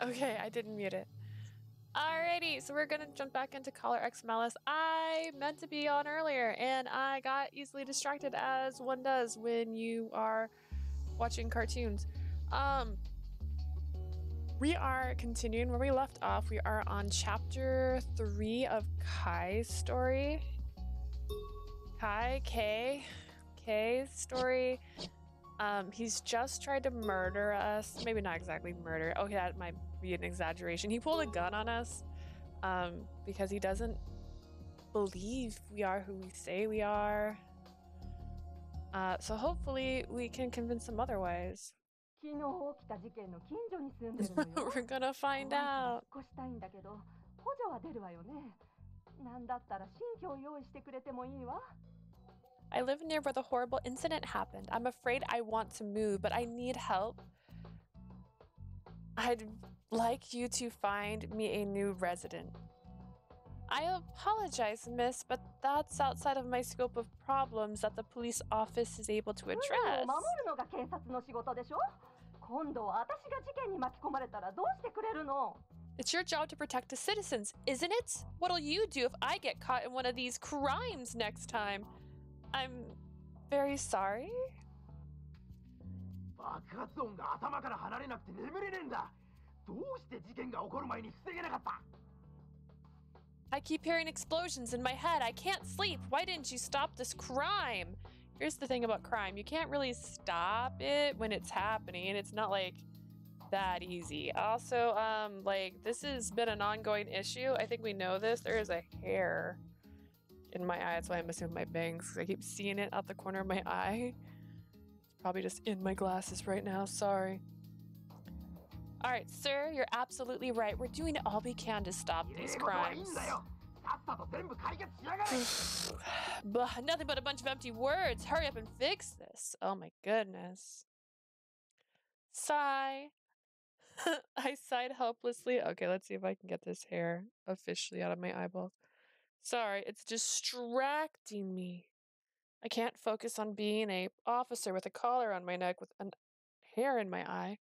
Okay, I didn't mute it. Alrighty, so we're gonna jump back into Caller X Malice. I meant to be on earlier, and I got easily distracted, as one does when you are watching cartoons. We are continuing where we left off. We are on chapter 3 of Kai's story. Kay's story. He's just tried to murder us. Maybe not exactly murder. Oh, that might be an exaggeration. He pulled a gun on us because he doesn't believe we are who we say we are. So hopefully we can convince him otherwise. We're gonna find out. I live near where the horrible incident happened. I'm afraid I want to move, but I need help. I'd like you to find me a new resident. I apologize, miss, but that's outside of my scope of problems that the police office is able to address. It's your job to protect the citizens, isn't it? What'll you do if I get caught in one of these crimes next time? I'm very sorry. I keep hearing explosions in my head. I can't sleep. Why didn't you stop this crime? Here's the thing about crime. You can't really stop it when it's happening. It's not like that easy. Also, like this has been an ongoing issue. I think we know this. There is a hair in my eye. That's why I'm messing with my bangs, because I keep seeing it out the corner of my eye. It's probably just in my glasses right now. Sorry. All right, sir, you're absolutely right. We're doing all we can to stop these crimes. Nothing but a bunch of empty words. Hurry up and fix this. Oh my goodness. Sigh. I sighed helplessly. Okay, let's see if I can get this hair officially out of my eyeball. Sorry, it's distracting me. I can't focus on being an officer with a collar on my neck with a hair in my eye.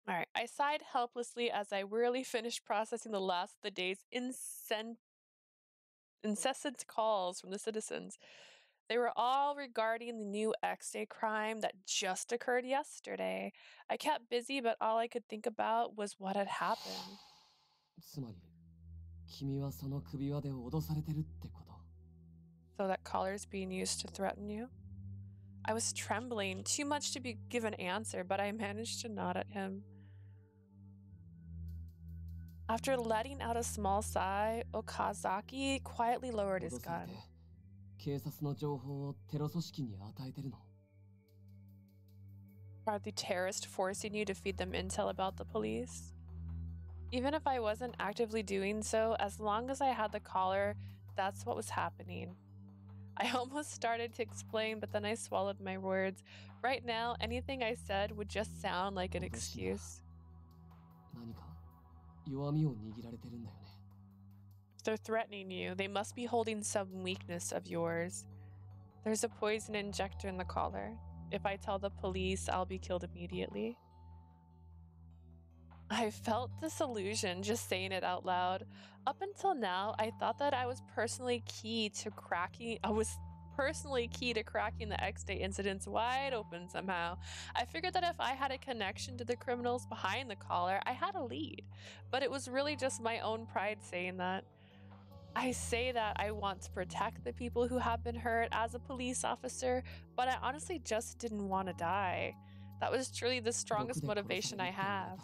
All right, I sighed helplessly as I wearily finished processing the last of the day's incessant calls from the citizens. They were all regarding the new X-Day crime that just occurred yesterday. I kept busy, but all I could think about was what had happened. So that collar's being used to threaten you? I was trembling, too much to give an answer, but I managed to nod at him. After letting out a small sigh, Okazaki quietly lowered his gun. Are the terrorists forcing you to feed them intel about the police? Even if I wasn't actively doing so, as long as I had the collar, that's what was happening. I almost started to explain, but then I swallowed my words. Right now, anything I said would just sound like an excuse. If they're threatening you, they must be holding some weakness of yours. There's a poison injector in the collar. If I tell the police, I'll be killed immediately. I felt disillusion just saying it out loud. Up until now, I thought that I was personally key to cracking the X-Day incidents wide open somehow. I figured that if I had a connection to the criminals behind the collar, I had a lead. But it was really just my own pride saying that. I say that I want to protect the people who have been hurt as a police officer, but I honestly just didn't want to die. That was truly the strongest motivation I have.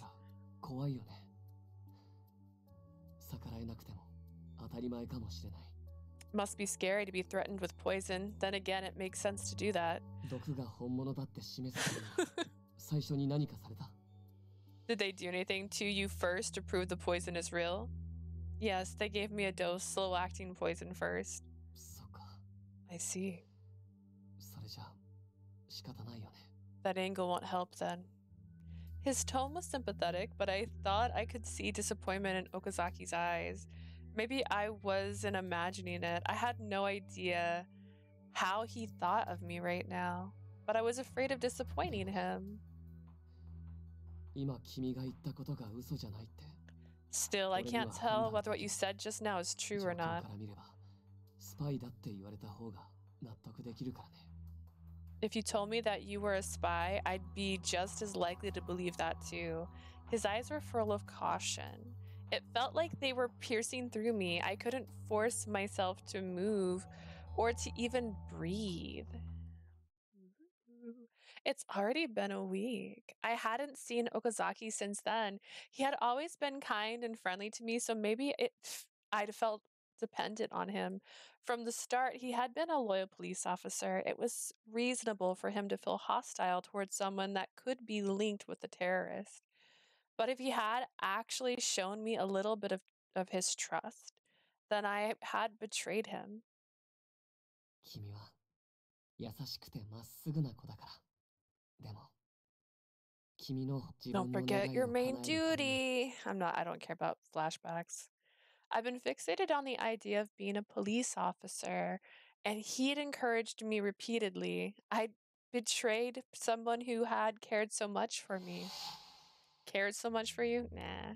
Must be scary to be threatened with poison. Then again, it makes sense to do that. Did they do anything to you first to prove the poison is real? Yes, they gave me a dose slow-acting poison first. I see. That angle won't help then. His tone was sympathetic, but I thought I could see disappointment in Okazaki's eyes. Maybe I wasn't imagining it. I had no idea how he thought of me right now, but I was afraid of disappointing him. Still, I can't tell whether what you said just now is true or not. If you told me that you were a spy, I'd be just as likely to believe that too. His eyes were full of caution. It felt like they were piercing through me. I couldn't force myself to move or to even breathe. It's already been a week. I hadn't seen Okazaki since then. He had always been kind and friendly to me, so maybe I'd felt dependent on him. From the start, he had been a loyal police officer. It was reasonable for him to feel hostile towards someone that could be linked with the terrorist. But if he had actually shown me a little bit of his trust, then I had betrayed him. Don't forget your main duty. I don't care about flashbacks. I've been fixated on the idea of being a police officer, and he'd encouraged me repeatedly. I'd betrayed someone who had cared so much for me. Cared so much for you? Nah.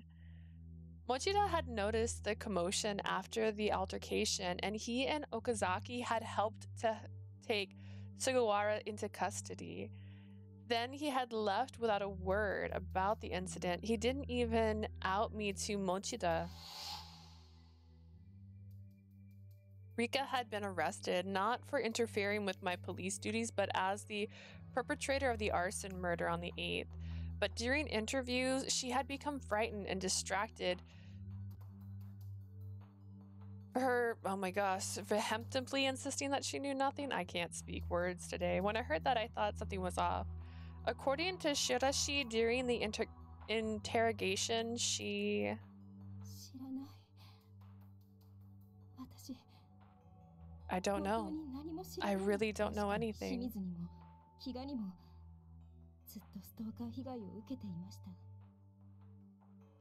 Mochida had noticed the commotion after the altercation, and he and Okazaki had helped to take Sugawara into custody. Then he had left without a word about the incident. He didn't even out me to Mochida. Rika had been arrested, not for interfering with my police duties, but as the perpetrator of the arson murder on the 8th. But during interviews, she had become frightened and distracted. Oh my gosh, vehemently insisting that she knew nothing. I can't speak words today. When I heard that, I thought something was off. According to Shirashi, during the interrogation, she... I don't know. I really don't know anything.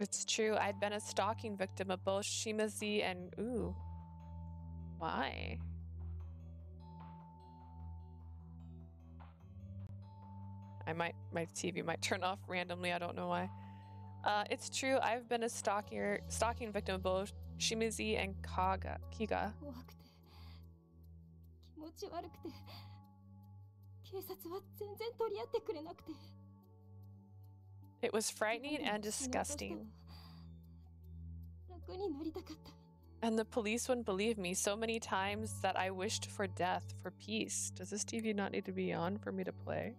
It's true, I'd been a stalking victim of both Shimazi and... Ooh. Why? My TV might turn off randomly, I don't know why. It's true, I've been a stalking victim of both Shimazi and Kiga. It was frightening and disgusting. And the police wouldn't believe me so many times that I wished for death, for peace. Does this TV not need to be on for me to play?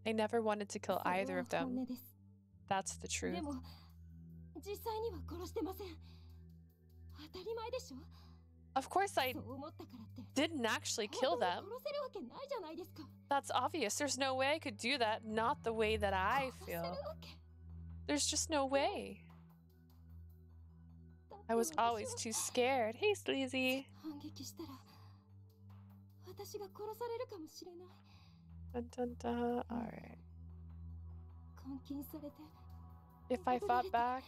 I never wanted to kill either of them. That's the truth. Of course I didn't actually kill them. That's obvious. There's no way I could do that. Not the way that I feel. There's just no way. I was always too scared. Hey, Sleazy. Dun, dun, dun. All right. If I fought back,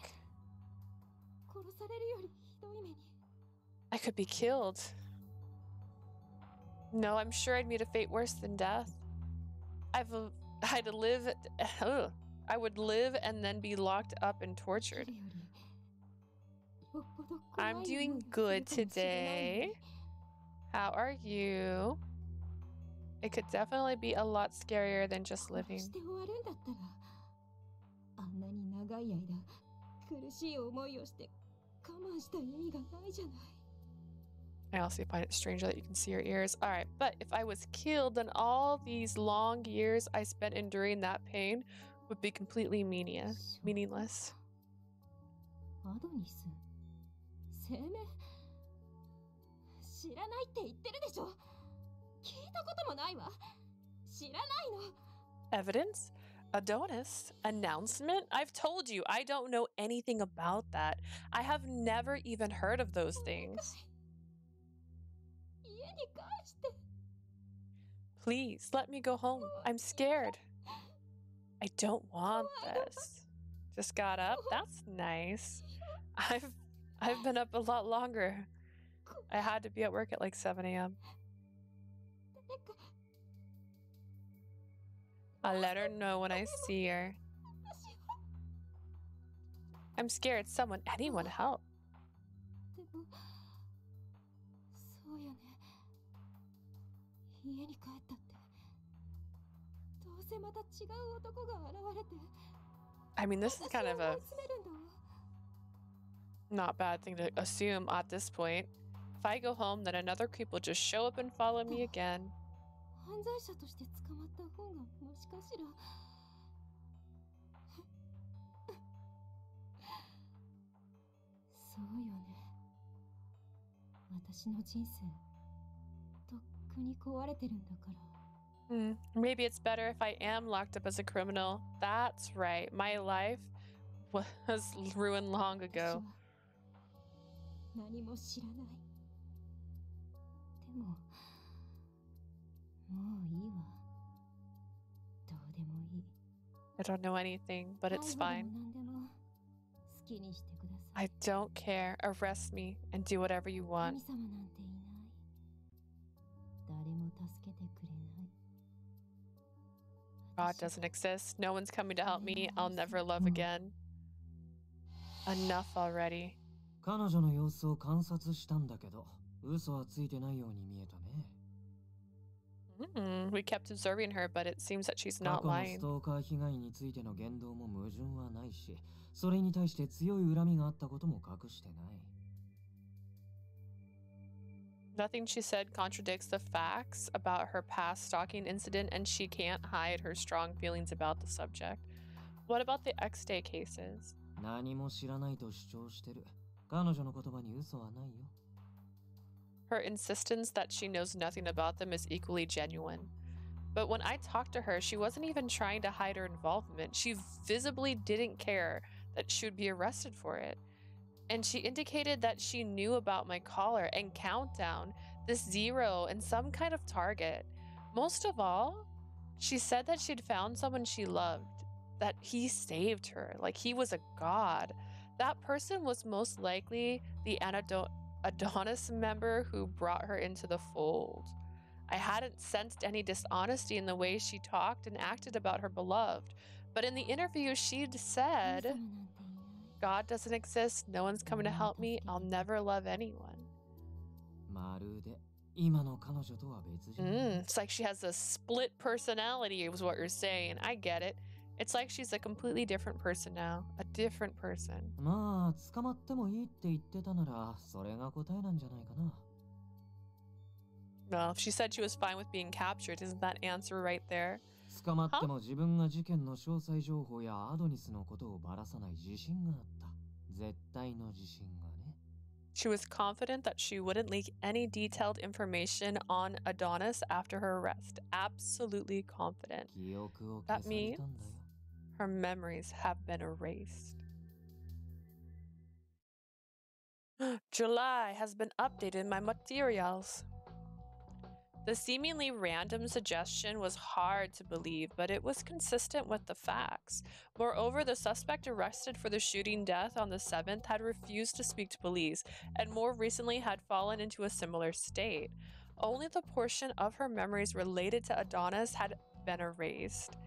I could be killed. No, I'm sure I'd meet a fate worse than death. I would live and then be locked up and tortured. I'm doing good today. How are you? It could definitely be a lot scarier than just living. I also find it strange that you can see your ears. Alright, but if I was killed, then all these long years I spent enduring that pain would be completely meaningless. Evidence? Adonis? Announcement? I've told you, I don't know anything about that. I have never even heard of those things. Please, let me go home. I'm scared. I don't want this. Just got up? That's nice. I've been up a lot longer. I had to be at work at like 7 a.m. I'll let her know when I see her. I'm scared anyone help. I mean, this is kind of a not bad thing to assume at this point. If I go home, then another creep will just show up and follow me again. Maybe it's better if I am locked up as a criminal. That's right. My life was ruined long ago. I don't know anything, but it's fine. I don't care. Arrest me and do whatever you want. God doesn't exist. No one's coming to help me. I'll never love again. Enough already. We kept observing her, but it seems that she's not lying. Nothing she said contradicts the facts about her past stalking incident, and she can't hide her strong feelings about the subject. What about the X-Day cases? Her insistence that she knows nothing about them is equally genuine. But when I talked to her, she wasn't even trying to hide her involvement. She visibly didn't care that she would be arrested for it. And she indicated that she knew about my collar and countdown, this 0 and some kind of target. Most of all, she said that she'd found someone she loved, that he saved her, like he was a god. That person was most likely the Adonis member who brought her into the fold. I hadn't sensed any dishonesty in the way she talked and acted about her beloved, but in the interview she'd said, God doesn't exist, no one's coming to help me, I'll never love anyone. It's like she has a split personality, is what you're saying. I get it. It's like she's a completely different person now. A different person. Well, if she said she was fine with being captured, isn't that answer right there? Huh? She was confident that she wouldn't leak any detailed information on Adonis after her arrest. Absolutely confident. That means her memories have been erased. July has been updated in my materials. The seemingly random suggestion was hard to believe, but it was consistent with the facts. Moreover, the suspect arrested for the shooting death on the 7th had refused to speak to police, and more recently had fallen into a similar state. Only the portion of her memories related to Adonis had been erased.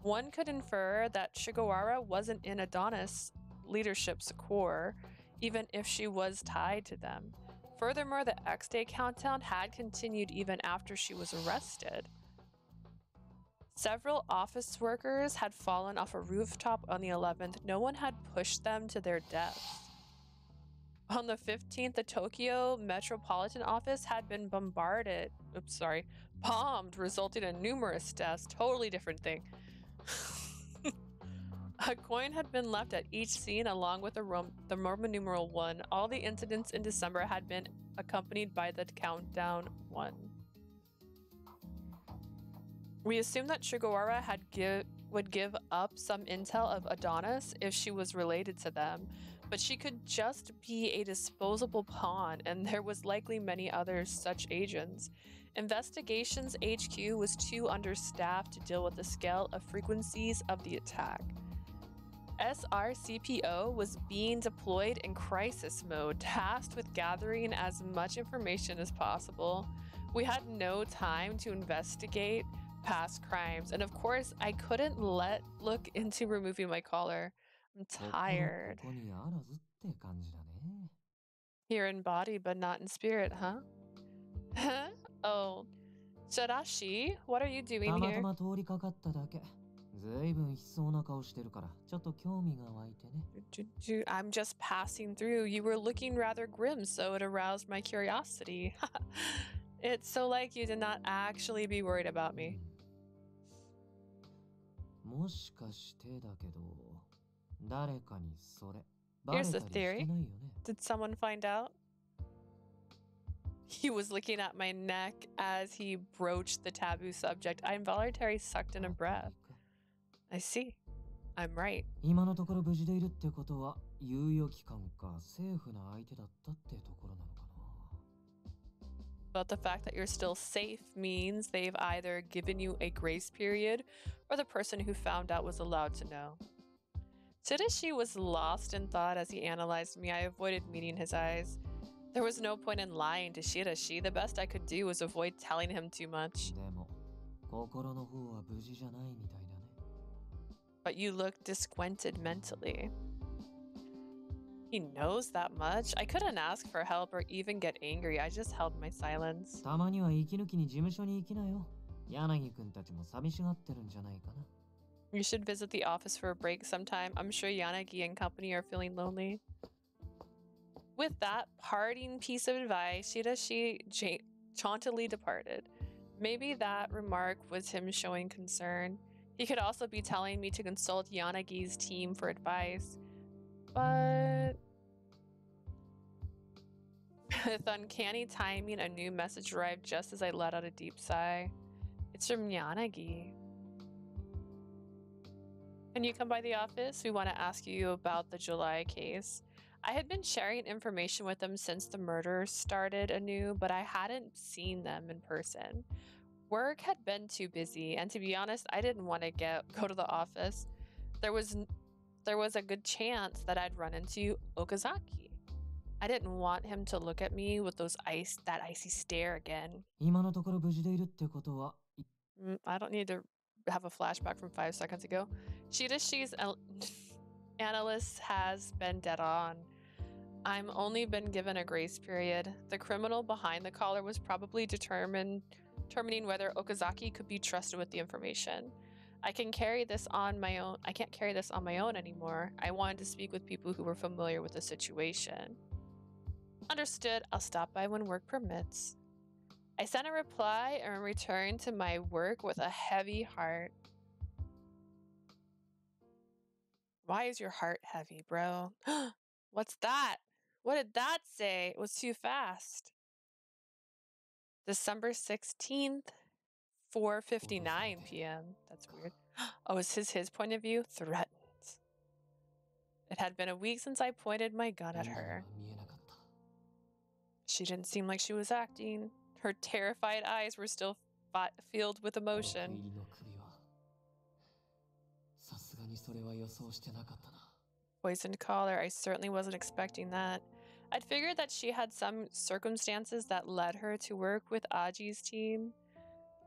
One could infer that Shigawara wasn't in Adonis' leadership's core, even if she was tied to them. Furthermore, the X-Day countdown had continued even after she was arrested. Several office workers had fallen off a rooftop on the 11th. No one had pushed them to their deaths. On the 15th, the Tokyo Metropolitan Office had been bombed, resulting in numerous deaths. Totally different thing. A coin had been left at each scene along with the Roman numeral 1. All the incidents in December had been accompanied by the countdown 1. We assume that Shigawara would give up some intel of Adonis if she was related to them, but she could just be a disposable pawn, and there was likely many other such agents. Investigations HQ was too understaffed to deal with the scale of frequencies of the attack. SRCPO was being deployed in crisis mode, tasked with gathering as much information as possible. We had no time to investigate past crimes, and of course, I couldn't look into removing my collar. I'm tired. Here in body, but not in spirit, huh? Oh, Shadashi, what are you doing here? I'm just passing through. You were looking rather grim, so it aroused my curiosity. It's so like you did not actually be worried about me. Here's the theory. Did someone find out? He was looking at my neck as he broached the taboo subject. I involuntarily sucked in a breath. I see. I'm right. But the fact that you're still safe means they've either given you a grace period or the person who found out was allowed to know. Tadashi was lost in thought as he analyzed me. I avoided meeting his eyes. There was no point in lying to Shirashi. The best I could do was avoid telling him too much. But you look disquieted mentally. He knows that much. I couldn't ask for help or even get angry. I just held my silence. You should visit the office for a break sometime. I'm sure Yanagi and company are feeling lonely. With that parting piece of advice, Shirashi jauntily departed. Maybe that remark was him showing concern. He could also be telling me to consult Yanagi's team for advice. But with uncanny timing, a new message arrived just as I let out a deep sigh. It's from Yanagi. Can you come by the office? We want to ask you about the July case. I had been sharing information with them since the murder started anew, but I hadn't seen them in person. Work had been too busy, and to be honest, I didn't want to go to the office. There was a good chance that I'd run into Okazaki. I didn't want him to look at me with that icy stare again. I don't need to have a flashback from 5 seconds ago. Shirashi's analyst has been dead on. I'm only been given a grace period. The criminal behind the collar was probably determining whether Okazaki could be trusted with the information. I can't carry this on my own anymore. I wanted to speak with people who were familiar with the situation. Understood. I'll stop by when work permits. I sent a reply and returned to my work with a heavy heart. Why is your heart heavy, bro? What's that? What did that say? It was too fast. December 16th, 4:59 p.m. That's weird. Oh, is his point of view? Threatens. It had been a week since I pointed my gun at her. She didn't seem like she was acting. Her terrified eyes were still filled with emotion. Poisoned collar, I certainly wasn't expecting that. I'd figured that she had some circumstances that led her to work with Aji's team.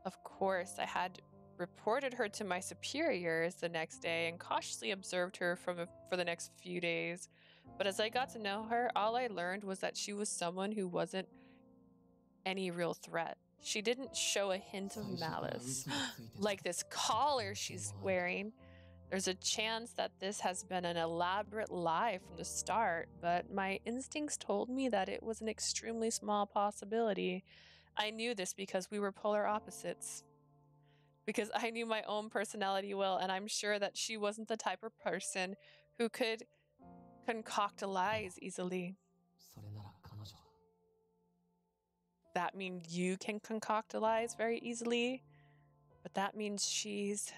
Of course, I had reported her to my superiors the next day and cautiously observed her for the next few days. But as I got to know her, all I learned was that she was someone who wasn't any real threat. She didn't show a hint of malice, like this collar she's wearing. There's a chance that this has been an elaborate lie from the start, but my instincts told me that it was an extremely small possibility. I knew this because we were polar opposites. Because I knew my own personality well, and I'm sure that she wasn't the type of person who could concoct lies easily. That means you can concoct lies very easily, but that means she's...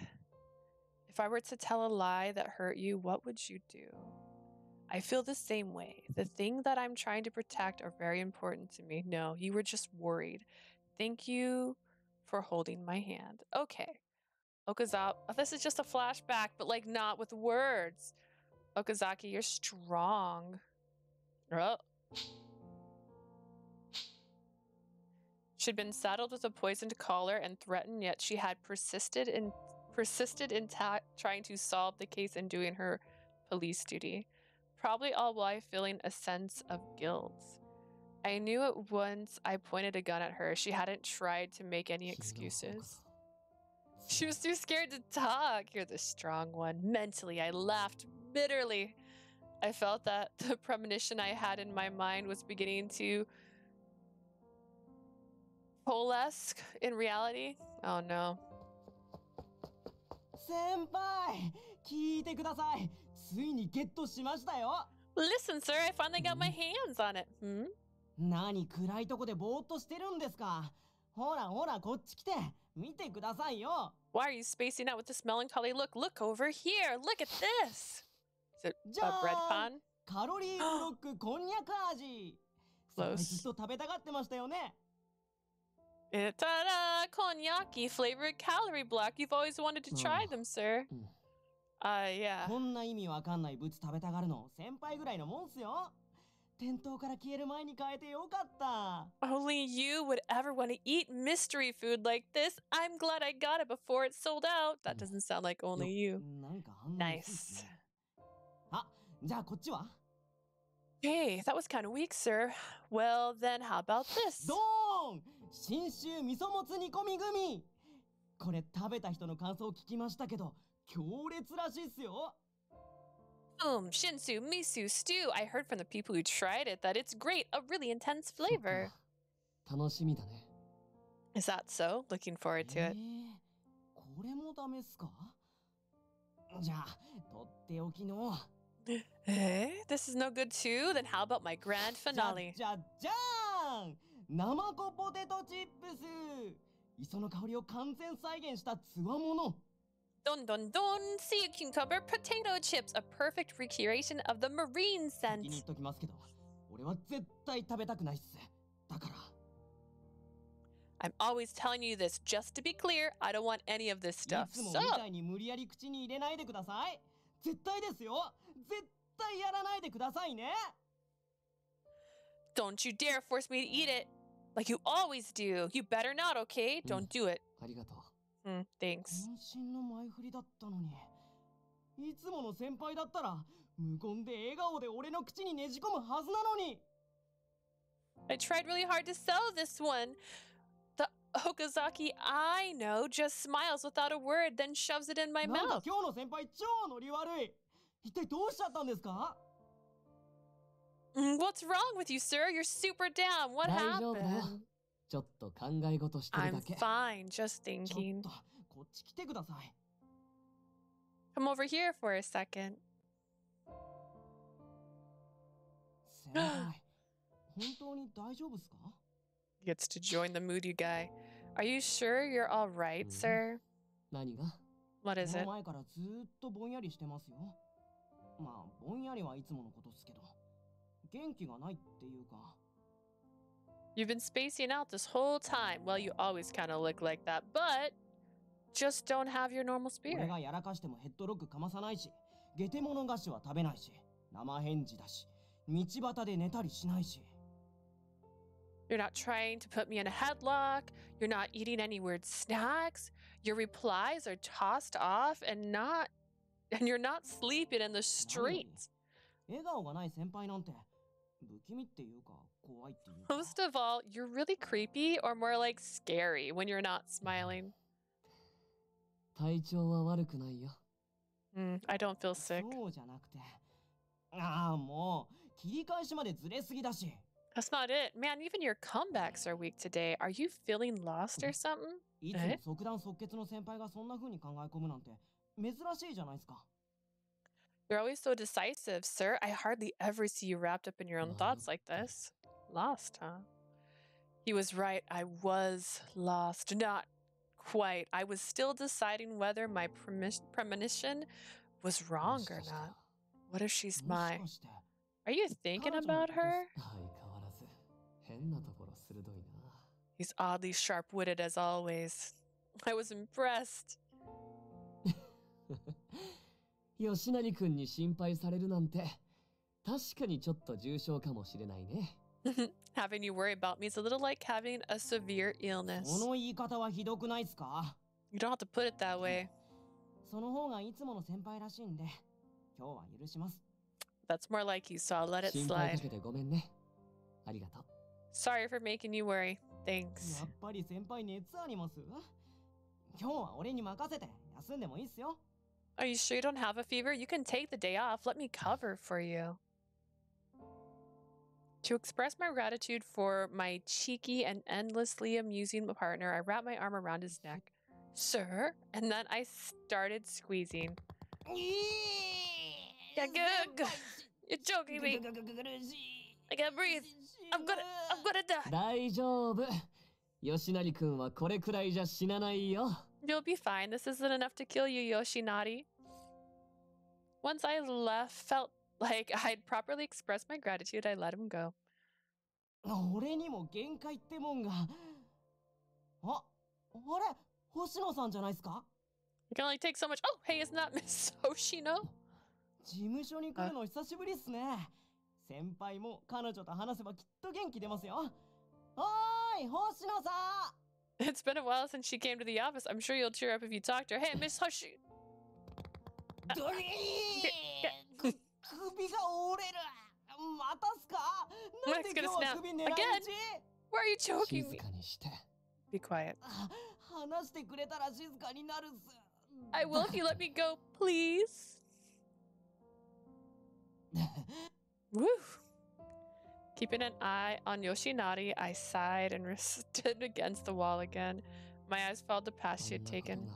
If I were to tell a lie that hurt you, what would you do? I feel the same way. The thing that I'm trying to protect are very important to me. No, you were just worried. Thank you for holding my hand. Okay. Okazaki, this is just a flashback, but like not with words. Okazaki, you're strong. Oh. She'd been saddled with a poisoned collar and threatened, yet she had persisted in trying to solve the case and doing her police duty. Probably all while feeling a sense of guilt. I knew it once I pointed a gun at her. She hadn't tried to make any excuses. She was too scared to talk. You're the strong one. Mentally, I laughed bitterly. I felt that the premonition I had in my mind was beginning to coalesce in reality. Oh no. 先輩、聞いてください。ついにゲットしましたよ。Listen, sir, I finally got my hands on it. 何暗いとこでぼーっとしてるんですか。ほらほらこっち来て見てくださいよ。Why are you spacing out with this melancholy look? Look over here. Look at this. Is it a bread pan? カロリーブロックこんにゃく味。ずっと食べたがってましたよね。Ta-da! Konyaki flavored calorie block. You've always wanted to try them, sir. Yeah. こんな意味わかんないブツ食べたがるの先輩ぐらいのもんすよ。店頭から消える前に変えてよかった。Only you would ever want to eat mystery food like this. I'm glad I got it before it sold out. That doesn't sound like only you. Nice. あ、じゃあこっちは? Hey, that was kind of weak, sir. Well, then how about this? ドーン! 信州味噌もつ煮込みグミ。これ食べた人の感想を聞きましたけど、強烈らしいっすよ。Shinsu miso stew. I heard from the people who tried it that it's great, a really intense flavor. 楽しみだね。Is that so? Looking forward to it. これもダメっすか? じゃあ、とっておきの。This is no good too? Then how about my grand finale? じゃーん! 生子ポテトチップス。磯の香りを完全再現したつわもの。Don don don, sea cucumber potato chips, a perfect recreation of the marine scent. 先に言っときますけど、俺は絶対食べたくないっす。だから。I'm always telling you this, just to be clear, I don't want any of this stuff. いつもみたいに無理やり口に入れないでください。絶対ですよ。絶対やらないでくださいね。Don't you dare force me to eat it, like you always do. You better not, okay? Don't do it. ありがとう。Thanks. 渾身の前振りだったのに。いつもの先輩だったら無言で笑顔で俺の口にねじ込むはずなのに。I tried really hard to sell this one. The Okazaki I know just smiles without a word, then shoves it in my なんか mouth. 今日の先輩超ノリ悪い。一体どうしちゃったんですか? What's wrong with you, sir? You're super down. What 大丈夫だよ。 happened? ちょっと考え事してる I'm だけ。 fine, just ちょ thinking. っとこっち来てください。 Come over here for a second. 先輩、本当に大丈夫っすか? Gets to join the moody guy. Are you sure you're all right, sir? 何が? What is こ it? の前からずーっとぼんやりしてますよ。まあ、ぼんやりはいつものことっすけど。元気がないっていうか。You've been spacing out this whole time. Well, you always kind of look like that, but just don't have your normal 俺 spirit. がやらかしてもヘッドロックかまさないし、ゲテモノ菓子は食べないし、生返事だし、道端で寝たりしないし。You're not trying to put me in a headlock. You're not eating any weird snacks. Your replies are tossed off and you're not sleeping in the streets. 笑顔がない先輩なんて不気味っていうか怖いっていうか。 Most of all, you're really creepy or more like scary when you're not smiling. 体調は悪くないよ。 I don't feel sick. そうじゃなくて。ああ、もう切り返しまでずれすぎだし。 That's not it. Man, even your comebacks are weak today. Are you feeling lost or something? いつも即断即決の先輩がそんな風に考え込むなんて珍しいじゃないですか。 You're always so decisive, sir. I hardly ever see you wrapped up in your own thoughts like this. Lost, huh? He was right. I was lost. Not quite. I was still deciding whether my premonition was wrong or not. What if she's もし mine? かして Are you thinking about her? 相変わらず変なところ鋭いな。 He's oddly sharp-witted as always. I was impressed. 吉成君に心配されるなんて、確かにちょっと重症かもしれないね。Having you worry about me is a little like having a severe illness. その言い方はひどくないっすか？ You don't have to put it that way. その方がいつもの先輩らしいんで、今日は許します。That's more like you, so I'll let it 心配か slide. けてごめんね。ありがとう。Sorry for making you worry. Thanks. やっぱり先輩熱あります？今日は俺に任せて休んでもいいっすよ。Are you sure you don't have a fever? You can take the day off. Let me cover for you. To express my gratitude for my cheeky and endlessly amusing partner, I wrapped my arm around his neck. Sir? And then I started squeezing. Yeah, good. You're choking me. I can't breathe. I'm gonna die. 大丈夫。吉成君はこれくらいじゃ死なないよ。You'll be fine. This isn't enough to kill you, Yoshinari. Once I felt like I'd properly expressed my gratitude, I let him go. 俺にも限界ってもんが。あれ星野さんじゃないっすか？ You can only take so much. Oh, hey, isn't that Miss Hoshino? 事務所に来るの久しぶりっすね。先輩も彼女と話せばきっと元気出ますよ。おーい、星野さん！ It's been a while since she came to the office. I'm sure you'll cheer up if you talk to her. Hey, Miss Hoshi. ドリー！首が折れる！またっすか？なんで今日は首狙い撃ち？ Why are you choking 静 me? かにして。Be quiet. 話してくれたら静かになるっす。I will if you let me go, please. Woo. Keeping an eye on Yoshinari, I sighed and stood against the wall again. My eyes fell to the path she had taken.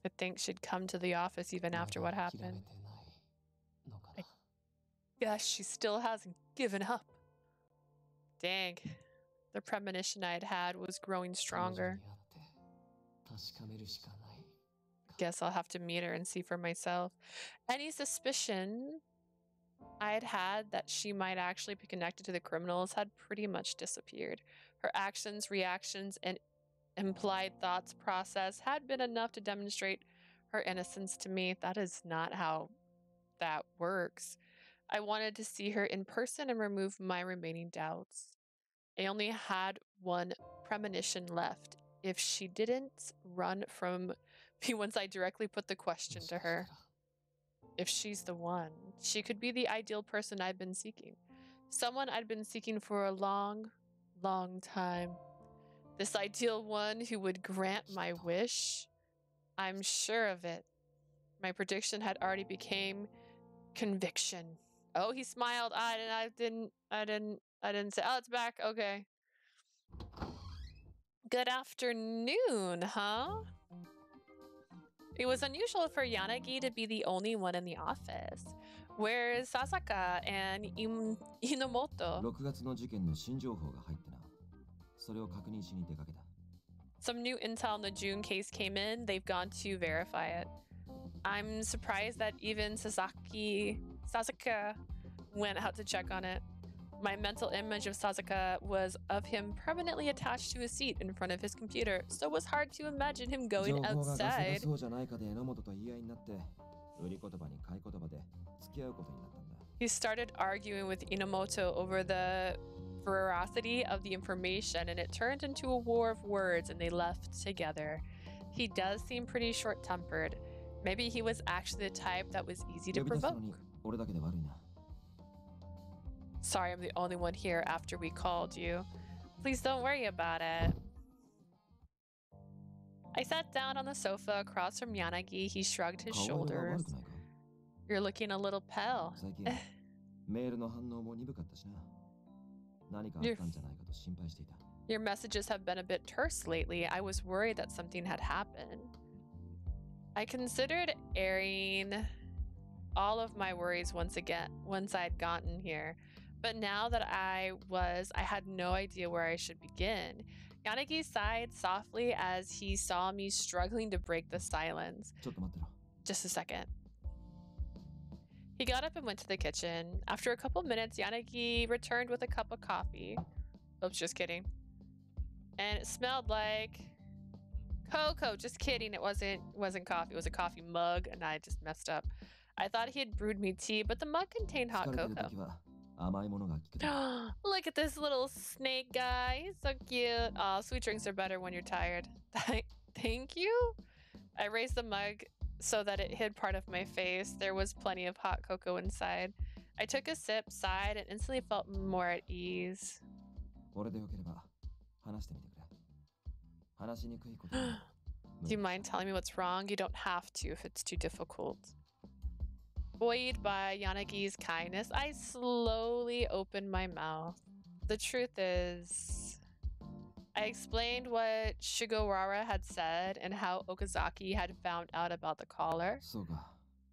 To think she'd come to the office even after what happened. I guess she still hasn't given up. Dang. The premonition I had had was growing stronger. Guess I'll have to meet her and see for myself. Any suspicion I had had that she might actually be connected to the criminals had pretty much disappeared. Her actions, reactions, and implied thoughts process had been enough to demonstrate her innocence to me. That is not how that works. I wanted to see her in person and remove my remaining doubts. I only had one premonition left. If she didn't run from me once I directly put the question to her. If she's the one, she could be the ideal person I've been seeking. Someone I'd been seeking for a long, long time. This ideal one who would grant my wish. I'm sure of it. My prediction had already became conviction. Oh, he smiled. I didn't say, oh, it's back. Okay. Good afternoon, huh? It was unusual for Yanagi to be the only one in the office. Where's Sasaka and Inomoto? 6月の事件の新情報が入ってな。それを確認しに出かけた。 Some new intel on the June case came in. They've gone to verify it. I'm surprised that even Sasaka went out to check on it. My mental image of Sasaka was of him permanently attached to a seat in front of his computer, so it was hard to imagine him going outside. He started arguing with Inomoto over the veracity of the information, and it turned into a war of words, and they left together. He does seem pretty short-tempered. Maybe he was actually the type that was easy to provoke. Sorry, I'm the only one here after we called you. Please don't worry about it. I sat down on the sofa across from Yanagi. He shrugged his shoulders. You're looking a little pale. Your messages have been a bit terse lately. I was worried that something had happened. I considered airing all of my worries once I'd gotten here. But now that I had no idea where I should begin. Yanagi sighed softly as he saw me struggling to break the silence. Just a second. He got up and went to the kitchen. After a couple minutes, Yanagi returned with a cup of coffee. Oops, just kidding. And it smelled like Cocoa, just kidding. It wasn't coffee. It was a coffee mug, and I just messed up. I thought he had brewed me tea, but the mug contained hot cocoa. Look at this little snake guy. He's so cute. Oh, sweet drinks are better when you're tired. Thank you. I raised the mug so that it hid part of my face. There was plenty of hot cocoa inside. I took a sip, sighed, and instantly felt more at ease. Do you mind telling me what's wrong? You don't have to if it's too difficult. Buoyed by Yanagi's kindness, I slowly opened my mouth. The truth is, I explained what Sugawara had said and how Okazaki had found out about the collar.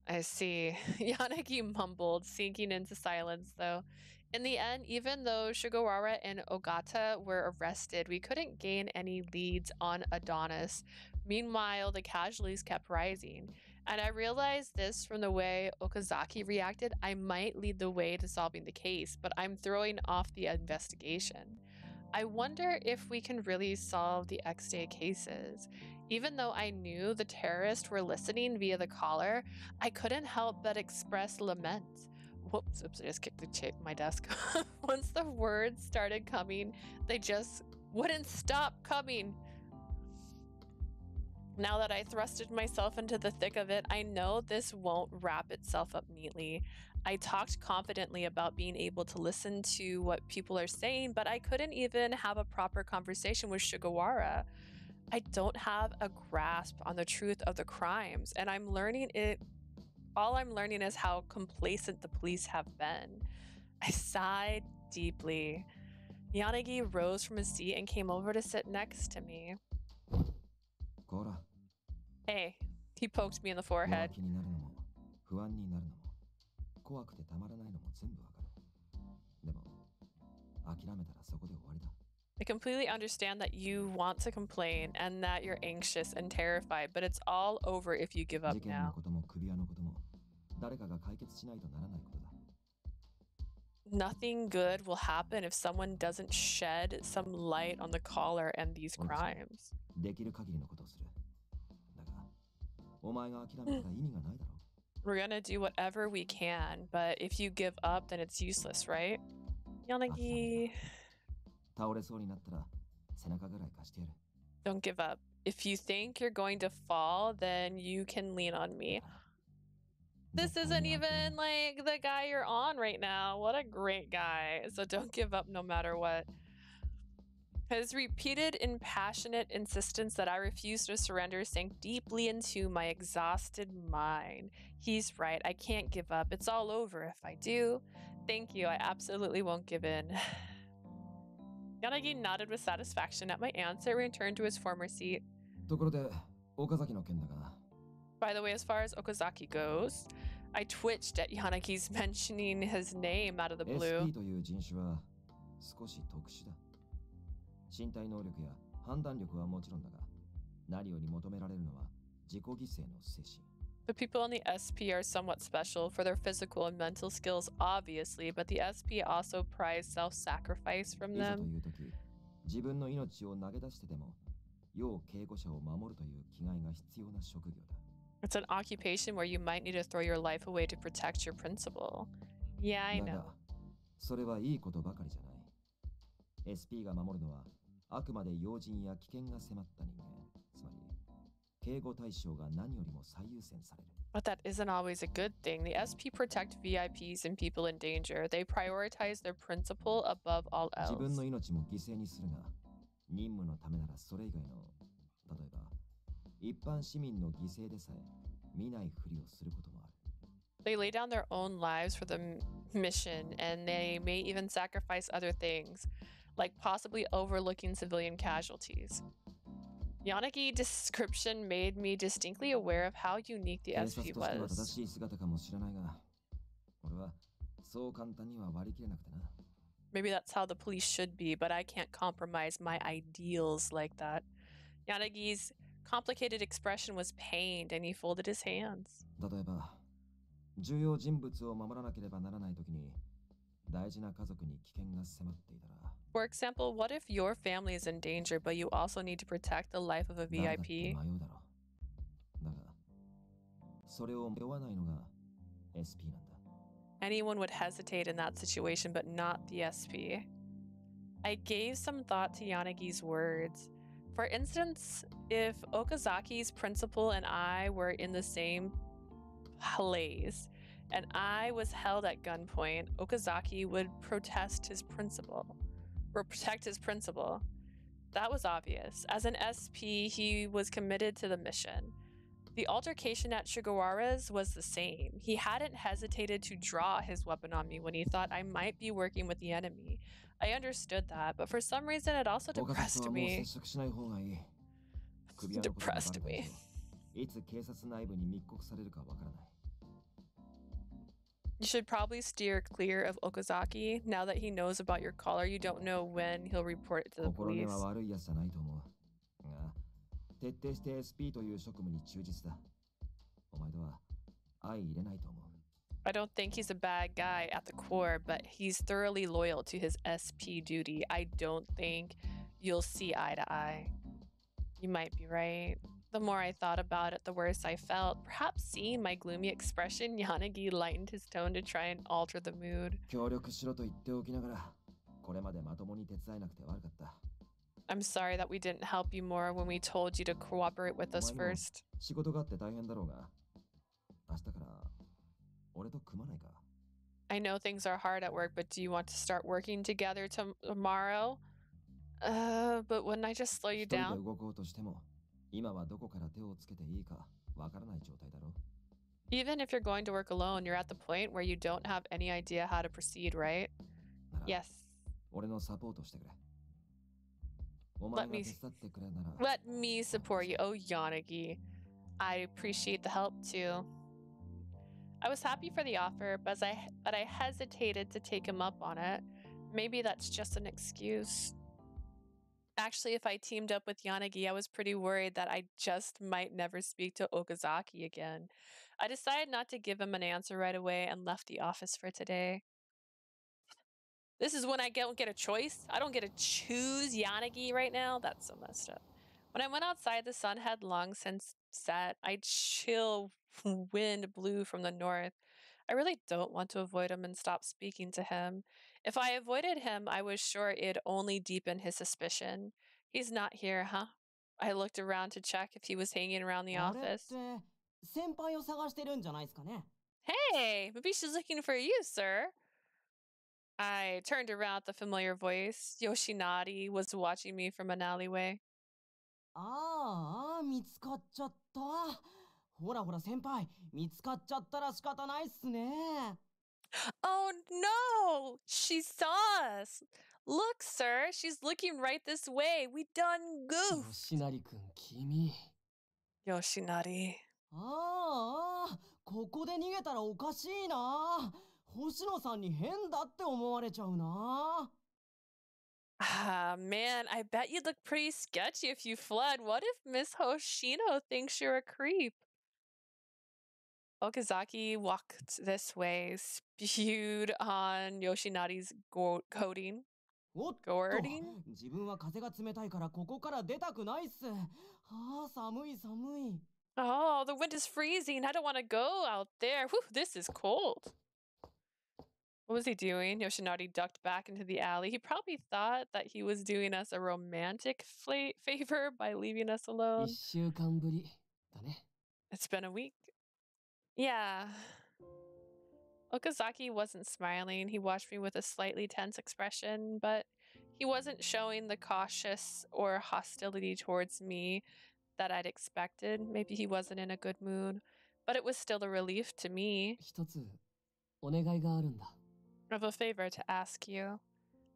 I see. Yanagi mumbled, sinking into silence though. In the end, even though Sugawara and Ogata were arrested, we couldn't gain any leads on Adonis. Meanwhile, the casualties kept rising. And I realized this from the way Okazaki reacted. I might lead the way to solving the case, but I'm throwing off the investigation. I wonder if we can really solve the X-Day cases. Even though I knew the terrorists were listening via the collar, I couldn't help but express lament. Whoops, oops, I just kicked my desk. Once the words started coming, they just wouldn't stop coming. Now that I thrusted myself into the thick of it, I know this won't wrap itself up neatly. I talked confidently about being able to listen to what people are saying, but I couldn't even have a proper conversation with Sugawara. I don't have a grasp on the truth of the crimes, and I'm learning it. All I'm learning is how complacent the police have been. I sighed deeply. Yanagi rose from his seat and came over to sit next to me. Hey, he poked me in the forehead. I completely understand that you want to complain and that you're anxious and terrified, but it's all over if you give up now. Nothing good will happen if someone doesn't shed some light on the collar and these crimes. We're gonna do whatever we can, but if you give up, then it's useless, right? Yanagi... Don't give up. If you think you're going to fall, then you can lean on me. This isn't even like the guy you're on right now. What a great guy. So don't give up no matter what. His repeated and passionate insistence that I refuse to surrender sank deeply into my exhausted mind. He's right. I can't give up. It's all over if I do. Thank you. I absolutely won't give in. Yanagi nodded with satisfaction at my answer and returned to his former seat. By the way, as far as Okazaki goes, I twitched at Yanagi's mentioning his name out of the blue. The people in the SP are somewhat special for their physical and mental skills, obviously, but the SP also prize self-sacrifice from them. It's an occupation where you might need to throw your life away to protect your principal. Yeah, I know. But that isn't always a good thing. The SP protect VIPs and people in danger. They prioritize their principal above all else. They lay down their own lives for the mission, and they may even sacrifice other things, like possibly overlooking civilian casualties. Yanagi's description made me distinctly aware of how unique the SP was. Maybe that's how the police should be, but I can't compromise my ideals like that. Yanagi's complicated expression was pained, and he folded his hands. For example, what if your family is in danger, but you also need to protect the life of a 誰だって迷 VIP? うだろう。だが、それを迷わないのが SP なんだ。Anyone would hesitate in that situation, but not the SP. I gave some thought to Yanagi's words. For instance, if Okazaki's principal and I were in the same place and I was held at gunpoint, Okazaki would protest his principal or protect his principal. That was obvious. As an SP, he was committed to the mission. The altercation at Shigawara's was the same. He hadn't hesitated to draw his weapon on me when he thought I might be working with the enemy. I understood that, but for some reason it also 岡崎と depressed はもう接 me. 触しない方がいい。首輪のことがバレ Depressed た以 me. 上、いつ警察内部に密告されるかわからない。You should probably steer clear of Okazaki. Now that he knows about your caller, you don't know when he'll report it to the 心根 police. は悪いやつじゃないと思う。が、徹底して SP という職務に忠実だ。お前とは相入れないと思う。I don't think he's a bad guy at the core, but he's thoroughly loyal to his SP duty. I don't think you'll see eye to eye. You might be right. The more I thought about it, the worse I felt. Perhaps seeing my gloomy expression, Yanagi lightened his tone to try and alter the mood. 協力しろと言っておきながら、これまでまともに手伝えなくて悪かった。I'm sorry that we didn't help you more when we told you to cooperate with us お前にも first. 仕事があって大変だろうが、明日から俺と組まないか。 I know things are hard at work, but do you want to start working together tomorrow? But wouldn't I just slow you 一人で down? 動こうとしても、今はどこから手をつけていいかわからない状態だろ。 Even if you're going to work alone, you're at the point where you don't have any idea how to proceed, right? なら Yes. 俺のサポートしてくれ。お前が手伝ってくれなら。 Let me support you. Oh, Yanagi. I appreciate the help too. I was happy for the offer, but I hesitated to take him up on it. Maybe that's just an excuse. Actually, if I teamed up with Yanagi, I was pretty worried that I just might never speak to Okazaki again. I decided not to give him an answer right away and left the office for today. This is when I don't get a choice. I don't get to choose Yanagi right now. That's so messed up. When I went outside, the sun had long since set. A chill wind blew from the north. I really don't want to avoid him and stop speaking to him. If I avoided him, I was sure it'd only deepen his suspicion. He's not here, huh? I looked around to check if he was hanging around the あれっ office. て先輩を探してるんじゃないですかね。 Hey, maybe she's looking for you, sir. I turned around at the familiar voice. Yoshinari was watching me from an alleyway. ああ、見つかっちゃった。ほらほら先輩、見つかっちゃったら仕方ないっすね。 Oh no! She saw us! Look, sir, she's looking right this way. We done goofed. 吉成くん、君。 Yoshinari. ああ、ここで逃げたらおかしいな。星野さんに変だって思われちゃうな。 Ah, man, I bet you'd look pretty sketchy if you fled. What if Miss Hoshino thinks you're a creep? Okazaki walked this way, spewed on Yoshinari's coating. おっと、 Gourding? 自分は風が冷たいからここから出たくないっす。ああ、寒い寒い。 Oh, the wind is freezing. I don't want to go out there. Whew, this is cold. What was he doing? Yoshinari ducked back into the alley. He probably thought that he was doing us a romantic favor by leaving us alone. 一週間ぶりだね。 It's been a week. Yeah. Okazaki wasn't smiling. He watched me with a slightly tense expression, but he wasn't showing the cautious or hostility towards me that I'd expected. Maybe he wasn't in a good mood, but it was still a relief to me. 一つお願いがあるんだ。 I have a favor to ask you.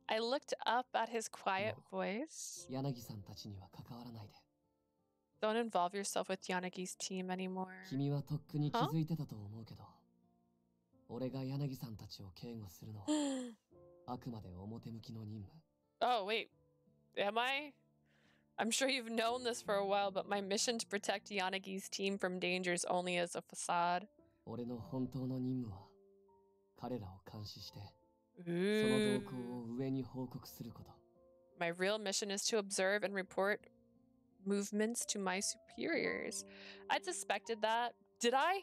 I looked up at his quiet voice. 柳さんたちには関わらないで。 Don't involve yourself with Yanagi's team anymore. 君はとっくに気づいてたと思うけど、俺が柳さんたちを警護するのはあくまで表向きの任務。 Oh, wait. Am I? I'm sure you've known this for a while, but my mission to protect Yanagi's team from danger is only as a facade. 俺の本当の任務は彼らを監視して、その Ooh. 動向を上に報告すること。My real mission is to observe and report movements to my superiors. I'd suspected that. Did I?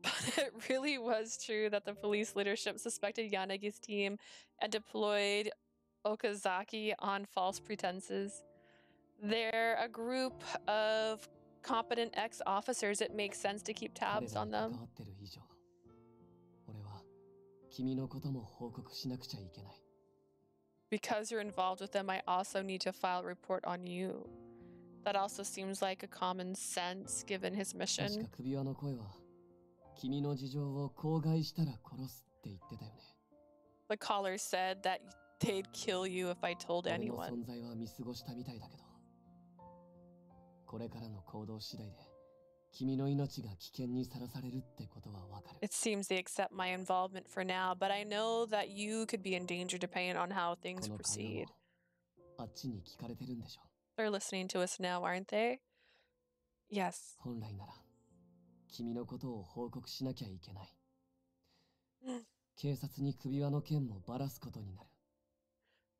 But it really was true that the police leadership suspected Yanagi's team and deployed Okazaki on false pretenses. They're a group of competent ex-officers. It makes sense to keep tabs on them. Because you're involved with them, I also need to file a report on you. That also seems like a common sense given his mission. The caller said that they'd kill you if I told anyone. It seems they accept my involvement for now, but I know that you could be in danger depending on how things proceed. They're listening to us now, aren't they? Yes.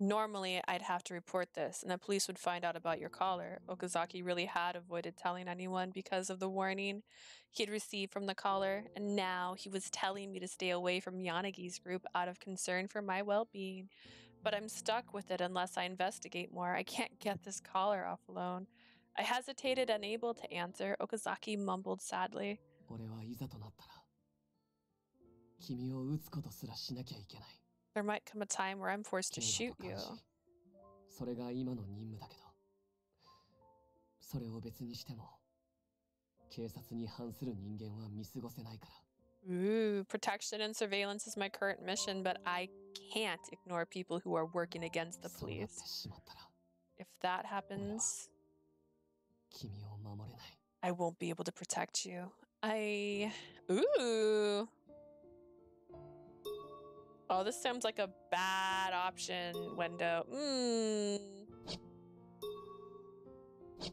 Normally, I'd have to report this, and the police would find out about your caller. Okazaki really had avoided telling anyone because of the warning he'd received from the caller, and now he was telling me to stay away from Yanagi's group out of concern for my well-being. But I'm stuck with it unless I investigate more. I can't get this caller off alone. I hesitated, unable to answer. Okazaki mumbled sadly. There might come a time where I'm forced to shoot you. Ooh, protection and surveillance is my current mission, but I can't ignore people who are working against the police. If that happens, I won't be able to protect you. Ooh. Oh, this sounds like a bad option, Wendo.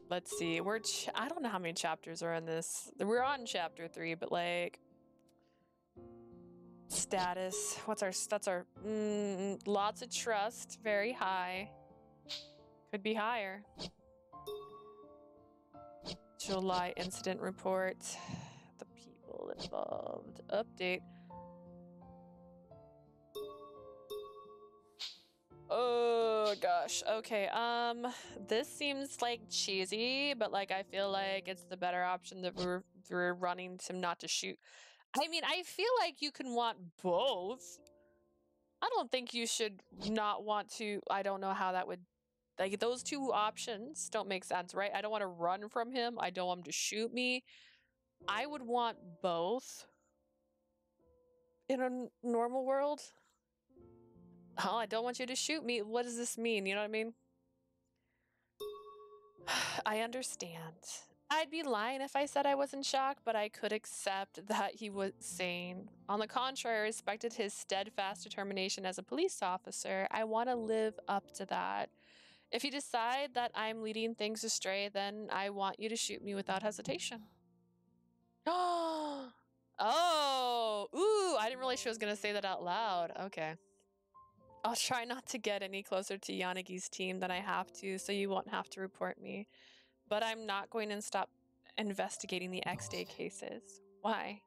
Let's see. I don't know how many chapters are in this. We're on chapter 3, but like status. That's our lots of trust, very high. Could be higher. July incident report. The people involved. Update. Oh gosh. Okay. This seems like cheesy, but like I feel like it's the better option that we're running to not to shoot. I mean, I feel like you can want both. I don't think you should not want to. I don't know how that would, like, those two options don't make sense, right? I don't want to run from him. I don't want him to shoot me. I would want both in a normal world. Oh, I don't want you to shoot me. What does this mean? You know what I mean? I understand. I'd be lying if I said I wasn't shocked, but I could accept that he was sane. On the contrary, I respected his steadfast determination as a police officer. I want to live up to that. If you decide that I'm leading things astray, then I want you to shoot me without hesitation. Oh, ooh, I didn't realize she was going to say that out loud. Okay. I'll try not to get any closer to Yanagi's team than I have to, so you won't have to report me. But I'm not going to stop investigating the X-Day cases. Why?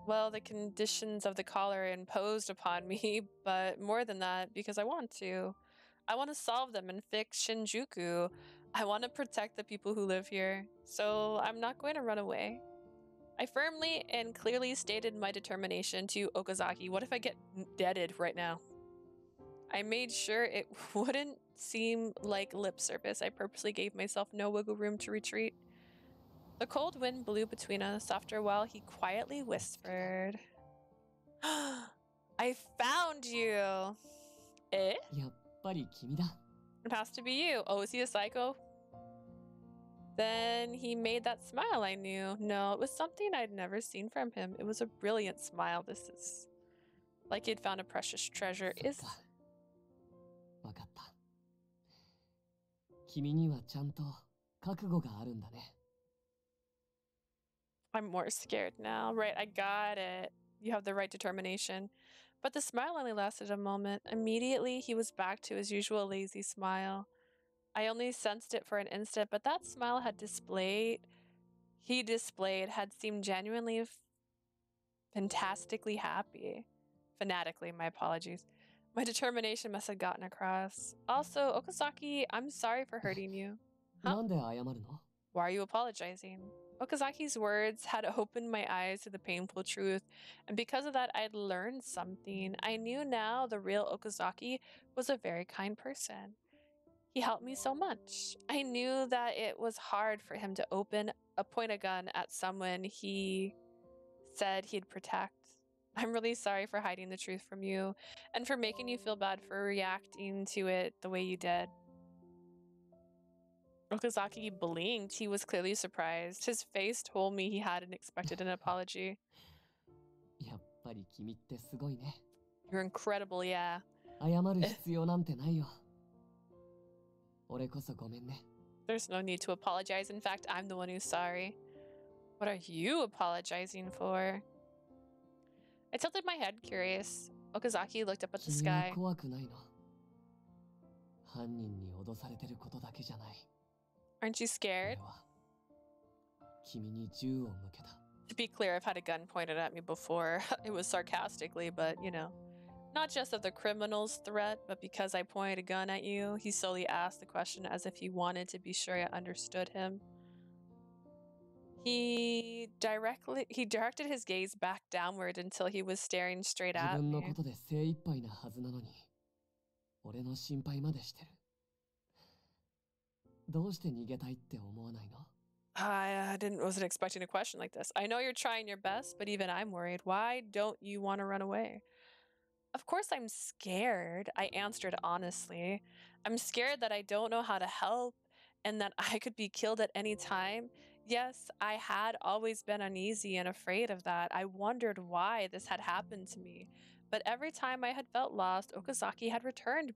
Well, the conditions of the caller are imposed upon me, but more than that, because I want to. I want to solve them and fix Shinjuku. I want to protect the people who live here, so I'm not going to run away. I firmly and clearly stated my determination to Okazaki. What if I get deaded right now? I made sure it wouldn't seem like lip service. I purposely gave myself no wiggle room to retreat. The cold wind blew between us. After a while, he quietly whispered, I found you. Eh? It has to be you. Oh, is he a psycho? Then he made that smile I knew. No, it was something I'd never seen from him. It was a brilliant smile. This is like he'd found a precious treasure. I'm more scared now. Right, I got it. You have the right determination. But the smile only lasted a moment. Immediately, he was back to his usual lazy smile. I only sensed it for an instant, but that smile he displayed had seemed genuinely fantastically happy. Fanatically, my apologies. My determination must have gotten across. Also, Okazaki, I'm sorry for hurting you. Huh? なんで謝るの? Why are you apologizing? Okazaki's words had opened my eyes to the painful truth, and because of that, I'd learned something. I knew now the real Okazaki was a very kind person. He helped me so much. I knew that it was hard for him to point a gun at someone he said he'd protect. I'm really sorry for hiding the truth from you and for making you feel bad for reacting to it the way you did. Okazaki blinked. He was clearly surprised. His face told me he hadn't expected an apology. やっぱり君ってすごいね。 You're incredible, yeah. 謝る必要なんてないよ。俺こそごめんね。 There's no need to apologize. In fact, I'm the one who's sorry. What are you apologizing for? I tilted my head, curious. Okazaki looked up at the 君は sky. 怖くないの。犯人に脅されてることだけじゃない。 Aren't you scared? 俺は君に銃を向けた。 To be clear, I've had a gun pointed at me before. It was sarcastically, but you know. Not just of the criminal's threat, but because I pointed a gun at you. He slowly asked the question as if he wanted to be sure I understood him. He directed his gaze back downward until he was staring straight 自 at 分の me. ことで精一杯なはずなのに、俺の心配までしてる。どうして逃げたいって思わないの? I wasn't expecting a question like this. I know you're trying your best, but even I'm worried. Why don't you want to run away? Of course I'm scared, I answered honestly. I'm scared that I don't know how to help and that I could be killed at any time. Yes, I had always been uneasy and afraid of that. I wondered why this had happened to me. But every time I had felt lost, Okazaki had returned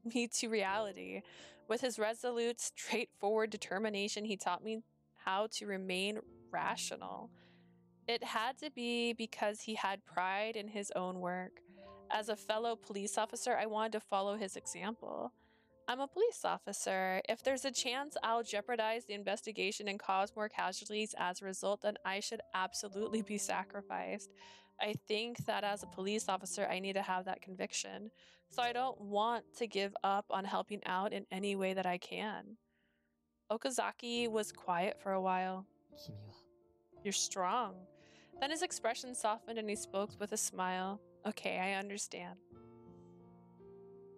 me to reality. With his resolute, straightforward determination, he taught me how to remain rational. It had to be because he had pride in his own work. As a fellow police officer, I wanted to follow his example. I'm a police officer. If there's a chance I'll jeopardize the investigation and cause more casualties as a result, then I should absolutely be sacrificed. I think that as a police officer, I need to have that conviction. So I don't want to give up on helping out in any way that I can. Okazaki was quiet for a while. 君は You're strong. Then his expression softened and he spoke with a smile. Okay, I understand.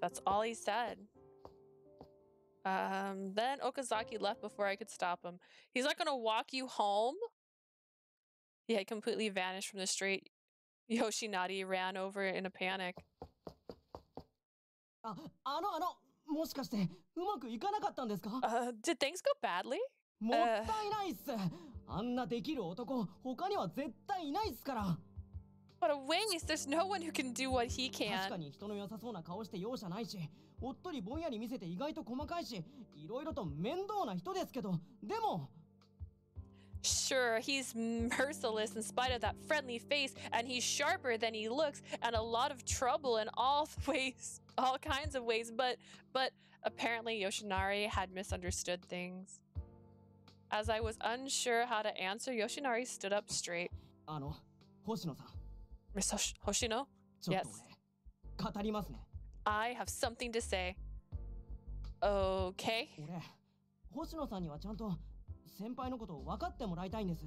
That's all he said. Then Okazaki left before I could stop him. He's not gonna walk you home? He had completely vanished from the street. Yoshinari ran over in a panic. もしかしてうまくいかなかったんですか? Did things go badly? もったいないっす。あんなできる男、他には絶対いないっすから。 What a waste! There's no one who can do what he 確 can. かに人の良さそうな顔して容赦ないし、おっとりぼんやり見せて意外と細かいし、いろいろと面倒な人ですけど、でも Sure, he's merciless in spite of that friendly face, and he's sharper than he looks, and a lot of trouble in all ways, all kinds of ways, but apparently Yoshinari had misunderstood things. As I was unsure how to answer, Yoshinari stood up straight. 星野さん、 Miss Hoshino? ちょっ Yes. と俺、語りますね。 I have something to say. Okay. 俺、星野さんにはちゃんと先輩のことを分かってもらいたいんです。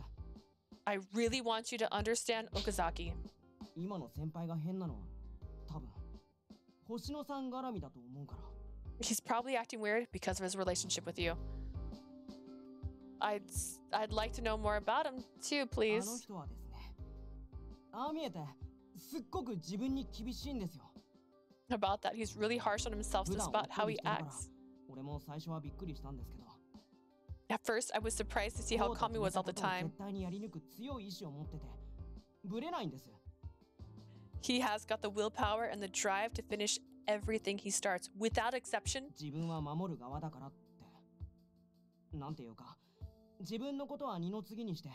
I really want you to understand Okazaki. 今の先輩が変なのは、多分、星野さん絡みだと思うから。 He's probably acting weird because of his relationship with you. I'd like to know more about him too, あ please. の人はですね、ああ見えて、すっごく自分に厳しいんですよ。 About that, he's really harsh on himself 普 to 段 spot おっ how とり he してるから、 acts. 俺も最初はびっくりしたんですけど。 At first, I was surprised to see how そうと calm he 決め was た all こ the とを time. 絶対にやり抜く強い意志を持ってて、ぶれないんです。 He has got the willpower and the drive to finish everything he starts without exception. 自分は守る側だからって。なんていうか、自分のことは二の次にして、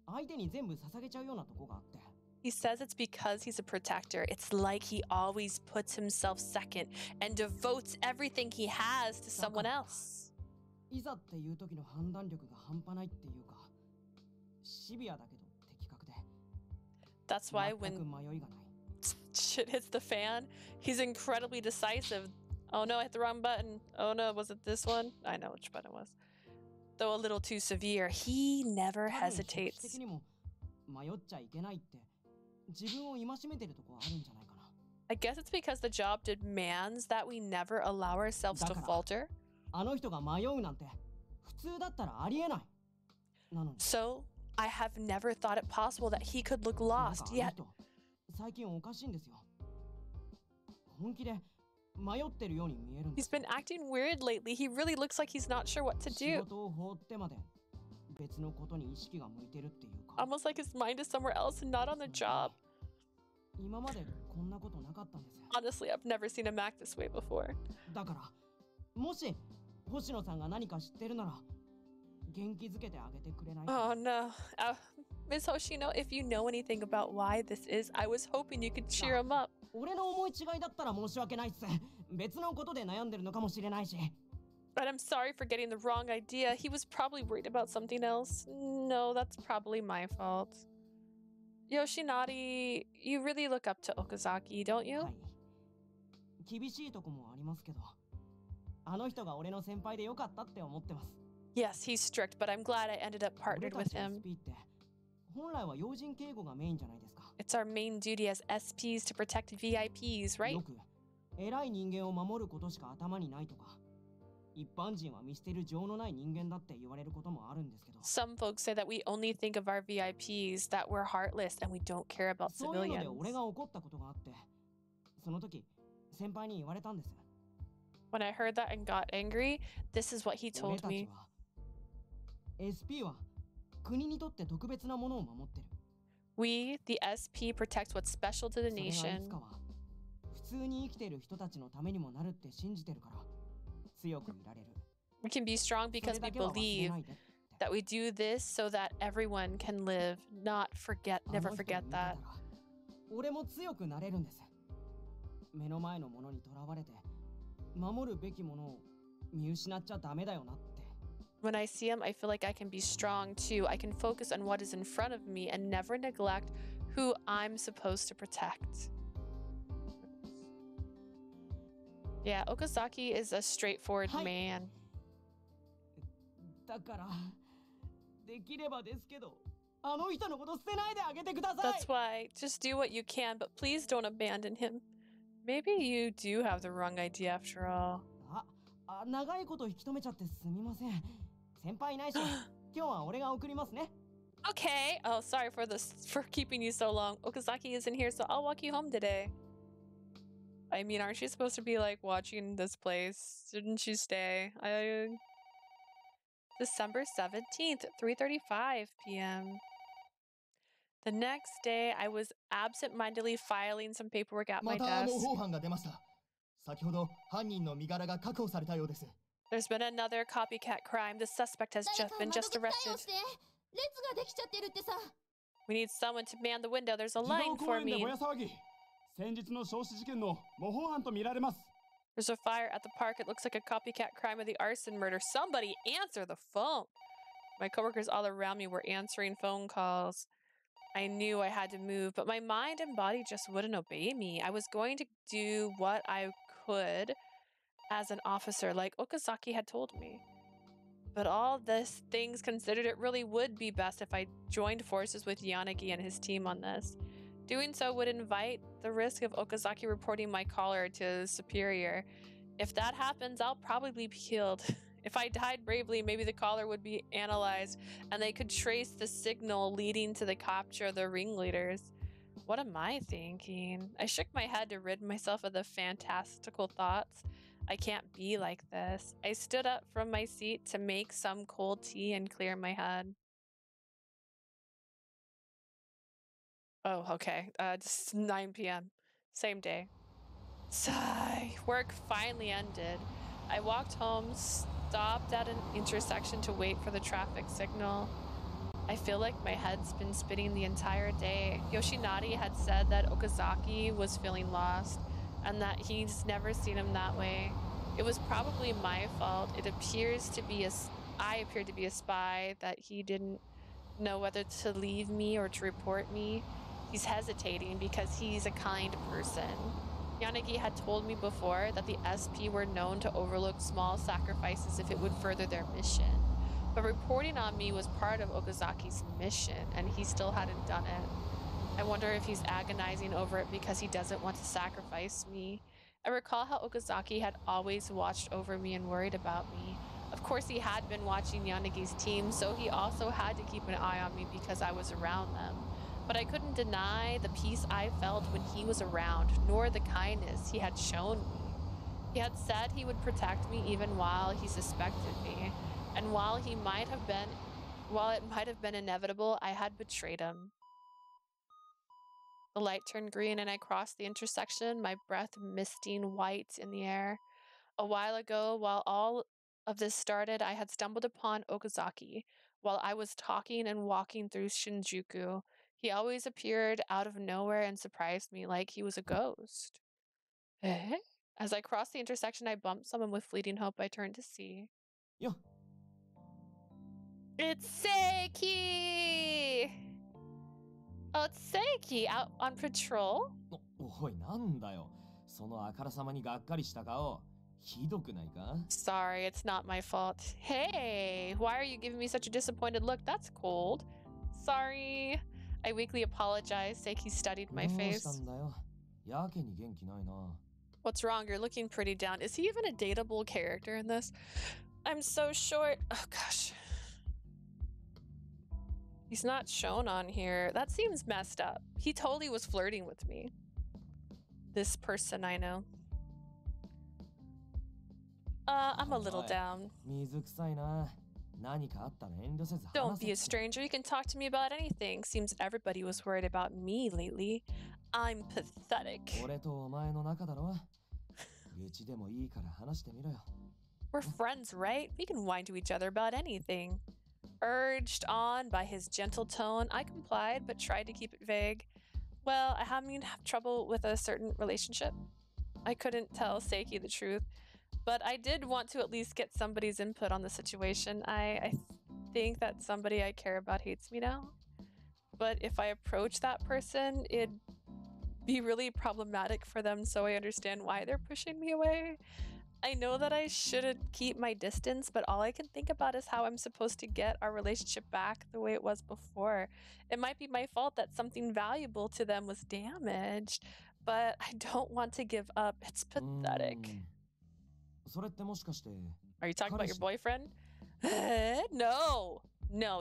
相手に全部捧げちゃうようなとこがあって。He says it's because he's a protector. It's like he always puts himself second and devotes everything he has to someone else. いざっていう時の判断力が半端ないっていうか、シビアだけど的確で。That's why 全く when 迷いがない。 shit hits the fan, he's incredibly decisive. Oh no, I hit the wrong button. Oh no, was it this one? I know which button it was. Though a little too severe, he never 多分職種 hesitates. 的にも迷っちゃいけないって自分を戒めてるとこあるんじゃないかな。 I guess it's because the job demands that we never allow ourselves to だから falter. あの人が迷うなんて普通だったらありえない。なのに。 So, I have never thought it possible that he could look なんか lost, あの yet 人最近おかしいんですよ。本気で迷ってるように見えるんで he's す。 been acting weird lately. He really looks like he's not sure what to 仕 do. 事を放ってまで別のことに意識が向いてるっていうか。 Almost like his mind is somewhere else and not on the job. 今までこんなことなかったんです。 Honestly, I've never seen him act this way before. だからもし星野さんが何か知ってるなら元気づけてあげてくれないか。 Oh no. Miss Hoshino, if you know anything about why this is, I was hoping you could cheer him up. 俺の思い違いだったら申し訳ないっす。別のことで悩んでるのかもしれないし。 But I'm sorry for getting the wrong idea. He was probably worried about something else. No, that's probably my fault. Yoshinari, you really look up to Okazaki, don't you? はい。厳しいとこもありますけど、あの人が俺の先輩でよかったって思ってます。 Yes, he's strict, but I'm glad I ended up 俺 partnered た with ち him. SP って本来は要人警護がメインじゃないですか。 It's our main duty as SPs to protect VIPs, right? よく偉い人間を守ることしか頭にないとか、一般人は見捨てる情のない人間だって言われることもあるんですけど、 Some folks say that we only think of our VIPs, that we're heartless and we don't care about そういうので civilians. 俺が怒ったことがあって、その時先輩に言われたんです。 When I heard that and got angry, this is what he 俺 told たち me. は SP は国にとって特別なものを守ってる。 We, the SP, protect what's special to the それがい nation. つかは普通に生きている人たちのためにもなるって信じてるから強くいられる。 We can be strong そ because れ we だけは忘れ believe ないでって。 that we do this so that everyone can live, not forget, あ never の人 forget に見てた that. ら俺も強くなれるんです。目の前のものにとらわれて守るべきものを見失っちゃダメだよなって。 When I see him, I feel like I can be strong too. I can focus on what is in front of me and never neglect who I'm supposed to protect. Yeah, Okazaki is a straightforward Hi. man. だからできればですけど、あの人のこと捨てないであげてください。 That's why, just do what you can, but please don't abandon him. Maybe you do have the wrong idea after all. 長いこと引き止めちゃってすみません。先輩いないし、今日は俺が送りますね。 Okay. Oh, sorry for keeping you so long. Okazaki isn't here, so I'll walk you home today. I mean, aren't you supposed to be like watching this place? Didn't you stay? December 17th, 3:35 p.m. The next day, I was absent-mindedly filing some paperwork at my また desk. 模倣犯が出ました。先ほど犯人の身柄が確保されたようです。 There's been another copycat crime. The suspect has 誰 just か been 窓 just 口対応 arrested. して列ができちゃってるってさ。 We need someone to man the window. There's a 児童 line 公 for 園で me. ぼや騒ぎ。先日の焼死事件の模倣犯とみられます。 There's a fire at the park. It looks like a copycat crime of the arson murder. Somebody answer the phone. My coworkers all around me were answering phone calls. I knew I had to move, but my mind and body just wouldn't obey me. I was going to do what I could as an officer, like Okazaki had told me. But all this things considered, it really would be best if I joined forces with Yanagi and his team on this. Doing so would invite the risk of Okazaki reporting my caller to superior. If that happens, I'll probably be killed. If I died bravely, maybe the caller would be analyzed and they could trace the signal leading to the capture of the ringleaders. What am I thinking? I shook my head to rid myself of the fantastical thoughts. I can't be like this. I stood up from my seat to make some cold tea and clear my head. Oh, okay. Just 9 p.m. Same day. Sigh. Work finally ended. I walked home, stopped at an intersection to wait for the traffic signal. I feel like my head's been spinning the entire day. Yoshinari had said that Okazaki was feeling lost and that he's never seen him that way. It was probably my fault. I appeared to be a spy, that he didn't know whether to leave me or to report me. He's hesitating because he's a kind person. Yanagi had told me before that the SP were known to overlook small sacrifices if it would further their mission. But reporting on me was part of Okazaki's mission, and he still hadn't done it. I wonder if he's agonizing over it because he doesn't want to sacrifice me. I recall how Okazaki had always watched over me and worried about me. Of course, he had been watching Yanagi's team, so he also had to keep an eye on me because I was around them. But I couldn't deny the peace I felt when he was around, nor the kindness he had shown me. He had said he would protect me even while he suspected me, and while it might have been inevitable, I had betrayed him. The light turned green and I crossed the intersection, my breath misting white in the air. A while ago, while all of this started, I had stumbled upon Okazaki while I was talking and walking through Shinjuku. He always appeared out of nowhere and surprised me like he was a ghost. Eh? As I crossed the intersection, I bumped someone with fleeting hope. I turned to see. Yo. It's Seiki! Oh, it's Seiki, out on patrol? おい、なんだよ。そのあからさまにがっかりした顔。ひどくないか? Sorry, it's not my fault. Hey, why are you giving me such a disappointed look? That's cold. Sorry. I weakly apologized. Seiki studied my face. どうしたんだよ。やけに元気ないな。What's wrong? You're looking pretty down. Is he even a dateable character in this? I'm so short. Oh, gosh. He's not shown on here. That seems messed up. He totally was flirting with me. This person I know. I'm a little down. 水臭いな。何かあったら遠慮せず話せ。 Don't be a stranger. You can talk to me about anything. Seems everybody was worried about me lately. I'm pathetic. 俺とお前の仲だろ。愚痴でもいいから話してみろよ。We're friends, right? We can whine to each other about anything. Urged on by his gentle tone, I complied but tried to keep it vague. Well, I have trouble with a certain relationship. I couldn't tell Seiki the truth, but I did want to at least get somebody's input on the situation. I think that somebody I care about hates me now. But if I approach that person, it'd be really problematic for them, so I understand why they're pushing me away. I know that I shouldn't keep my distance, but all I can think about is how I'm supposed to get our relationship back the way it was before. It might be my fault that something valuable to them was damaged, but I don't want to give up. It's pathetic. それってもしかして Are you talking about your boyfriend? No,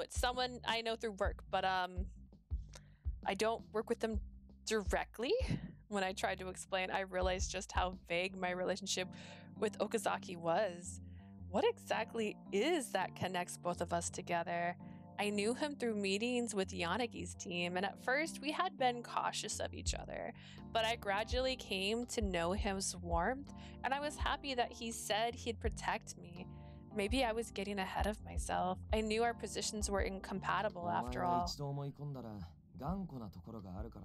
it's someone I know through work, but I don't work with them directly. When I tried to explain, I realized just how vague my relationship with Okazaki was. What exactly is that connects both of us together? I knew him through meetings with Yanagi's team, and at first we had been cautious of each other, but I gradually came to know his warmth, and I was happy that he said he'd protect me. Maybe I was getting ahead of myself. I knew our positions were incompatible after all.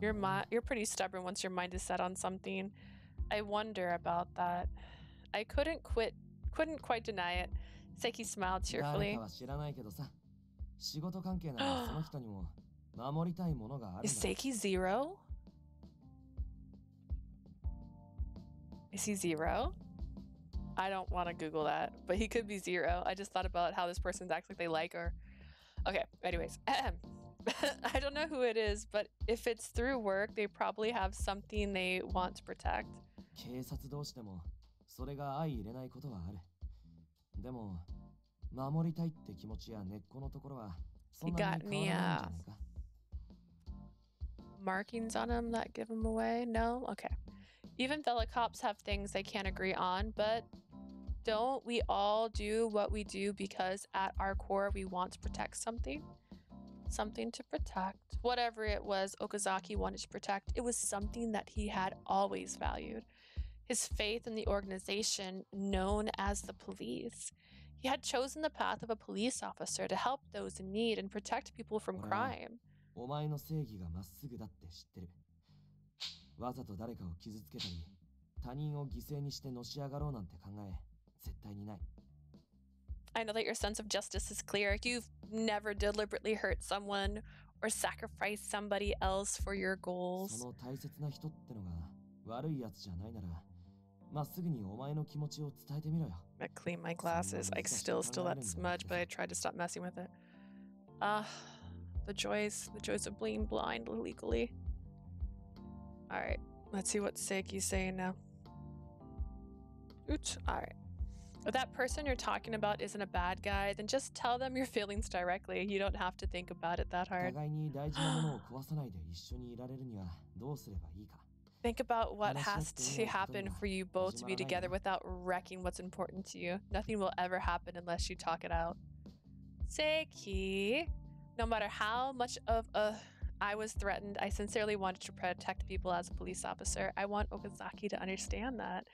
You're pretty stubborn once your mind is set on something. I wonder about that. I couldn't quite deny it. Seiki smiled cheerfully. Is Seiki zero? Is he zero? I don't want to Google that, but he could be zero. I just thought about how this person's acts like they like her. Okay, anyways. I don't know who it is, but if it's through work, they probably have something they want to protect. 警察同士でもそれが相入れないことはある。でも守りたいって気持ちや根っこのところはそんなに変わらないんじゃないか。Markings on him that give him away? No? Okay. Even fellow cops have things they can't agree on, but don't we all do what we do because at our core we want to protect something? Something to protect. Whatever it was Okazaki wanted to protect, it was something that he had always valued. His faith in the organization known as the police. He had chosen the path of a police officer to help those in need and protect people from crime. お前の正義がまっすぐだって知ってる。わざと誰かを傷つけたり、他人を犠牲にしてのし上がろうなんて考え、絶対にない。I know that your sense of justice is clear. You've never deliberately hurt someone or sacrificed somebody else for your goals. その大切な人ってのが悪いやつじゃないなら、まっすぐにお前の気持ちを伝えてみろよ。I clean my glasses. I still that smudge, but I tried to stop messing with it. The joys of being blind legally. All right, let's see what Seiki's saying now. Oops. All right. If that person you're talking about isn't a bad guy, then just tell them your feelings directly. You don't have to think about it that hard. 互いに大事なものを壊さないで一緒にいられるにはどうすればいいか。Think about what has to happen for you both to be together without wrecking what's important to you. Nothing will ever happen unless you talk it out. Seiki, no matter how much of I was threatened, I sincerely wanted to protect people as a police officer. I want Okazaki to understand that.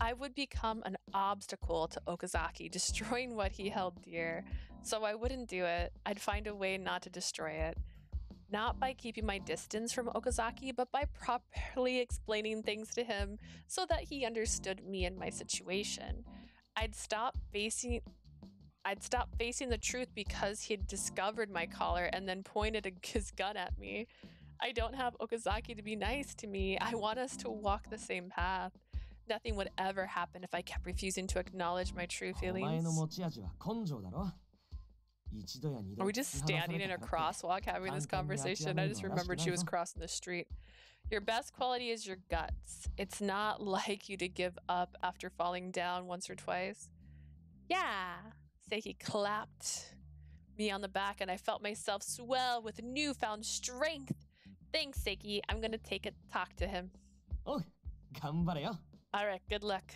I would become an obstacle to Okazaki, destroying what he held dear. So I wouldn't do it. I'd find a way not to destroy it. Not by keeping my distance from Okazaki, but by properly explaining things to him so that he understood me and my situation. I'd stop facing the truth because he'd discovered my collar and then pointed his gun at me. I don't have Okazaki to be nice to me. I want us to walk the same path. Nothing would ever happen if I kept refusing to acknowledge my true feelings. Are we just standing in a crosswalk having this conversation? I just remembered she was crossing the street. Your best quality is your guts. It's not like you to give up after falling down once or twice. Yeah, Seiki clapped me on the back and I felt myself swell with newfound strength. Thanks, Seiki. I'm gonna take a talk to him. Oh, Alright, good luck.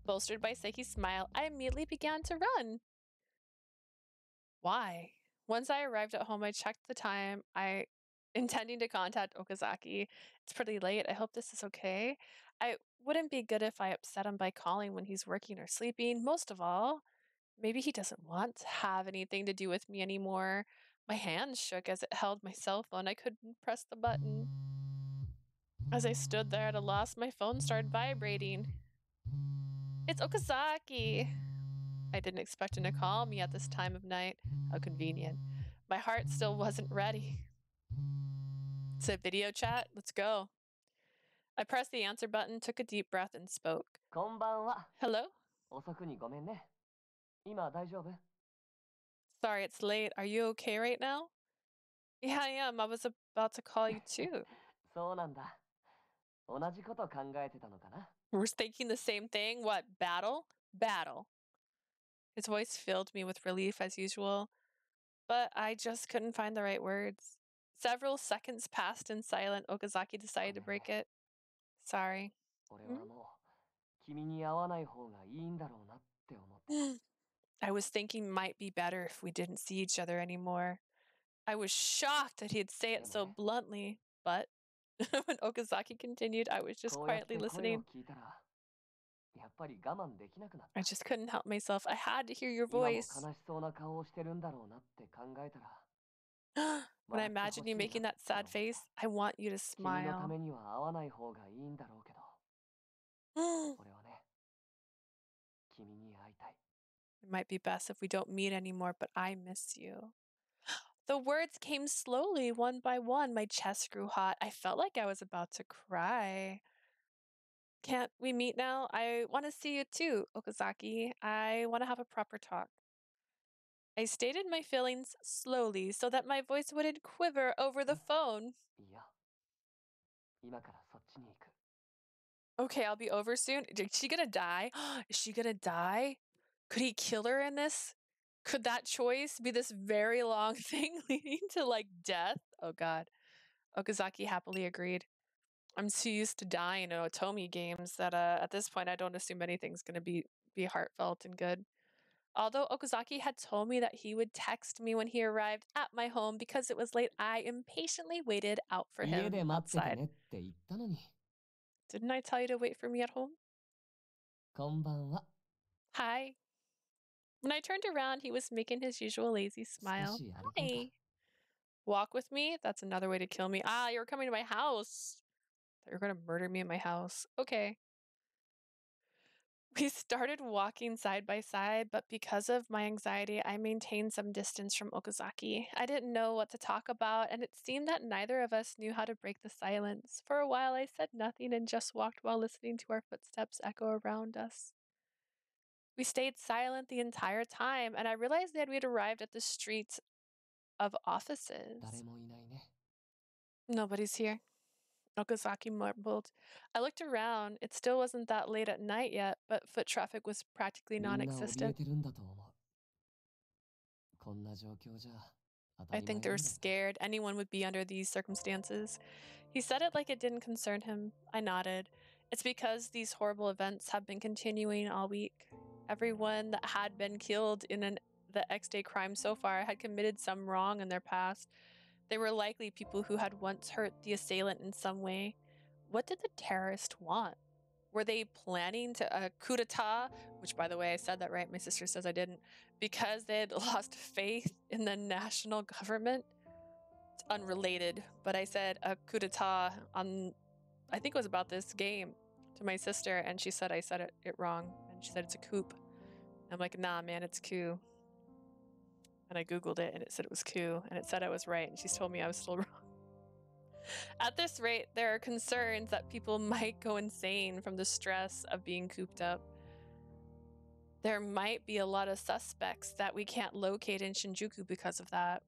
Bolstered by Seiki's smile, I immediately began to run. Why? Once I arrived at home, I checked the time. Intending to contact Okazaki. It's pretty late. I hope this is okay. I wouldn't be good if I upset him by calling when he's working or sleeping. Most of all, maybe he doesn't want to have anything to do with me anymore. My hands shook as it held my cell phone. I couldn't press the button. As I stood there at a loss, my phone started vibrating. It's Okazaki. I didn't expect him to call me at this time of night. How convenient. My heart still wasn't ready. It's a video chat. Let's go. I pressed the answer button, took a deep breath, and spoke. Hello? Sorry, it's late. Are you okay right now? Yeah, I am. I was about to call you too. We're thinking the same thing. What? Battle? Battle. His voice filled me with relief as usual, but I just couldn't find the right words. Several seconds passed in silence. Okazaki decided to break it. Sorry. I was thinking might be better if we didn't see each other anymore. I was shocked that he'd say it so bluntly, but when Okazaki continued, I was just quietly listening. I just couldn't help myself. I had to hear your voice. When I imagine you making that sad face, I want you to smile. It might be best if we don't meet anymore, but I miss you. The words came slowly, one by one. My chest grew hot. I felt like I was about to cry. Can't we meet now? I want to see you too, Okazaki. I want to have a proper talk. I stated my feelings slowly so that my voice wouldn't quiver over the phone. Okay, I'll be over soon. Is she gonna die? Is she gonna die? Could he kill her in this? Could that choice be this very long thing leading to, like, death? Oh, God. Okazaki happily agreed. I'm too used to dying in Otomi games that at this point I don't assume anything's going to be heartfelt and good. Although Okazaki had told me that he would text me when he arrived at my home because it was late, I impatiently waited out for him outside. Didn't I tell you to wait for me at home? Hi. When I turned around, he was making his usual lazy smile. Hi. Walk with me? That's another way to kill me. Ah, you're coming to my house. You're going to murder me in my house. Okay. We started walking side by side, but because of my anxiety, I maintained some distance from Okazaki. I didn't know what to talk about, and it seemed that neither of us knew how to break the silence. For a while, I said nothing and just walked while listening to our footsteps echo around us. We stayed silent the entire time, and I realized that we had arrived at the street of offices. Nobody's here, Okazaki mumbled. I looked around. It still wasn't that late at night yet, but foot traffic was practically non-existent. I think they're scared. Anyone would be under these circumstances. He said it like it didn't concern him. I nodded. It's because these horrible events have been continuing all week. Everyone that had been killed in the X-Day crime so far had committed some wrong in their past. They were likely people who had once hurt the assailant in some way. What did the terrorist want? Were they planning to coup d'etat? Which, by the way, I said that right. My sister says I didn't. Because they had lost faith in the national government? It's unrelated, but I said a coup d'etat on, I think it was about this game, to my sister, and she said I said it wrong. And she said it's a coup. I'm like, nah, man, it's coup. And I Googled it, and it said it was coup, and it said I was right, and she's told me I was still wrong. At this rate, there are concerns that people might go insane from the stress of being cooped up. There might be a lot of suspects that we can't locate in Shinjuku because of that.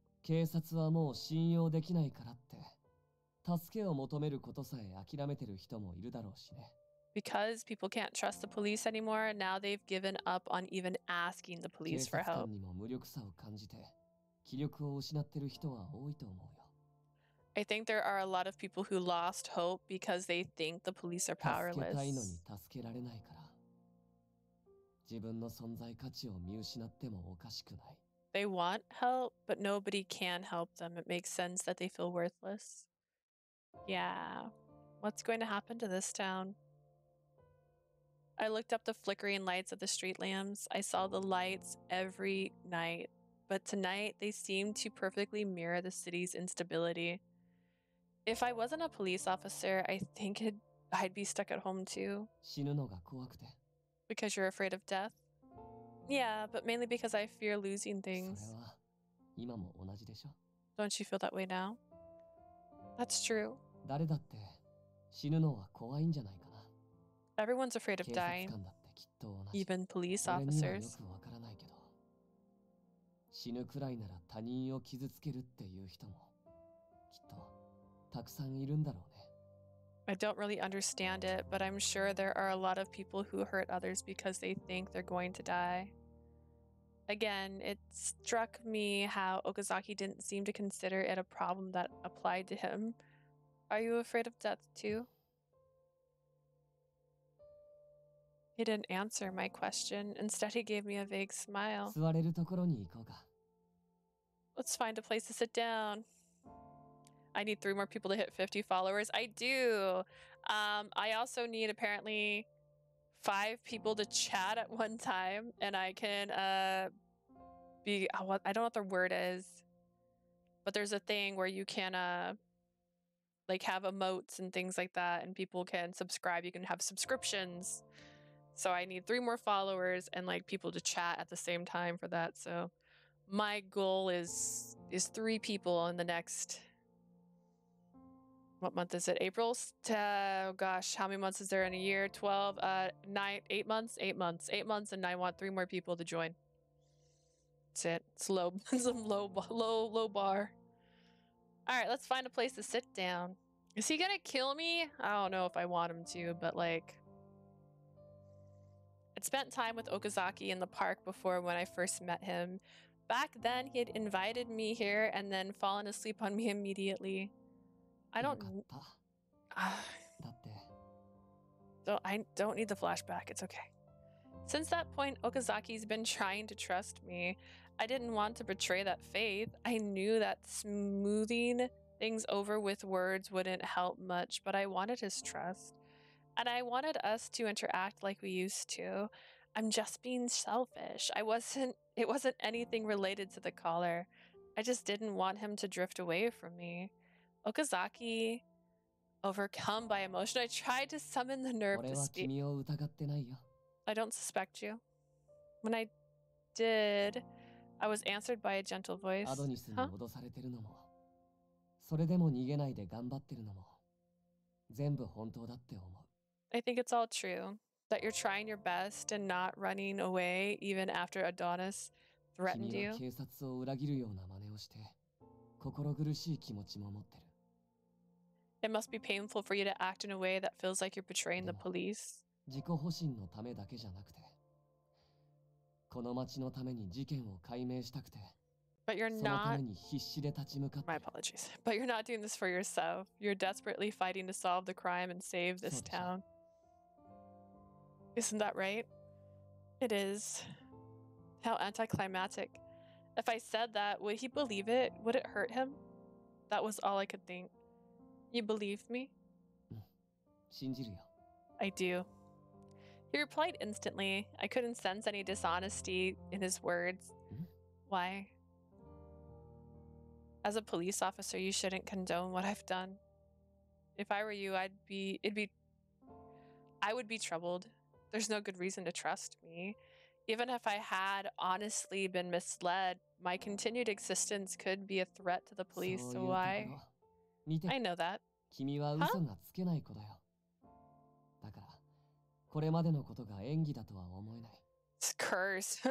Because people can't trust the police anymore, now they've given up on even asking the police for help. I think there are a lot of people who lost hope because they think the police are powerless. They want help, but nobody can help them. It makes sense that they feel worthless. Yeah. What's going to happen to this town? I looked up the flickering lights of the street lamps. I saw the lights every night, but tonight they seemed to perfectly mirror the city's instability. If I wasn't a police officer, I think I'd be stuck at home too. Because you're afraid of death? Yeah, but mainly because I fear losing things. Don't you feel that way now? That's true. Everyone's afraid of dying. Even police officers. I don't really understand it, but I'm sure there are a lot of people who hurt others because they think they're going to die. Again, it struck me how Okazaki didn't seem to consider it a problem that applied to him. Are you afraid of death too? He didn't answer my question. Instead, he gave me a vague smile. Let's find a place to sit down. I need 3 more people to hit 50 followers. I do. I also need apparently 5 people to chat at one time, and I can I don't know what the word is, but there's a thing where you can like have emotes and things like that, and people can subscribe. You can have subscriptions. So I need 3 more followers and like people to chat at the same time for that. So my goal is 3 people in the next, what month is it? April? Oh gosh, how many months is there in a year? 12, 9, 8 months? 8 months. 8 months, and I want 3 more people to join. That's it. It's low, some low bar. All right, let's find a place to sit down. Is he gonna kill me? I don't know if I want him to, but like, I'd spent time with Okazaki in the park before when I first met him. Back then, he had invited me here and then fallen asleep on me immediately. I don't need the flashback. It's okay. Since that point, Okazaki's been trying to trust me. I didn't want to betray that faith. I knew that smoothing things over with words wouldn't help much, but I wanted his trust. And I wanted us to interact like we used to. I'm just being selfish. I wasn't It wasn't anything related to the collar. I just didn't want him to drift away from me. Okazaki, overcome by emotion, I tried to summon the nerve 俺 to は speak. 君を疑ってないよ。 I don't suspect you. When I did, I was answered by a gentle voice. アドニスに Huh? 脅されてるのも、それでも逃げないで頑張ってるのも、全部本当だって思う。 I think it's all true. That you're trying your best and not running away even after Adonis threatened 君 you. は警察を裏切るような真似をして、心苦しい気持ちも持ってる。 It must be painful for you to act in a way that feels like you're betraying the でも、 police. 自己保身のためだけじゃなくて、この町のために事件を解明したくて、 But you're そのた not. めに必死で立ち向かって My apologies. But you're not doing this for yourself. You're desperately fighting to solve the crime and save this そうでしょ。 town. Isn't that right? It is. How anticlimactic. If I said that, would he believe it? Would it hurt him? That was all I could think. You believe me? 信じるよ。 I do. He replied instantly. I couldn't sense any dishonesty in his words. Hmm? Why? As a police officer, you shouldn't condone what I've done. If I were you, I would be troubled. There's no good reason to trust me. Even if I had honestly been misled, my continued existence could be a threat to the police. そうい So うところ。 why? 見て、 I know that. 君は嘘がつけない子だよ。だから、これまでのことが演技だとは思えない。 It's curse.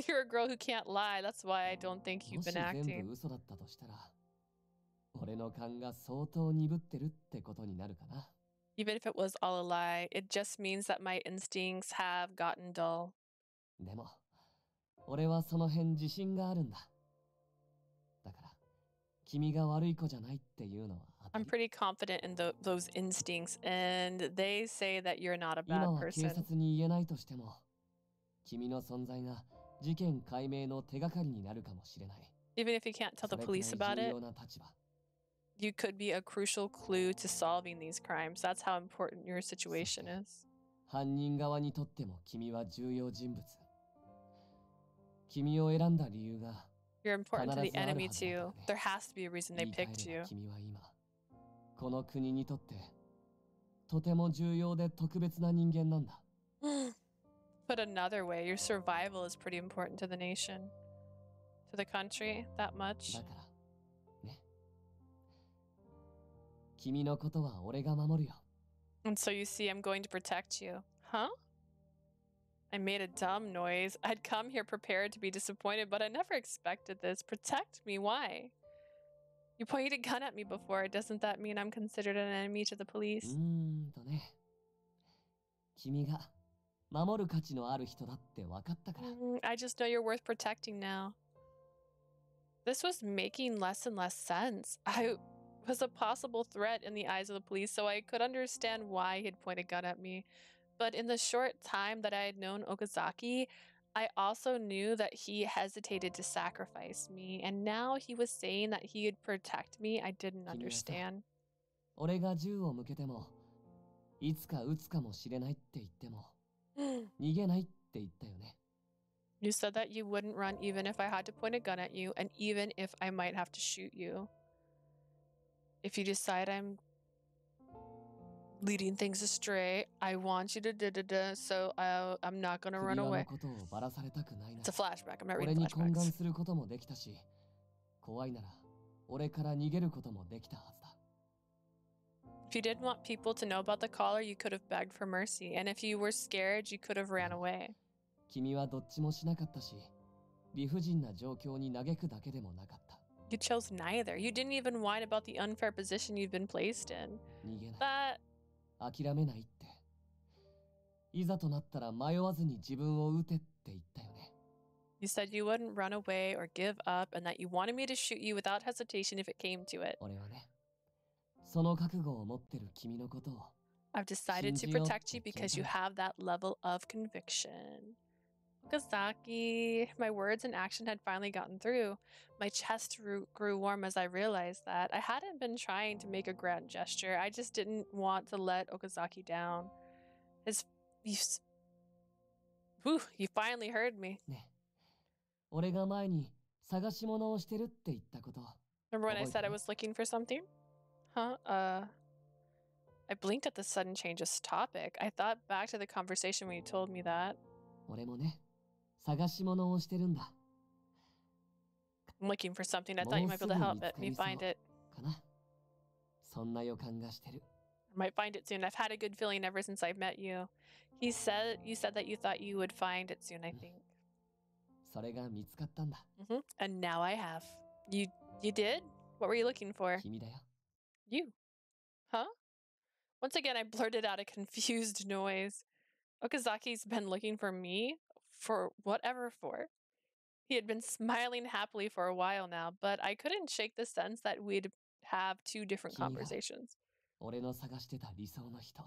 You're a girl who can't lie. That's why I don't think も you've し been 全 acting. 部嘘だったとしたら、俺の勘が相当鈍ってるってことになるかな。 Even if it was all a lie, it just means that my instincts have gotten dull. でも、俺はその辺自信があるんだ。だから、君が悪い子じゃないっていうのは当た I'm り。 pretty confident in those instincts, and they say that you're not a 今 bad は警 person. 察に言えないとしても、君の存在が事件解明の手がかりになるかもしれない。 Even if you can't tell そ the れくらい police about 重 it, 要な立場。 you could be a crucial clue to solving these crimes. That's how important your situation is. 犯人側にとっても君は重要人物。君を選んだ理由が You're important to the 必ずある enemy はずだから too. ね。 There has to be a reason 言 they い換え picked れ you. ば君は今、この国にとってとても重要で特別な人間なんだ。Put another way, your survival is pretty important to the nation. To the country, that much. だから、ね。君のことは俺が守るよ。 And so you see, I'm going to protect you. Huh? I made a dumb noise. I'd come here prepared to be disappointed, but I never expected this. Protect me? Why? You pointed a gun at me before. Doesn't that mean I'm considered an enemy to the police? ね。君が守る価値のある人だって分かったから。 I just know you're worth protecting now. This was making less and less sense. I was a possible threat in the eyes of the police, so I could understand why he'd point a gun at me. But in the short time that I had known Okazaki, I also knew that he hesitated to sacrifice me, and now he was saying that he would protect me. I didn't understand. 俺が銃を向けても、いつか撃つかもしれないって言っても、逃げないって言ったよね。 You said that you wouldn't run even if I had to point a gun at you, and even if I might have to shoot you. If you decide I'm leading things astray, I want you to so I'm not gonna run 首輪 away. のことをばらされたくないな It's a flashback. I'm not 俺 reading に懇願 flashbacks. することもできたし、怖いなら俺から逃げることもできたはずだ。 If you didn't want people to know about the collar, you could have begged for mercy. And if you were scared, you could have ran away. 君はどっちもしなかったし、理不尽な状況に嘆くだけでもなかった。 You chose neither. You didn't even whine about the unfair position you've been placed in. 逃げない。 That 諦めないって。いざとなったら迷わずに自分を撃てって言ったよね。 you said you wouldn't run away or give up, and that you wanted me to shoot you without hesitation if it came to it. 俺はね、その覚悟を持ってる君のことを I've decided to protect you because you have that level of conviction. Okazaki, my words and action had finally gotten through. My chest grew warm as I realized that. I hadn't been trying to make a grand gesture. I just didn't want to let Okazaki down. You finally heard me. ね。俺が前に探し物をしてるって言ったこと。Remember when I said I 覚えてる？ was looking for something? Huh? I blinked at the sudden change of topic. I thought back to the conversation when you told me that. 俺もね、探し物をしてるんだ。I'm looking for something. I thought you might be able to help me find it. かな。そんな予感がしてる。I might find it soon. I've had a good feeling ever since I met you. You said that you thought you would find it soon, I think. それが見つかったんだ。And now I have. You did? What were you looking for? 君だよ。You. Huh? Once again, I blurted out a confused noise. Okazaki's been looking for me? For whatever for. He had been smiling happily for a while now, but I couldn't shake the sense that we'd have two different 君が conversations. 俺の探してた理想の人。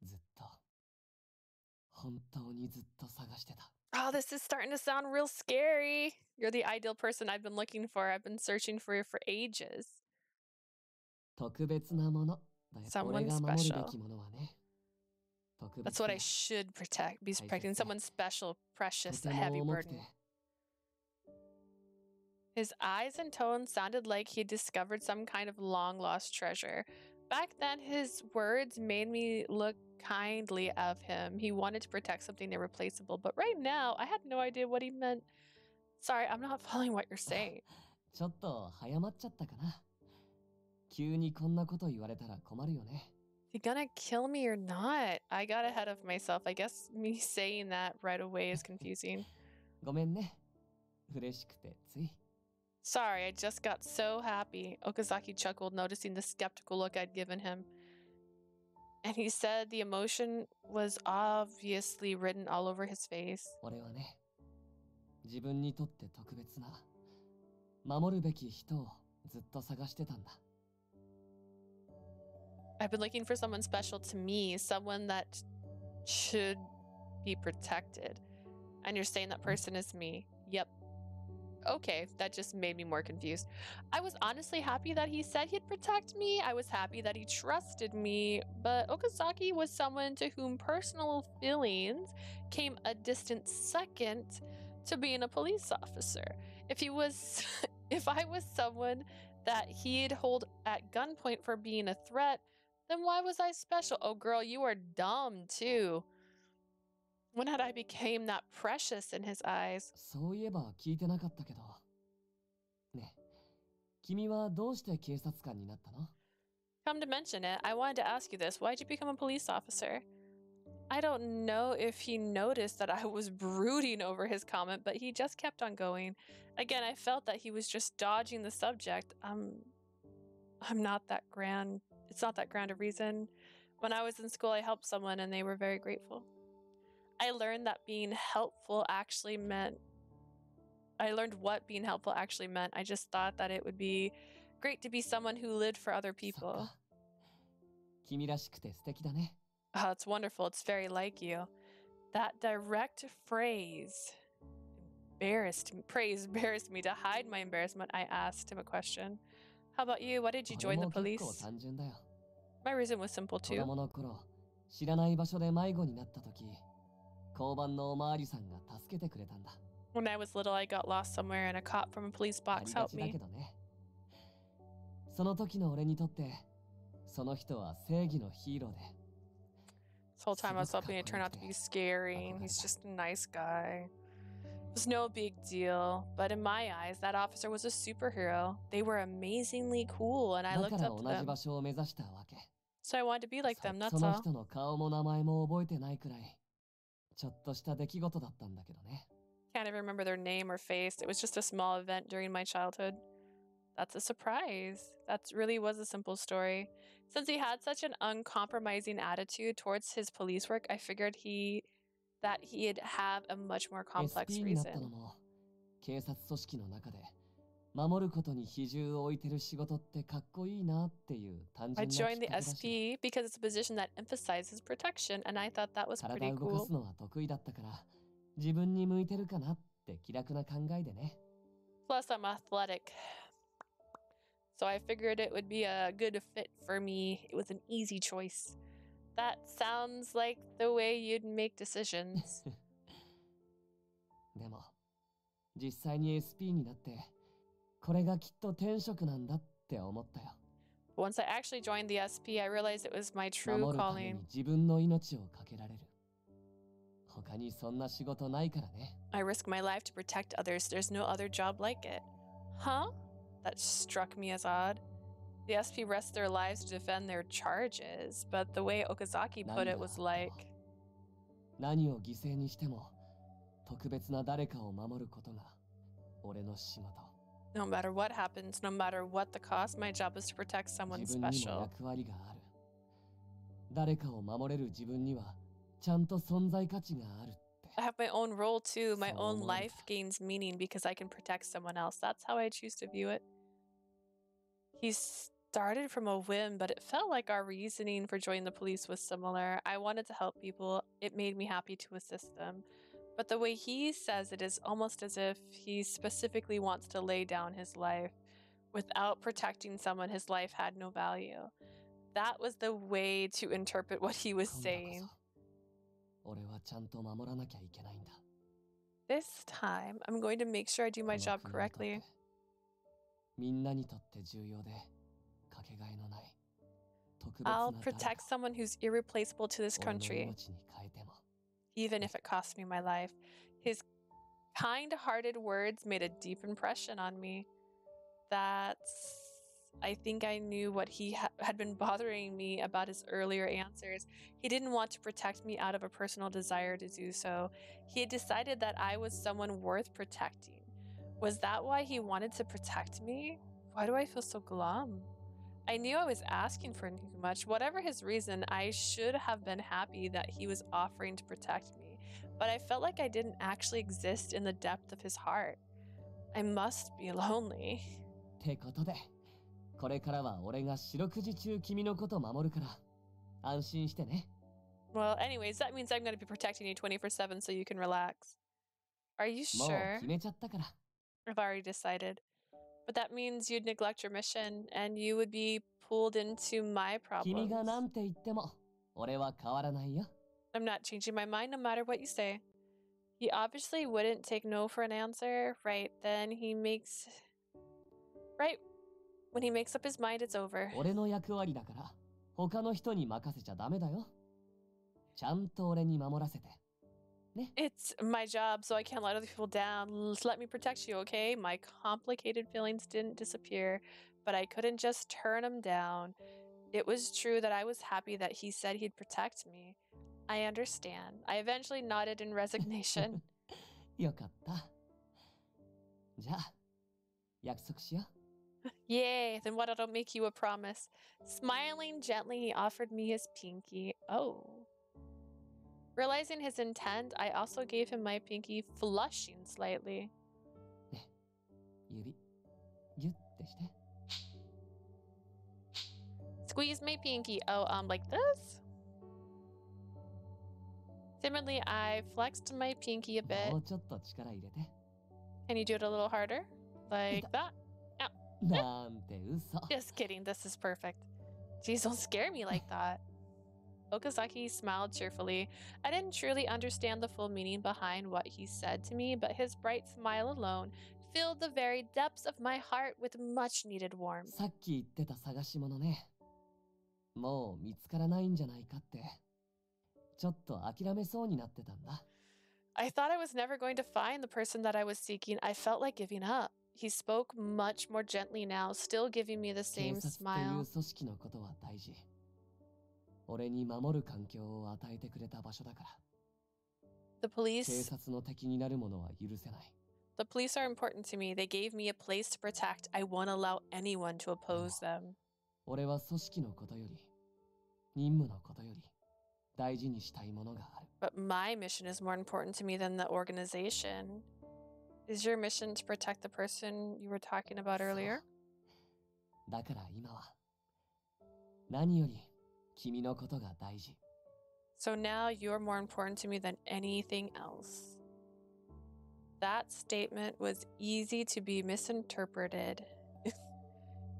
ずっと。本当にずっと探してた。Oh, this is starting to sound real scary. You're the ideal person I've been looking for. I've been searching for you for ages. 特別なものだよ。 Someone 俺が守る special. べきものはね。特 That's 別 what だ I should protect. Be 大切 protecting だ。 someone special, と precious, て a も heavy 重くて burden. His eyes and tone sounded like he'd discovered some kind of long lost treasure. Back then, his words made me look kindly of him. He wanted to protect something irreplaceable, but right now, I had no idea what he meant. Sorry, I'm not following what you're saying. ちょっと早まっちゃったかな。急にこんなこと言われたら困るよね。You gonna kill me or not? I got ahead of myself. I guess me saying that right away is confusing. ごめんね。嬉しくてつい。 Sorry, I just got so happy. Okazaki chuckled, noticing the skeptical look I'd given him. And he said the emotion was obviously written all over his face. 俺はね、自分にとって特別な、守るべき人をずっと探してたんだ。 I've been looking for someone special to me, someone that should be protected. And you're saying that person is me. Yep. Okay, that just made me more confused. I was honestly happy that he said he'd protect me. I was happy that he trusted me. But Okazaki was someone to whom personal feelings came a distant second to being a police officer. If I was someone that he'd hold at gunpoint for being a threat, then why was I special? Oh, girl, you are dumb too. When had I become that precious in his eyes? そういえば聞いてなかったけど。ねえ、君はどうして警察官になったの？ Come to mention it, I wanted to ask you this. Why'd you become a police officer? I don't know if he noticed that I was brooding over his comment, but he just kept on going. Again, I felt that he was just dodging the subject. I'm not that grand. It's not that grand a reason. When I was in school, I helped someone and they were very grateful. I learned what being helpful actually meant. I just thought that it would be great to be someone who lived for other そっ people. か。君らしくて素敵だね。 Oh, it's wonderful. It's very like you. That direct phrase embarrassed me. To hide my embarrassment, I asked him a question. How about you? Why did you こ join れ the も結構 police? 単純だよ。 My reason was simple 子 too. 供の頃、知らない場所で迷子になった時、交番のおまわりさんが助けてくれたんだ。 When I was little, I got lost somewhere and a cop from a police あ box りが helped ちだ me. けどね。その時の俺にとって、その人は正義のヒーローで。 This whole time I was hoping it turned out to be scary, and he's just a nice guy. It was no big deal, but in my eyes, that officer was a superhero. They were amazingly cool, and I だか looked ら up 同 to じ them. 場所を目指したわけ。 So I wanted to be like them, そ that's の all. 人の顔も名前も覚えてないくらい、ちょっとした出来事だったんだけどね。 Can't even remember their name or face. It was just a small event during my childhood. That's a surprise. That really was a simple story. Since he had such an uncompromising attitude towards his police work, I figured that he'd have a much more complex SP になったの reason. も、警察組織の中で、守ることに比重を置いてる仕事ってかっこいいなっていう単 I 純な joined き the っかけだし、 SP because it's a position that emphasizes protection, and I thought that was 体 pretty を動か cool. すのは得意だったから、自分に向いてるかなって気楽な考えでね。 Plus, I'm athletic. So I figured it would be a good fit for me. It was an easy choice. That sounds like the way you'd make decisions. でも、実際に SP になって、これがきっと天職なんだって思ったよ。Once I actually joined the SP, I realized it was my true 守るため calling. に自分の命をかけられる。他にそんな仕事ないからね。I risk my life to protect others. There's no other job like it. Huh? That struck me as odd. The SP risk their lives to defend their charges, but the way Okazaki put it was like... 何を犠牲にしても、特別な誰かを守ることが俺の仕事。No matter what happens, no matter what the cost, my job is to protect someone 自分にも special. 役割がある。誰かを守れる自分にはちゃんと存在価値があるって。I have my own role too. My So own what? life gains meaning because I can protect someone else. That's how I choose to view it. He started from a whim, but it felt like our reasoning for joining the police was similar. I wanted to help people. It made me happy to assist them. But the way he says it is almost as if he specifically wants to lay down his life. Without protecting someone, his life had no value. That was the way to interpret what he was saying. 俺はちゃんと守らなきゃいけないんだ。 This time, I'm going to make sure I do my job この国にとって correctly. みんなにとって重要でかけがえのない特別な I'll 誰か protect someone who's irreplaceable to this 俺の country, 命に変えても even if it costs me my life. His kind-hearted words made a deep impression on me. I think I knew what he had been bothering me about his earlier answers. He didn't want to protect me out of a personal desire to do so. He had decided that I was someone worth protecting. Was that why he wanted to protect me? Why do I feel so glum? I knew I was asking for too much. Whatever his reason, I should have been happy that he was offering to protect me. But I felt like I didn't actually exist in the depth of his heart. I must be lonely. ってことでこれからは俺が四六時中君のこと守るから安心してね。 Well, anyways, that means I'm going to be protecting you 24/7 so you can relax. Are you もう sure? 決めちゃったから。 I've already decided. But that means you'd neglect your mission and you would be pulled into my 君 problems. がなんて言っても俺は変わらないよ。 I'm not changing my mind no matter what you say. He obviously wouldn't take no for an answer. Right, then he makes... Right, when he makes up his mind, it's over. 俺の役割だから他の人に任せちゃダメだよ。ちゃんと俺に守らせて。ね。 It's my job, so I can't let other people down. Let me protect you, okay? My complicated feelings didn't disappear, but I couldn't just turn them down. It was true that I was happy that he said he'd protect me. I understand. I eventually nodded in resignation. よかった。じゃあ約束しよう。 Yay, then why don't I make you a promise? Smiling gently, he offered me his pinky. Oh. Realizing his intent, I also gave him my pinky, flushing slightly. ね、指ギュッてして。 Squeeze my pinky. Oh, like this? Timidly, I flexed my pinky a bit. もうちょっと力入れて。 Can you do it a little harder? Like that? なんて嘘。 Just kidding, this is perfect. Jeez, don't scare me like that. Okazaki smiled cheerfully. I didn't truly understand the full meaning behind what he said to me, but his bright smile alone filled the very depths of my heart with much needed warmth. さっき言ってた探し物ね。もう見つからないんじゃないかって。ちょっと諦めそうになってたんだ。 I thought I was never going to find the person that I was seeking. I felt like giving up. He spoke much more gently now, still giving me the 警 same 察ってい smile. う組織のことは大事。俺に守る環境を与えてくれた場所だから。 The 警 police 察の敵になる者は許せない。 The police are important to me. They gave me a place to protect. I won't allow anyone to oppose them. 俺は組織のことより、任務のことより大事にしたいものがある。 But my mission is more important to me than the organization. Is your mission to protect the person you were talking about earlier? だから今は何より君のことが大事。 So now you're more important to me than anything else. That statement was easy to be misinterpreted.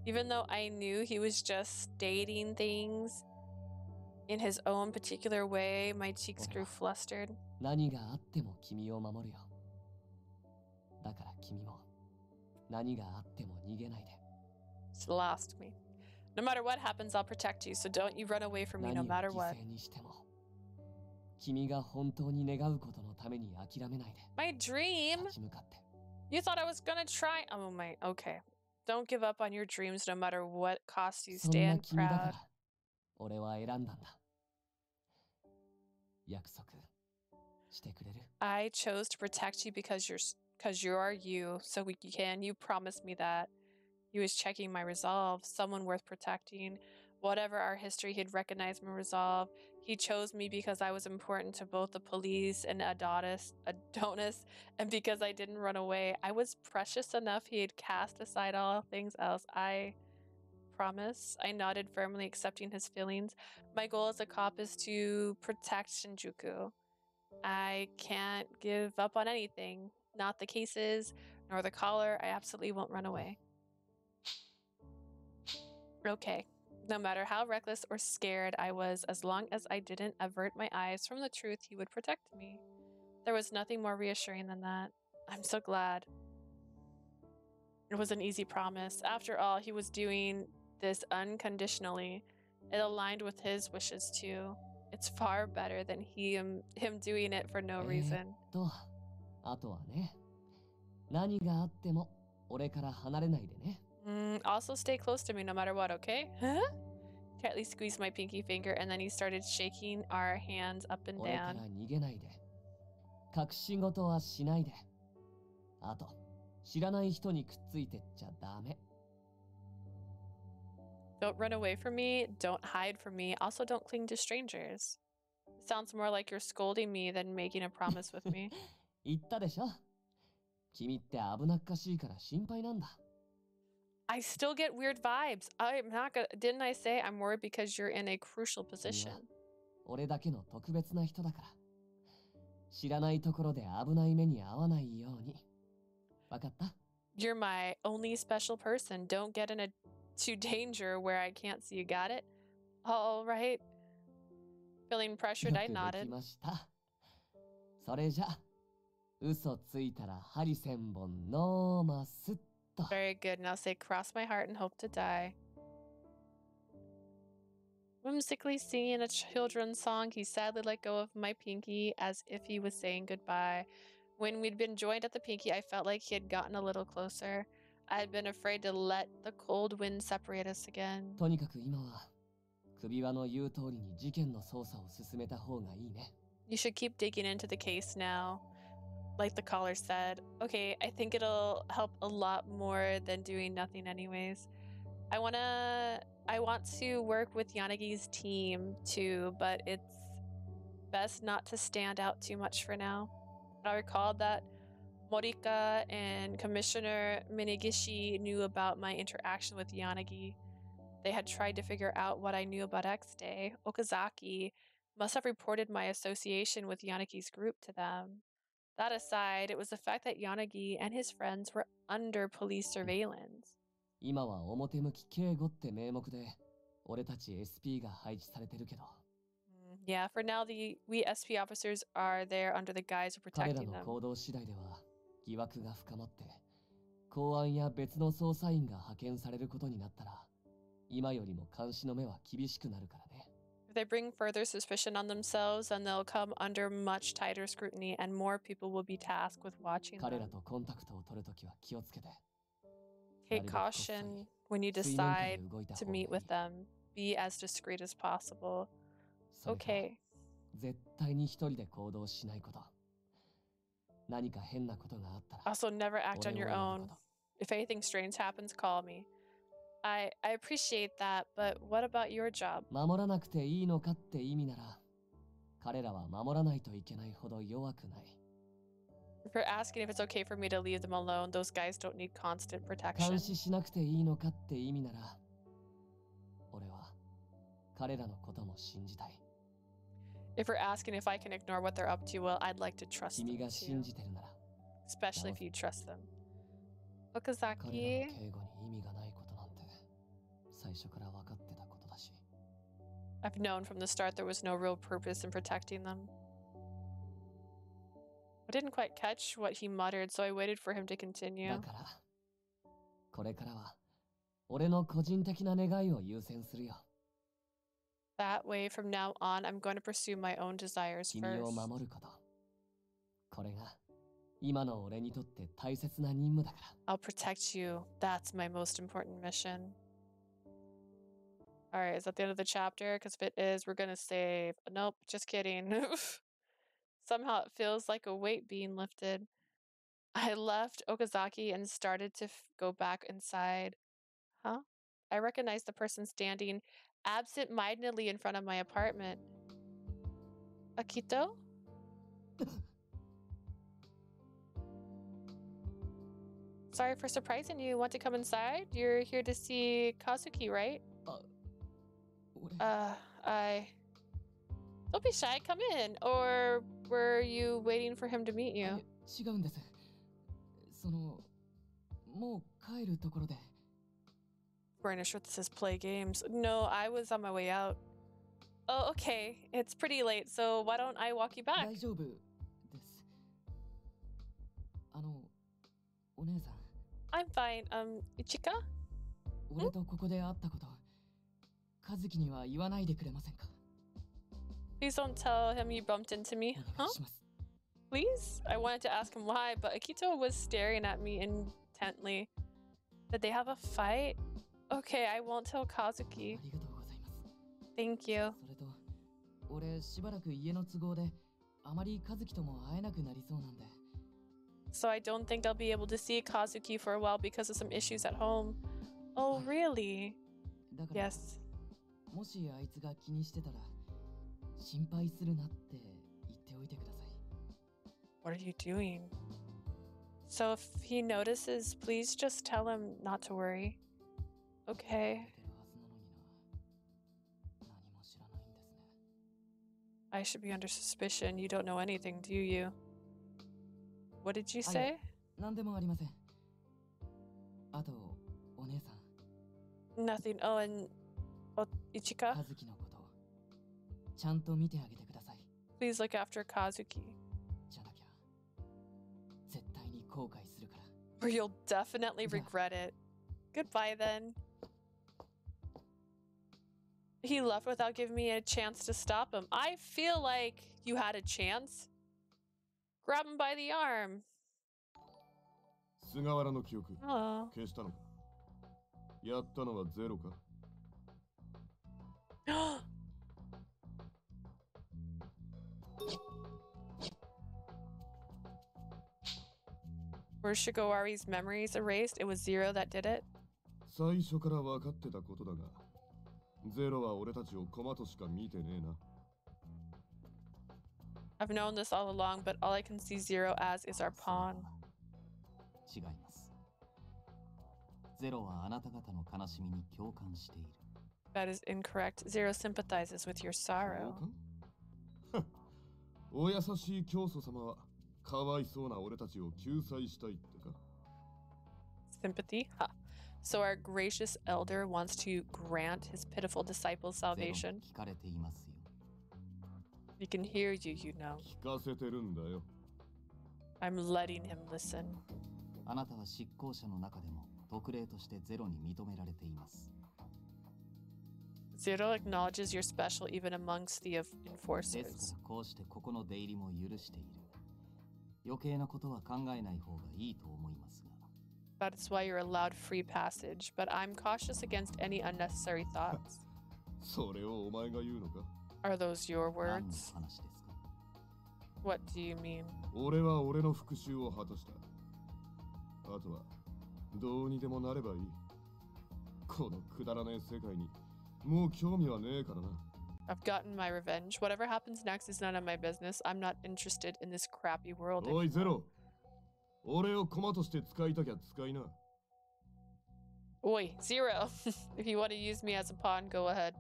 Even though I knew he was just stating things in his own particular way, my cheeks grew flustered. 何があっても君を守るよ。だから君も何があっても逃げないで。 She lost me. No matter what happens, I'll protect you, so don't you run away from me no 何を matter 犠 what. 牲にしても君が本当に願うことのために諦めないで My dream? 立ち向かって。 You thought I was gonna try. Oh my, okay. Don't give up on your dreams no matter what cost you. そんな Stand 君だか proud. ら俺は選んだんだ。約束してくれる？ I chose to protect you because you are you. So you promised me that. He was checking my resolve, someone worth protecting. Whatever our history, he'd recognize my resolve. He chose me because I was important to both the police and Adonis, and because I didn't run away. I was precious enough he had cast aside all things else. I promise. I nodded firmly, accepting his feelings. My goal as a cop is to protect Shinjuku. I can't give up on anything. Not the cases, nor the collar. I absolutely won't run away. Okay. No matter how reckless or scared I was, as long as I didn't avert my eyes from the truth, he would protect me. There was nothing more reassuring than that. I'm so glad. It was an easy promise. After all, he was doing this unconditionally. It aligned with his wishes too. It's far better than him doing it for no reason. あとはね、何があっても俺から離れないでね。Also stay close to me no matter what, okay? Huh? Tightly squeezed my pinky finger and then he started shaking our hands up and 俺か down. ら逃げないで。隠し事はしないで。あと、知らない人にくっついてっちゃダメ。Don't run away from me. Don't hide from me. Also, don't cling to strangers. It sounds more like you're scolding me than making a promise with me. 言ったでしょ。君って危なっかしいから心配なんだ。I still get weird vibes. I'm not gonna. Didn't I say I'm worried because you're in a crucial position? 俺だけの特別な人だから。知らないところで危ない目に遭わないように。わかった？ You're my only special person. Don't get into danger where I can't see you. Got it? All right. Feeling pressured, I よくで nodded. きました。それじゃ、嘘ついたら針千本のますっと。 Very good. Now say cross my heart and hope to die. Whimsically singing a children's song, he sadly let go of my pinky as if he was saying goodbye. When we'd been joined at the pinky, I felt like he had gotten a little closer. I had been afraid to let the cold wind separate us again. とにかく今は、首輪の言う通りに事件の捜査を進めた方がいいね。 You should keep digging into the case now. Like the caller said, okay, I think it'll help a lot more than doing nothing anyways. I want to work with Yanagi's team too, but it's best not to stand out too much for now. I recalled that Morika and Commissioner Minegishi knew about my interaction with Yanagi. They had tried to figure out what I knew about X Day. Okazaki must have reported my association with Yanagi's group to them. That aside, it was the fact that Yanagi and his friends were under police surveillance. 今は表向き警護って名目で、俺たち SP が配置されてるけど。Yeah, for now, we SP officers are there under the guise of 彼ら protecting の them. 行動次第では、疑惑が深まって、公安や別の捜査員が派遣されることになったら、今よりも監視の目は厳しくなるからね。 If they bring further suspicion on themselves, then they'll come under much tighter scrutiny and more people will be tasked with watching 彼ら them. とコンタクトを取るときは気をつけて。 Take caution when you decide to meet with them. Be as discreet as possible. それから Okay. 絶対に一人で行動しないこと。何か変なことがあったら、 Also, never act on 俺を your 呼ぶ own. こと。 If anything strange happens, call me. I appreciate that, but what about your job? 守らなくていいのかって意味なら、彼らは守らないといけないほど弱くない。 If you're asking if it's okay for me to leave them alone, those guys don't need constant 監 protection. 視しなくていいのかって意味なら、俺は彼らのことも信じたい。 If you're asking if I can ignore what they're up to, well, I'd like to trust 君 them が信 too. じてるなら、 Especially if you trust them. 彼らの Okazaki, 警護に意味がないことなんて、最初から分かってたことだし。 I've known from the start there was no real purpose in protecting them. didn't quite catch what he muttered, so I waited for him to continue. だから、これからは俺の個人的な願いを優先するよ。 That way, from now on, I'm going to pursue my own desires 君を first. 守ること。これが今の俺にとって大切な任務だから。I'll protect you. That's my most important mission. Alright, is that the end of the chapter? Because if it is, we're gonna save. Nope, just kidding. Somehow it feels like a weight being lifted. I left Okazaki and started to go back inside. Huh? I recognized the person standing absent-mindedly in front of my apartment. Akito? Sorry for surprising you. Want to come inside? You're here to see Kazuki, right? Don't be shy. Come in. Or were you waiting for him to meet you? 違うんです。もう帰るところで。 Wearing a shirt that says play games. No, I was on my way out. Oh, okay. It's pretty late, so why don't I walk you back? 大丈夫です。お姉さん。I'm fine. Ichika? 俺とここで会ったこと、和樹には言わないでくれませんか？ Please don't tell him you bumped into me. お願 Huh? いします。 Please? I wanted to ask him why, but Akito was staring at me intently. Did they have a fight? Okay, I won't tell Kazuki. ありがとうございます。 Thank you. それと、俺しばらく家の都合であまり和樹とも会えなくなりそうなんで。 So I don't think I'll be able to see Kazuki for a while because of some issues at home. Oh, really? だから、 Yes. もしあいつが気にしてたら、心配するなって言っておいてください。 What are you doing? So if he notices, please just tell him not to worry. Okay. 出てるはずなのにな。何も知らないんですね。 I should be under suspicion. You don't know anything, do you? What did you say? 何でもありません。あと、お姉さん。 Nothing. Oh, and Ichika? 和樹のこと、ちゃんと見てあげてください。 Please look after Kazuki. じゃなきゃ、絶対に後悔するから。 Or you'll definitely Yeah. regret it. Goodbye then. He left without giving me a chance to stop him. I feel like you had a chance. Grab him by the arm. 菅原の記憶 Oh. 消したのか？やったのはゼロか？ Were Shigowari's memories erased? It was Zero that did it? 最初から分かってたことだが、ゼロは俺たちを駒としか見てねえな。 I've known this all along, but all I can see Zero as is our pawn. 違います。ゼロはあなた方の悲しみに共感している。 That is incorrect. Zero sympathizes with your sorrow. お優しい教祖様はかわいそうな俺たちを救済したいってか？ Sympathy? Ha. So our gracious elder wants to grant his pitiful disciples ゼロ salvation. に聞かれていますよ。 He can hear you, you know. 聞かせてるんだよ。 I'm letting him listen. あなたは執行者の中でも特例としてゼロに認められています。 Zero acknowledges you're special even amongst the ですか enforcers. らこうしてここの出入りも許している。余計なことは考えない方がいいと思いますが。 That's why you're allowed free passage, but I'm cautious against any unnecessary thoughts. それをお前が言うのか？ Are those your 何の words? 話ですか？ What do you mean? 俺は俺の復讐を果たした。あとはどうにでもなればいい。このくだらねえ世界にもう興味はねえからな。 I've gotten my revenge. Whatever happens next is none of my business. I'm not interested in this crappy world おい anymore. ゼロ、俺を駒として使いたきゃ使いな。 Oi, Zero. If you want to use me as a pawn, go ahead.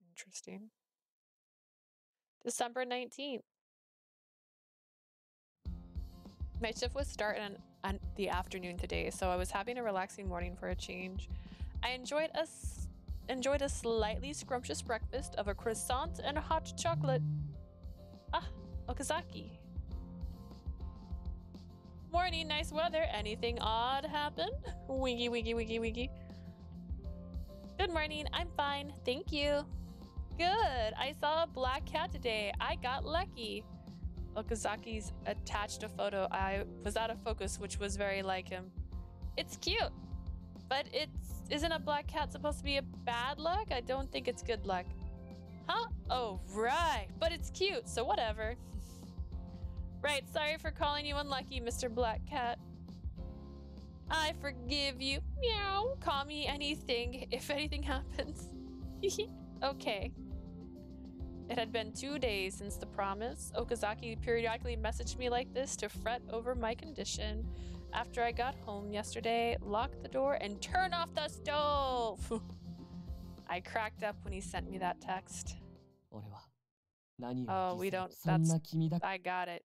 Interesting. December 19th. My shift would start on the afternoon today, so I was having a relaxing morning for a change. I enjoyed a enjoyed a slightly scrumptious breakfast of a croissant and hot chocolate. Ah, Okazaki. Morning, nice weather. Anything odd happen? Wingy, wingy, wingy, wingy. Good morning, I'm fine, thank you. Good, I saw a black cat today. I got lucky. Okazaki's attached a photo. I was out of focus, which was very like him. It's cute, but isn't a black cat supposed to be a bad luck? I don't think it's good luck. Huh? Oh, right, but it's cute, so whatever. Right, sorry for calling you unlucky, Mr. Black Cat. I forgive you. Meow. Call me anything if anything happens. Okay. It had been 2 days since the promise. Okazaki periodically messaged me like this to fret over my condition. After I got home yesterday, locked the door and turned off the stove. I cracked up when he sent me that text. Oh, we don't. I got it.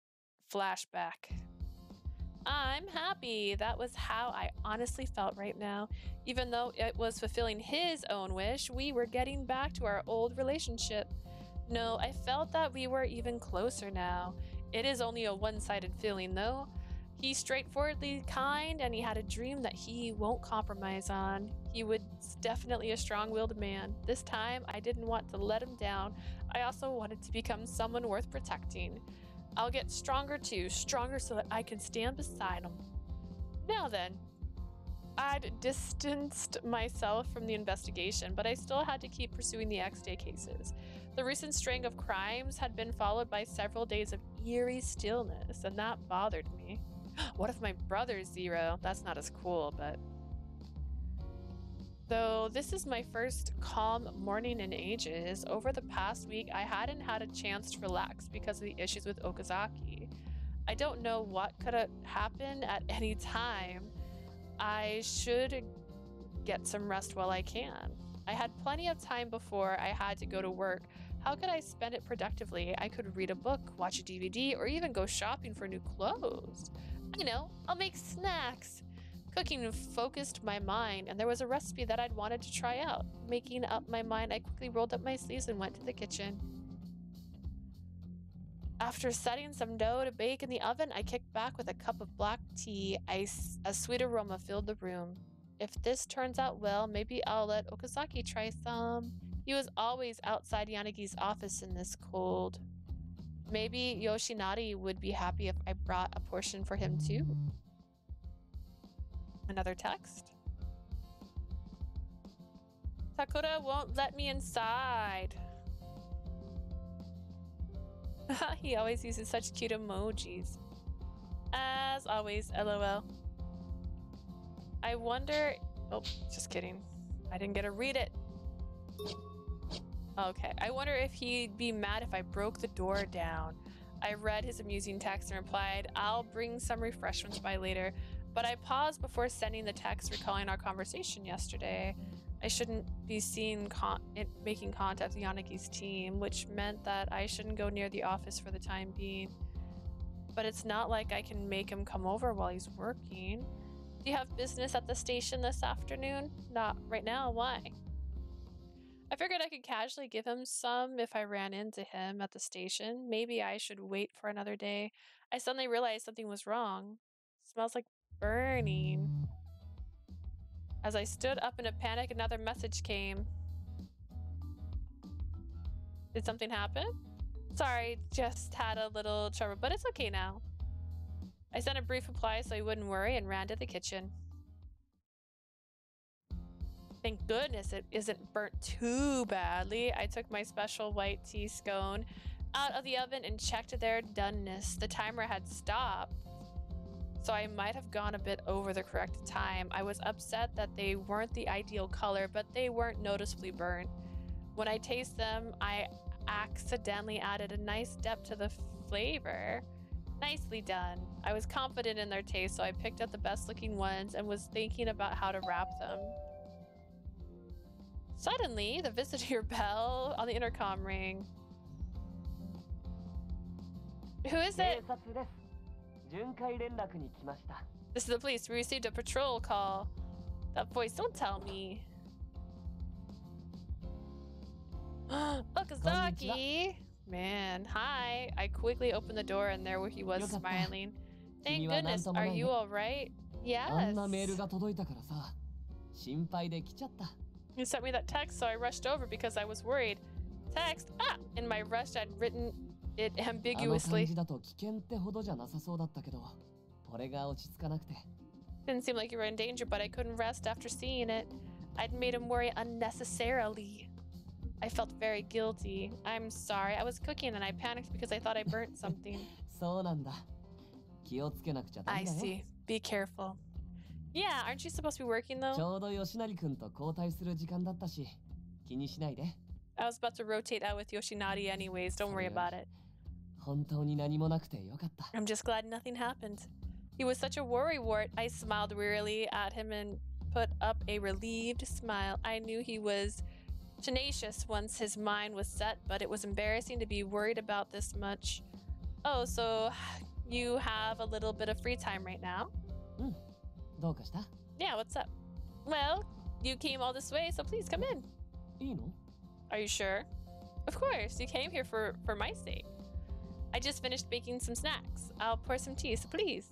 Flashback. I'm happy. That was how I honestly felt right now. Even though it was fulfilling his own wish, we were getting back to our old relationship. No, I felt that we were even closer now. It is only a one-sided feeling though. He's straightforwardly kind and he had a dream that he won't compromise on. He was definitely a strong-willed man. This time, I didn't want to let him down. I also wanted to become someone worth protecting. I'll get stronger too, stronger so that I can stand beside him. Now then, I'd distanced myself from the investigation, but I still had to keep pursuing the X-Day cases. The recent string of crimes had been followed by several days of eerie stillness, and that bothered me. What if my brother's Zero? That's not as cool, but... Though this is my first calm morning in ages, over the past week I hadn't had a chance to relax because of the issues with Okazaki. I don't know what could have happened at any time. I should get some rest while I can. I had plenty of time before I had to go to work. How could I spend it productively? I could read a book, watch a DVD, or even go shopping for new clothes. I know, I'll make snacks. Cooking focused my mind, and there was a recipe that I'd wanted to try out. Making up my mind, I quickly rolled up my sleeves and went to the kitchen. After setting some dough to bake in the oven, I kicked back with a cup of black tea. A sweet aroma filled the room. If this turns out well, maybe I'll let Okazaki try some. He was always outside Yanagi's office in this cold. Maybe Yoshinari would be happy if I brought a portion for him too. Another text. Sakura won't let me inside. He always uses such cute emojis. As always, LOL. I wonder... Oh, just kidding. I didn't get to read it. Okay, I wonder if he'd be mad if I broke the door down. I read his amusing text and replied, I'll bring some refreshments by later. But I paused before sending the text recalling our conversation yesterday. I shouldn't be seen making contact with Yanagi's team, which meant that I shouldn't go near the office for the time being. But it's not like I can make him come over while he's working. Do you have business at the station this afternoon? Not right now, why? I figured I could casually give him some if I ran into him at the station. Maybe I should wait for another day. I suddenly realized something was wrong. It smells like burning. As I stood up in a panic, another message came. Did something happen? Sorry, just had a little trouble, but it's okay now. I sent a brief reply so he wouldn't worry and ran to the kitchen. Thank goodness it isn't burnt too badly. I took my special white tea scone out of the oven and checked their doneness. The timer had stopped, so I might have gone a bit over the correct time. I was upset that they weren't the ideal color, but they weren't noticeably burnt. When I taste them, I accidentally added a nice depth to the flavor. Nicely done. I was confident in their taste, so I picked up the best looking ones and was thinking about how to wrap them. Suddenly, the visitor bell on the intercom rang. Who is it? This is the police. We received a patrol call. That voice, don't tell me. Okazaki! Man, hi. I quickly opened the door and there he was smiling. Thank goodness. Are you alright? Yes. あんなメールが届いたからさ、心配で来ちゃった。You sent me that text, so I rushed over because I was worried. Text? Ah! In my rush, I'd written it あの ambiguously. 感じだと危険ってほどじゃなさそうだったけど、俺が落ち着かなくて。Didn't seem like you were in danger, but I couldn't rest after seeing it. I'd made him worry unnecessarily. I felt very guilty. I'm sorry. I was cooking and I panicked because I thought I burnt something. そうなんだ。気をつけなくちゃダ I メだよ。 see. Be careful. Yeah, aren't you supposed to be working ち though? ょうど吉成くんと交代する時間だったし、気にしないで。I was about to rotate out with Yoshinari anyways. Don't worry about it. 本当に何もなくてよかった。I'm just glad nothing happened. He was such a worrywart. I smiled wearily at him and put up a relieved smile. I knew he was tenacious once his mind was set, but it was embarrassing to be worried about this much. Oh, so you have a little bit of free time right now? どうかした？ Yeah, what's up? Well, you came all this way, so please come in. いいの？ Are you sure? Of course, you came here for my sake. I just finished baking some snacks. I'll pour some tea, so please.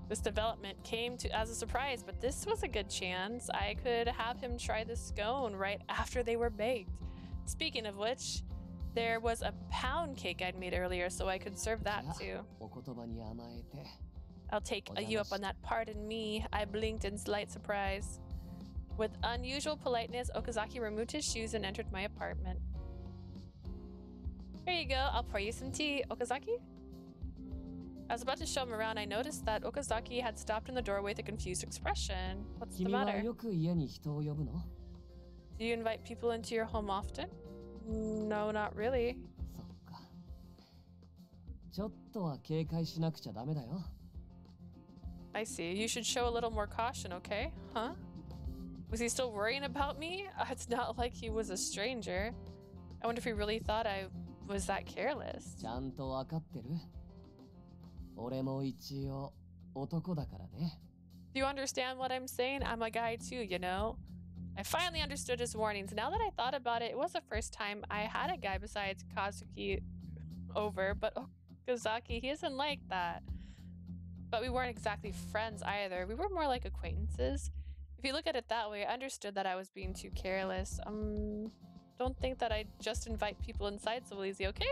This development came as a surprise, but this was a good chance. I could have him try the scone right after they were baked. Speaking of which, there was a pound cake I'd made earlier, so I could serve that too. お言葉に甘えて。 I'll take you up on that. Pardon me. I blinked in slight surprise. With unusual politeness, Okazaki removed his shoes and entered my apartment. Here you go. I'll pour you some tea, Okazaki. I was about to show him around. I noticed that Okazaki had stopped in the doorway with a confused expression. What's the 君は matter? よく家に人を呼ぶの？ Do you invite people into your home often? No, not really. そっか。ちょっとは警戒しなくちゃダメだよ。 I see. You should show a little more caution, okay? Huh? Was he still worrying about me? It's not like he was a stranger. I wonder if he really thought I was that careless. ちゃんとわかってる？俺も一応男だからね。 Do you understand what I'm saying? I'm a guy too, you know? I finally understood his warnings. Now that I thought about it, it was the first time I had a guy besides Kazuki over, but Okazaki, he isn't like that. But we weren't exactly friends either. We were more like acquaintances. If you look at it that way, I understood that I was being too careless. Don't think that I just invite people inside so easy, okay?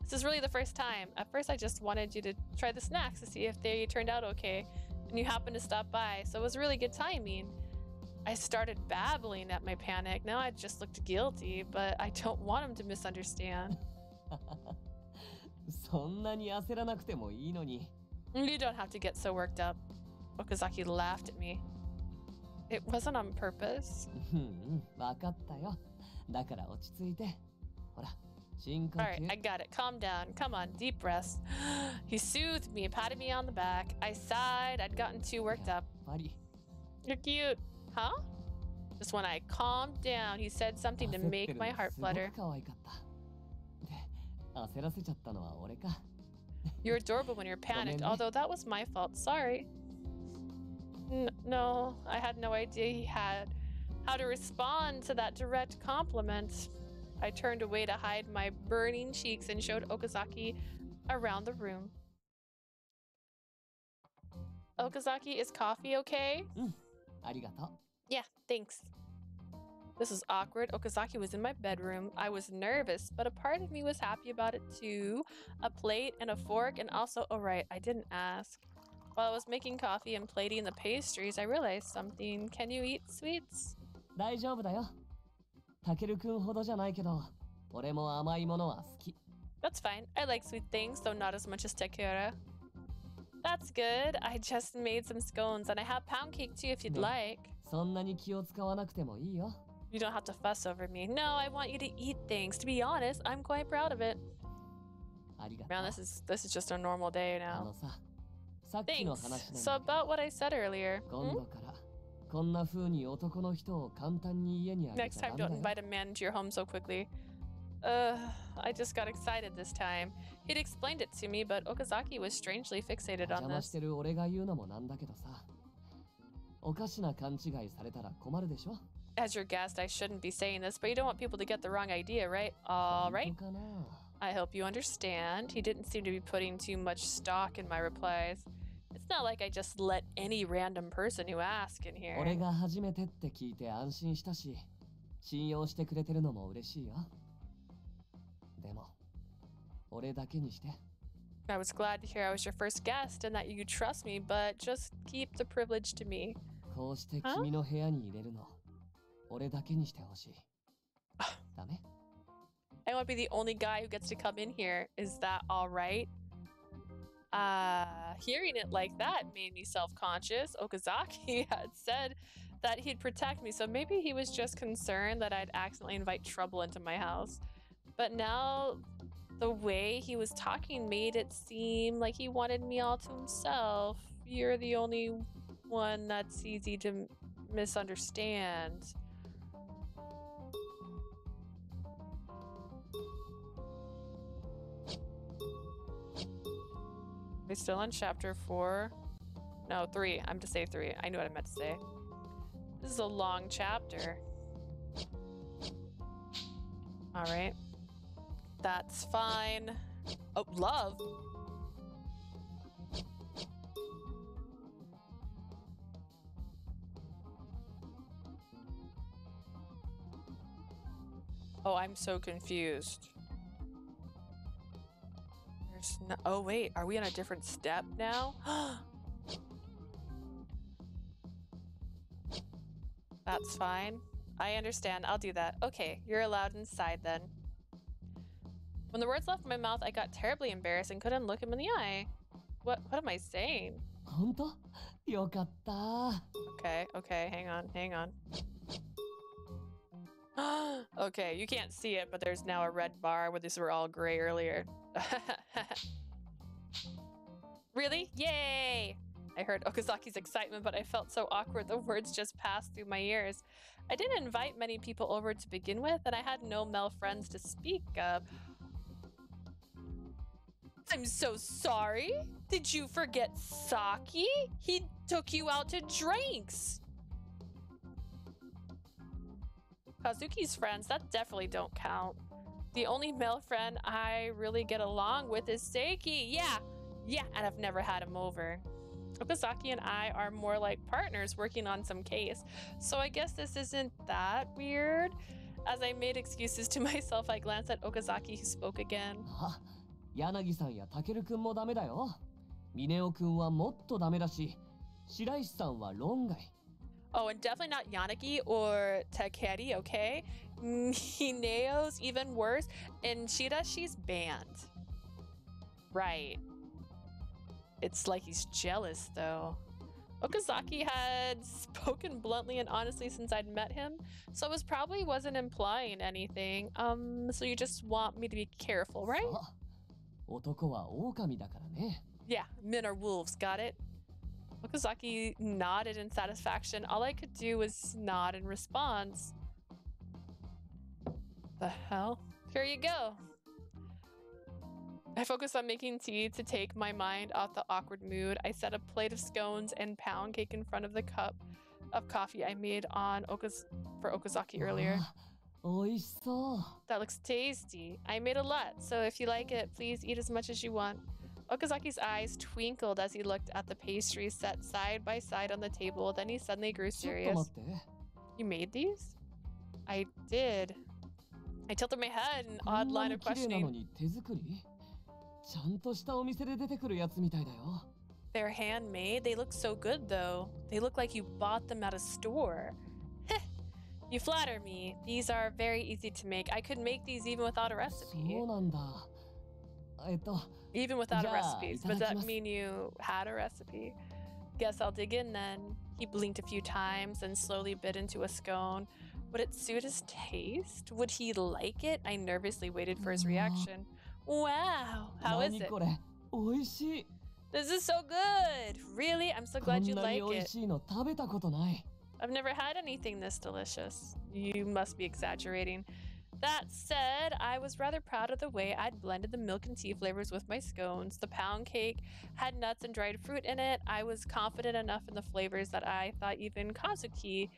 This is really the first time. At first, I just wanted you to try the snacks to see if they turned out okay. And you happened to stop by, so it was really good timing. I started babbling at my panic. Now I just looked guilty, but I don't want him to misunderstand. そんなに焦らなくてもいいのに。 You don't have to get so worked up. Okazaki laughed at me. It wasn't on purpose. わかったよ。だから落ち着いて。ほら、深呼吸。 Alright, I got it. Calm down. Come on, deep breaths. He soothed me, patted me on the back. I sighed. I'd gotten too worked up. やっぱり You're cute. Huh? Just when I calmed down, he said something to 焦って make る my の heart すご flutter. く可愛かった。で、焦らせちゃったのは俺か。 You're adorable when you're panicked, ごめんね。 although that was my fault. Sorry. No, I had no idea he had how to respond to that direct compliment. I turned away to hide my burning cheeks and showed Okazaki around the room. Okazaki, is coffee okay? ありがとう。 Yeah, thanks. This was awkward. Okazaki was in my bedroom. I was nervous, but a part of me was happy about it too. A plate and a fork, and also, oh right, I didn't ask. While I was making coffee and plating the pastries, I realized something. Can you eat sweets? 大丈夫だよ。たけるくんほどじゃないけど、俺も甘いものは好き。 That's fine. I like sweet things, though not as much as Takura. That's good. I just made some scones, and I have pound cake too if you'd No. like. そんなに気を使わなくてもいいよ。 You don't have to fuss over me. No, I want you to eat things. To be honest, I'm quite proud of it. ありがとう。 Man, this is just a normal day あ now. のさ、さっきの Thanks. 話なん So だけど about what I said earlier. 今度からこんな風に男の人を簡単に家にあげ Next ちゃ time, ダ don't メだよ。 invite a man into your home so quickly. I just got excited this time. He'd explained it to me, but Okazaki was strangely fixated 邪 on 魔し this. てる俺が言うのもなんだけどさ、おかしな勘違いされたら困るでしょ。As your guest, I shouldn't be saying this, but you don't want people to get the wrong idea, right? All right. I hope you understand. He didn't seem to be putting too much stock in my replies. It's not like I just let any random person who asks in here. 俺が初めてって聞いて安心したし、信用してくれてるのも嬉しいよ。でも、俺だけにして。I was glad to hear I was your first guest and that you could trust me, but just keep the privilege to me. こうして君の部屋に入れるの、俺だけにしてほしい。ダメ? I want to be the only guy who gets to come in here. Is that all right? Hearing it like that made me self-conscious. Okazaki had said that he'd protect me, so maybe he was just concerned that I'd accidentally invite trouble into my house. But now, the way he was talking made it seem like he wanted me all to himself. You're the only one that's easy to misunderstand. Are we still on chapter 4? No, 3. I'm to say 3. I knew what I meant to say. This is a long chapter. Alright. That's fine. Oh, love! Oh, I'm so confused. There's no— oh wait, are we on a different step now? That's fine. I understand. I'll do that. Okay, you're allowed inside then. When the words left my mouth, I got terribly embarrassed and couldn't look him in the eye. What am I saying? 本当? よかった. Okay, hang on. Okay, you can't see it, but there's now a red bar where these were all gray earlier. Really? Yay! I heard Okazaki's excitement, but I felt so awkward the words just passed through my ears. I didn't invite many people over to begin with, and I had no male friends to speak of. I'm so sorry. Did you forget Saki? He took you out to drinks. Kazuki's friends, that definitely don't count. The only male friend I really get along with is Seiki. Yeah, and I've never had him over. Okazaki and I are more like partners working on some case, so I guess this isn't that weird. As I made excuses to myself, I glanced at Okazaki, who spoke again. 柳さんやタケル君もダメだよ。ミネオ君はもっとダメだし、白石さんは論外。Oh, and definitely not Yanagi or Takeri, okay? Hineo's even worse, and Shida, she's banned. Right. It's like he's jealous, though. Okazaki had spoken bluntly and honestly since I'd met him, so it probably wasn't implying anything. So you just want me to be careful, right? 男は狼だからね。Yeah, men are wolves, got it? Okazaki nodded in satisfaction. All I could do was nod in response. The hell? Here you go. I focused on making tea to take my mind off the awkward mood. I set a plate of scones and pound cake in front of the cup of coffee I made for Okazaki earlier. おいしそう。 That looks tasty. I made a lot, so if you like it, please eat as much as you want. Okazaki's eyes twinkled as he looked at the pastries set side by side on the table. Then he suddenly grew ちょっ serious. と待って。 You made these? I did. I tilted my head in an こ odd んな line に of 綺麗なの questioning. に手作り？ちゃんとしたお店で出てくるやつみたいだよ。 They're handmade. They look so good, though. They look like you bought them at a store. You flatter me. These are very easy to make. I could make these even without a recipe. そうなんだ。Even without a Yeah, recipe. Does that itadakimasu. mean you had a recipe? Guess I'll dig in then. He blinked a few times and slowly bit into a scone. Would it suit his taste? Would he like it? I nervously waited for his reaction. Wow, how is 何 it? これ？おいしい。 This is so good. Really? I'm so こ glad ん you なに like おい it. しいの食べたことない。 I've never had anything this delicious. You must be exaggerating. That said, I was rather proud of the way I'd blended the milk and tea flavors with my scones. The pound cake had nuts and dried fruit in it. I was confident enough in the flavors that I thought even Kazuki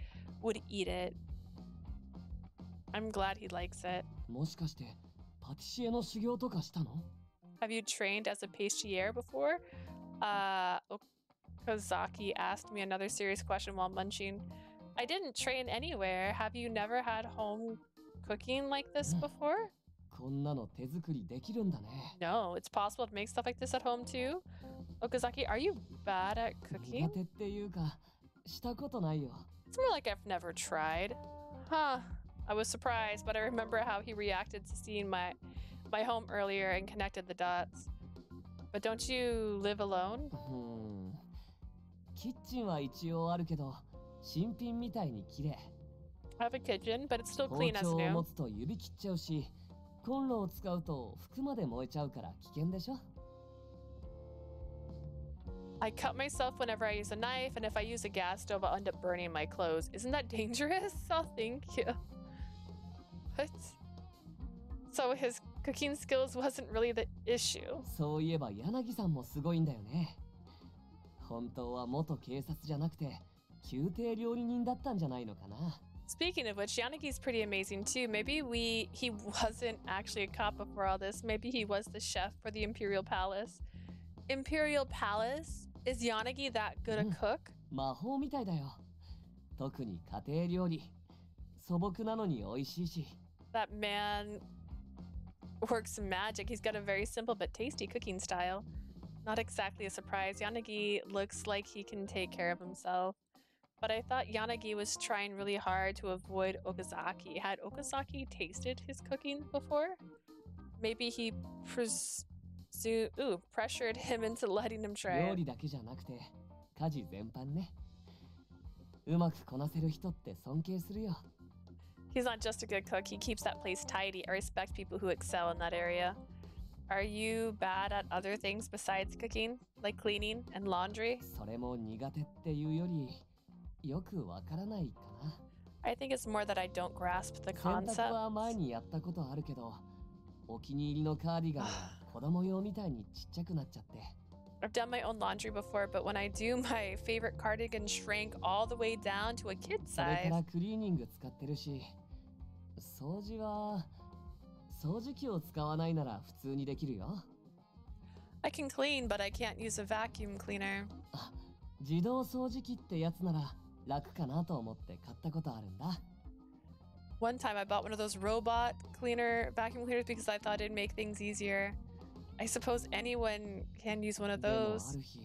would eat it. I'm glad he likes it. もしかしてパティシエの修行とかしたの？ Have you trained as a pastelier before? Okazaki asked me another serious question while munching. I didn't train anywhere. Have you never had home cooking like this before? こんなの手作りできるんだね。 No, it's possible to make stuff like this at home too. Okazaki, are you bad at 苦 cooking? 手っていうかしたことないよ。 It's more like I've never tried. Huh. I was surprised, but I remember how he reacted to seeing my home earlier and connected the dots. But don't you live alone? キッチンは一応あるけど新品みたいに綺麗。 I have a kitchen, but it's still 包 clean as 丁を new. 持つと指切っちゃうし、コンロを使うと服まで燃えちゃうから危険でしょ。 I cut myself whenever I use a knife, and if I use a gas stove, I'll end up burning my clothes. Isn't that dangerous? Oh, thank you. What? So his cooking skills wasn't really the issue. そういえば柳さんもすごいんだよね。本当は元警察じゃなくて宮廷料理人だったんじゃないのかな。 Speaking of which, Yanagi's pretty amazing too. Maybe he wasn't actually a cop before all this. Maybe he was the chef for the Imperial Palace. Imperial Palace? Is Yanagi that good a cook? 魔法みたいだよ。特に家庭料理。素朴なのに美味しいし。 That man works magic. He's got a very simple but tasty cooking style. Not exactly a surprise. Yanagi looks like he can take care of himself. But I thought Yanagi was trying really hard to avoid Okazaki. Had Okazaki tasted his cooking before? Maybe he pressured him into letting him try 料 it. 理だけじゃなくて家事全般ね。うまくこなせる人って尊敬するよ。 He's not just a good cook, he keeps that place tidy. I respect people who excel in that area. Are you bad at other things besides cooking? Like cleaning and laundry? それも苦手っていうよりよくわからないかな。 I think it's more that I don't grasp the 洗濯は concept. 前にやったことあるけど、お気に入りのカーディガンが子供用みたいにちっちゃくなっちゃって。 I've done my own laundry before, but when I do, my favorite cardigan shrank all the way down to a kid それか size. らクリーニング使ってるし、掃除は掃除機を使わないなら普通にできるよ。 I can clean, but I can't use a vacuum cleaner. 自動掃除機ってやつなら楽かなと思って買ったことあるんだ。 One time I bought one of those robot vacuum cleaners because I thought it'd make things easier. I suppose anyone can use one of でもあ those. る日、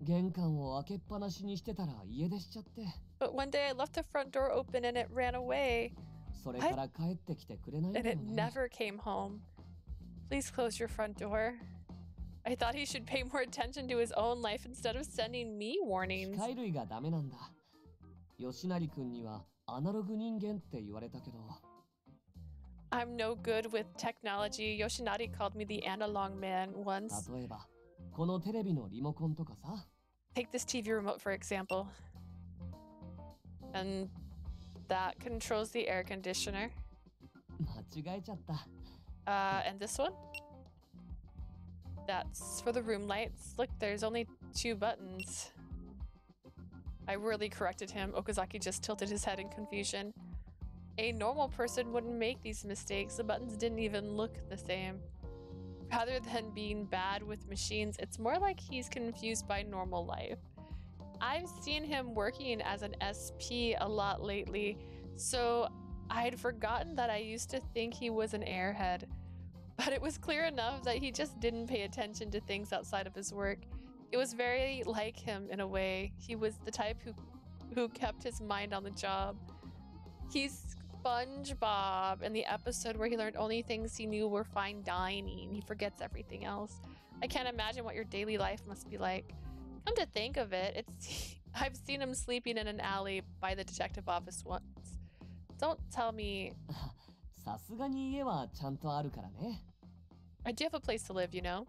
玄関を開けっぱなしにしてたら家出しちゃって、 But one day I left the front door open and it ran away. それから帰ってきてくれないん And だよ it ね。 never came home. Please close your front door. I thought he should pay more attention to his own life instead of sending me 機 warnings. 械類がダメなんだ。吉成くんにはアナログ人間って言われたけど、 I'm no good with technology. Yoshinari called me the analog man once. 例えばこのテレビのリモコンとかさ。 Take this TV remote for example. And that controls the air conditioner. 間違えちゃった。 And this one? That's for the room lights. Look, there's only 2 buttons. I really corrected him. Okazaki just tilted his head in confusion. A normal person wouldn't make these mistakes. The buttons didn't even look the same. Rather than being bad with machines, it's more like he's confused by normal life. I've seen him working as an SP a lot lately, so I'd forgotten that I used to think he was an airhead. But it was clear enough that he just didn't pay attention to things outside of his work. It was very like him in a way. He was the type who kept his mind on the job. He's SpongeBob in the episode where he learned only things he knew were fine dining. He forgets everything else. I can't imagine what your daily life must be like. Come to think of it, I've seen him sleeping in an alley by the detective office once. Don't tell me. さすがに家はちゃんとあるからね。 I do have a place to live, you know?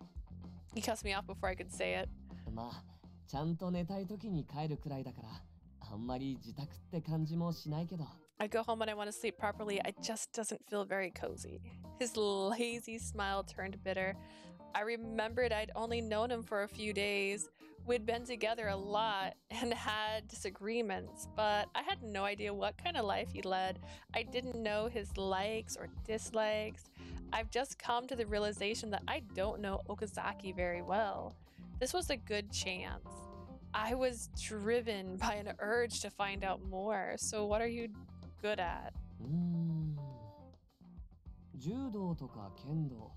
He cussed me off before I could say it. まあ、ちゃんと寝たい時に帰るくらいだから、あんまり自宅って感じもしないけど。 I go home when I want to sleep properly. It just doesn't feel very cozy. His lazy smile turned bitter. I remembered I'd only known him for a few days. We'd been together a lot and had disagreements, but I had no idea what kind of life he led. I didn't know his likes or dislikes. I've just come to the realization that I don't know Okazaki very well. This was a good chance. I was driven by an urge to find out more. So what are you good at? 柔道とか剣道、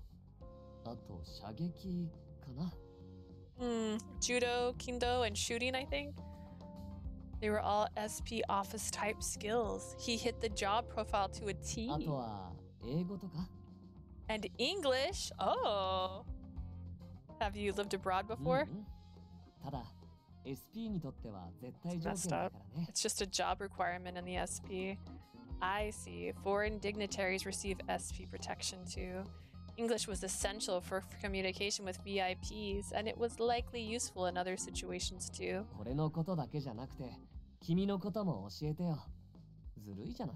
あと射撃かな。Judo, Kendo, and shooting, I think. They were all SP office type skills. He hit the job profile to a T. あとは英語とか。And English? Oh. Have you lived abroad before? ただ SP にとっては絶対条件だからね。It's just a job requirement in the SP. I see. Foreign dignitaries receive SP protection too. English was essential for communication with VIPs, and it was likely useful in other situations too. 俺のことだけじゃなくて、君のことも教えてよ。ずるいじゃない。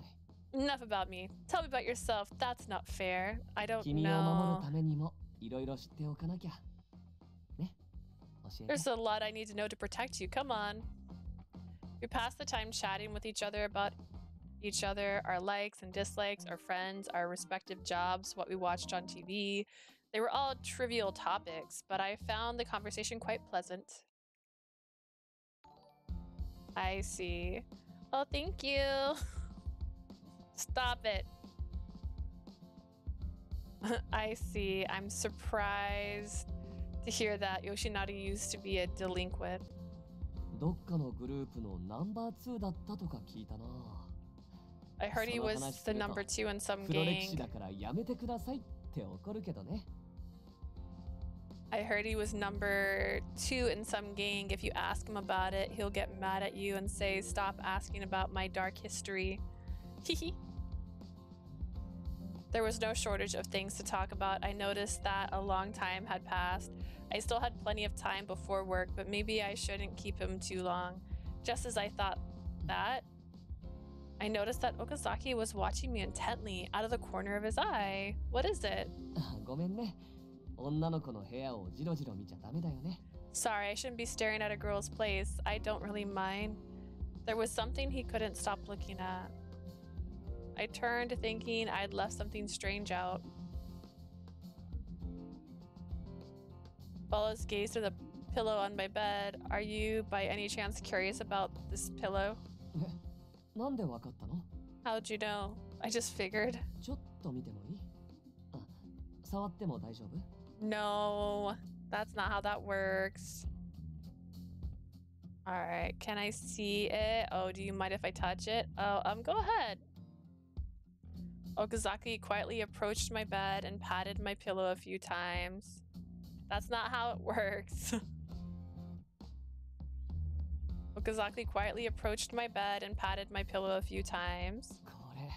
Enough about me. Tell me about yourself. That's not fair. I don't 君を守 know. るためにもいろいろ知っておかなきゃ。ね、教えて。 There's a lot I need to know to protect you. Come on. We passed the time chatting with each other about each other, our likes and dislikes, our friends, our respective jobs, what we watched on TV. They were all trivial topics, but I found the conversation quite pleasant. I see. Oh, thank you. Stop it. I see. I'm surprised to hear that Yoshinari used to be a delinquent. どっかのグループのナンバー2だったとか聞いたな。 I heard he was the number 2 in some 黒歴史 gang. だからやめてくださいって怒るけどね。 I heard he was number 2 in some gang. If you ask him about it, he'll get mad at you and say, "Stop asking about my dark history." Hehe. There was no shortage of things to talk about. I noticed that a long time had passed. I still had plenty of time before work, but maybe I shouldn't keep him too long. Just as I thought that, I noticed that Okazaki was watching me intently out of the corner of his eye. What is it? ごめんね。女の子の部屋をじろじろ見ちゃダメだよね。 Sorry, I shouldn't be staring at a girl's place. I don't really mind. There was something he couldn't stop looking at. I turned, thinking I'd left something strange out. Wallace gazed at the pillow on my bed. Are you, by any chance, curious about this pillow? なんでわかったの？ How'd you know? I just figured. ちょっと見てもいい？あ、触っても大丈夫？ No, that's not how that works. Alright, can I see it? Oh, do you mind if I touch it? Oh, go ahead. Okazaki quietly approached my bed and patted my pillow a few times. That's not how it works. Okazaki quietly approached my bed and patted my pillow a few times. これ。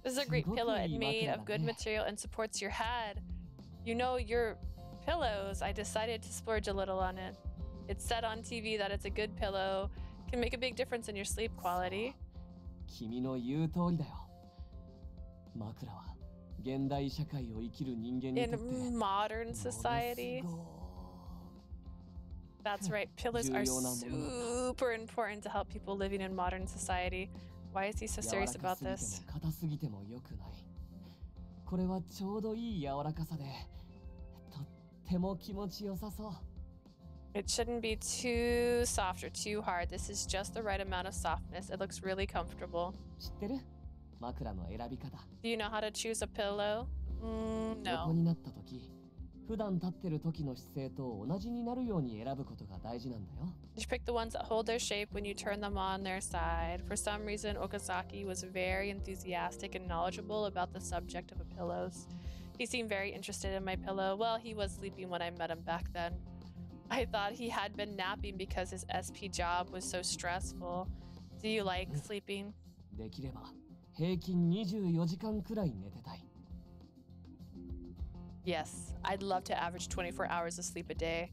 This is a great pillow. It's made of good material and supports your head. You know, your pillows, I decided to splurge a little on it. It's said on TV that it's a good pillow, can make a big difference in your sleep quality. 君の言う通りだよ。枕は現代社会を生きる人間にとって In modern society. That's right, pillows are super important to help people living in modern society. Why is he so serious about this? 硬すぎても良くない。これはちょうどいい柔らかさで、とっても気持ちよさそう。 It shouldn't be too soft or too hard. This is just the right amount of softness. It looks really comfortable. 知ってる？枕の選び方。 Do you know how to choose a pillow? 横 No. になった時、普段立ってる時の姿勢と同じになるように選ぶことが大事なんだよ。 You pick the ones that hold their shape when you turn them on their side. For some reason, Okazaki was very enthusiastic and knowledgeable about the subject of pillows. He seemed very interested in my pillow. Well, he was sleeping when I met him back then. I thought he had been napping because his SP job was so stressful. Do you like sleeping? できれば平均24時間くらい寝てたい。 Yes, I'd love to average 24 hours of sleep a day.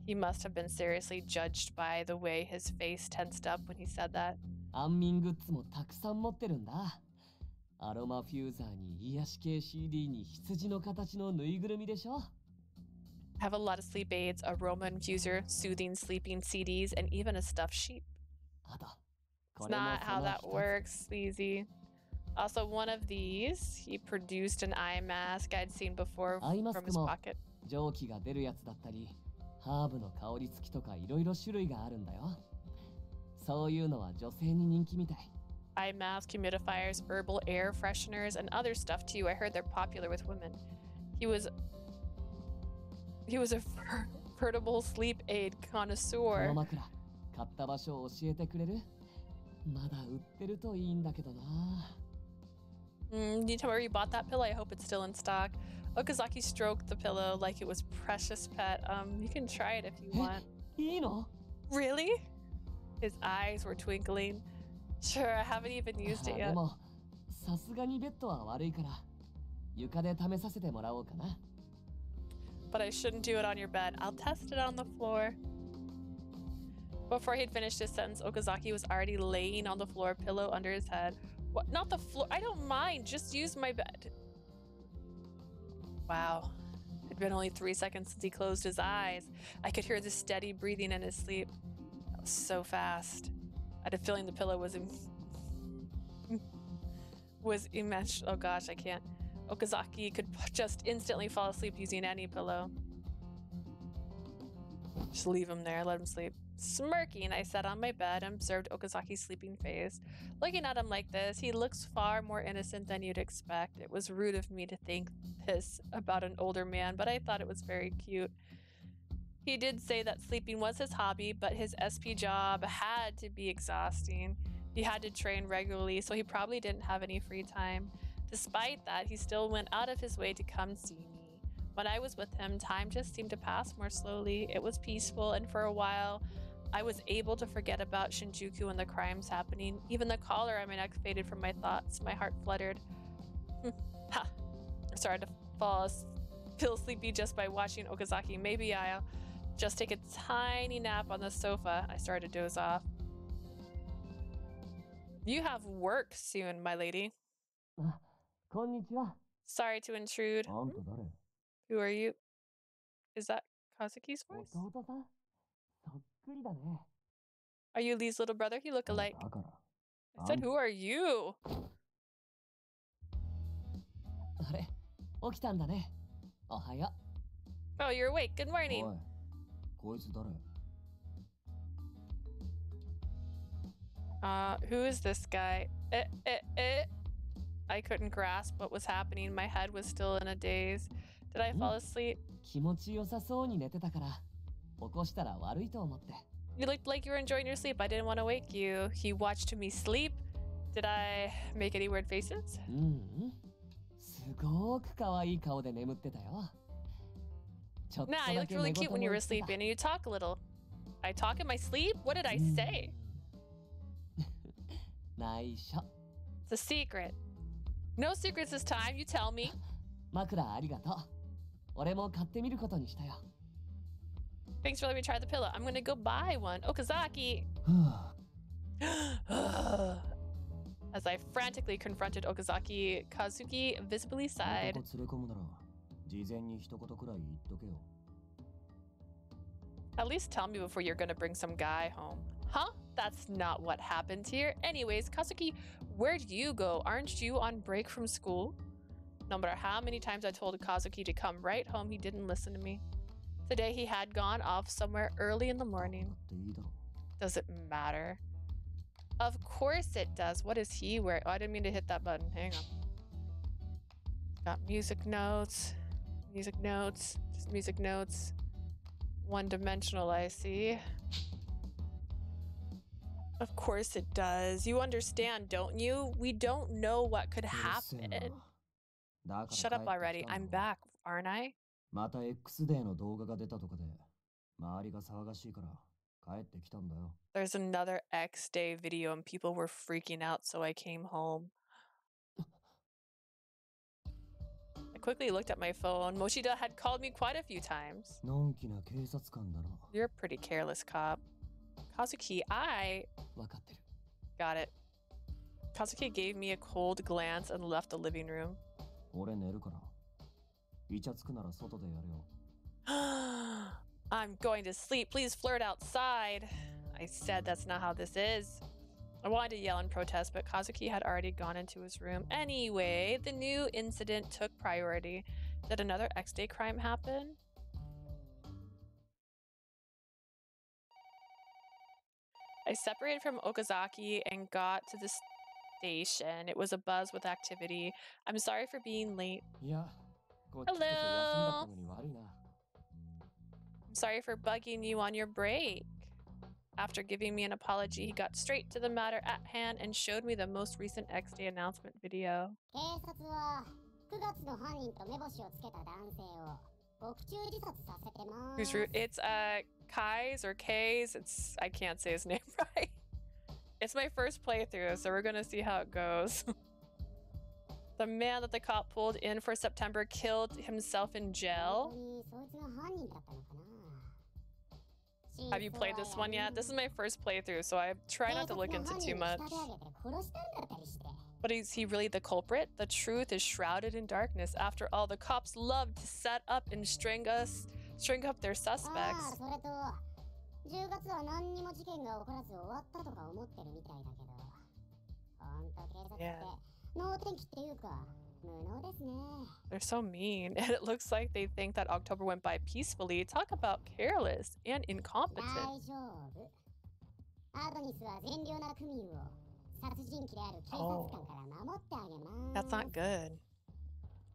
He must have been seriously judged by the way his face tensed up when he said that. 安眠グッズもたくさん持ってるんだ。アロマフューザーに癒し系 CD に羊の形のぬいぐるみでしょ。I have a lot of sleep aids, aroma infuser, soothing sleeping CDs, and even a stuffed sheep. It's not how that works, sleazy. Also, one of these, he produced an eye mask I'd seen before from his pocket. 蒸気が出るやつだったり、ハーブの香り付きとかいろいろ種類があるんだよ。そういうのは女性に人気みたい。Eye mask, humidifiers, herbal air fresheners, and other stuff too. I heard they're popular with women. He was a veritable sleep aid この connoisseur. 枕、買った場所を教えてくれる？まだ売ってるといいんだけどな。Can you tell me where you bought that pillow? I hope it's still in stock. Okazaki stroked the pillow like it was precious pet. You can try it if you want. いいの？ Really? His eyes were twinkling. Sure, I haven't even used it で yet. も、さすがにベッドは悪いから、床で試させてもらおうかな。But I shouldn't do it on your bed. I'll test it on the floor. Before he'd finished his sentence, Okazaki was already laying on the floor, pillow under his head. What? Not the floor. I don't mind. Just use my bed. Wow. It'd been only 3 seconds since he closed his eyes. I could hear the steady breathing in his sleep. That was so fast. I had a feeling the pillow was immense. Oh gosh, I can't. Okazaki could just instantly fall asleep using any pillow. Just leave him there, let him sleep. Smirking, I sat on my bed and observed Okazaki's sleeping face. Looking at him like this, he looks far more innocent than you'd expect. It was rude of me to think this about an older man, but I thought it was very cute. He did say that sleeping was his hobby, but his SP job had to be exhausting. He had to train regularly, so he probably didn't have any free time. Despite that, he still went out of his way to come see me. When I was with him, time just seemed to pass more slowly. It was peaceful, and for a while, I was able to forget about Shinjuku and the crimes happening. Even the collar on my neck faded from my thoughts. My heart fluttered. Ha! I started to feel sleepy just by watching Okazaki. Maybe I'll just take a tiny nap on the sofa. I started to doze off. You have work soon, my lady. こんにちは。 Sorry to intrude. あんた誰？ Who are you? Is that Kazuki's voice? 弟さん？そっくりだね。 Are you Lee's little brother? You look alike. だから。 I said, who are you? あれ、起きたんだね。おはよう。 Oh, you're awake. Good morning. おい、こいつ誰？ Who is this guy? I couldn't grasp what was happening. My head was still in a daze. Did I fall asleep? 気持ちよさそうに寝てたから、起こしたら悪いと思って。 You looked like you were enjoying your sleep. I didn't want to wake you. He watched me sleep. Did I make any weird faces? すごく可愛い顔で眠ってたよ。ちょっと Nah, you だ looked け really 寝 cute 言 when も you 言 were ってた。 sleeping and you talk a little. I talk in my sleep? What did I say? 内緒。 It's a secret. No secrets this time. You tell me. 枕ありがとう。俺も買ってみることにしたよ。 Thanks for letting me try the pillow. I'm gonna go buy one. Okazaki. As I frantically confronted Okazaki, Kazuki visibly sighed. 男連れ込むなら、事前に一言くらい言っとけよ。 At least tell me before you're gonna bring some guy home. Huh? That's not what happened here. Anyways, Kazuki, where'd you go? Aren't you on break from school? No matter how many times I told Kazuki to come right home, he didn't listen to me. Today he had gone off somewhere early in the morning. だっていいだろ。 Does it matter? Of course it does. What is he wearing? Oh, I didn't mean to hit that button. Hang on. Got music notes. Music notes. Just music notes. One-dimensional, I see. Of course it does. You understand, don't you? We don't know what could うるせえ happen. な。だから Shut up 帰って already. きたん I'm だろ。 back, aren't I? また X デーの動画が出たとかで、周りが騒がしいから帰ってきたんだよ。 There's another X Day video and people were freaking out, so I came home. I quickly looked at my phone. Moshida had called me quite a few times. のんきな警察官だな。 You're a pretty careless cop. Kazuki, I わかってる。 got it. Kazuki gave me a cold glance and left the living room. 俺寝るから。イチャつくなら外でやるよ。I'm going to sleep. Please flirt outside. I said that's not how this is. I wanted to yell and protest, but Kazuki had already gone into his room. Anyway, the new incident took priority. Did another X-Day crime happen? I separated from Okazaki and got to the station. It was a buzz with activity. I'm sorry for being late. Hello. I'm sorry for bugging you on your break. After giving me an apology, he got straight to the matter at hand and showed me the most recent X-Day announcement video. Who's root? It's Kai's or K's. I can't say his name right. It's my first playthrough, so we're gonna see how it goes. The man that the cop pulled in for September killed himself in jail. Have you played this one yet? This is my first playthrough, so I try not to look into too much. But is he really the culprit? The truth is shrouded in darkness. After all, the cops love to set up and string up their suspects. Yeah. They're so mean, and it looks like they think that October went by peacefully. Talk about careless and incompetent. Oh. That's not good.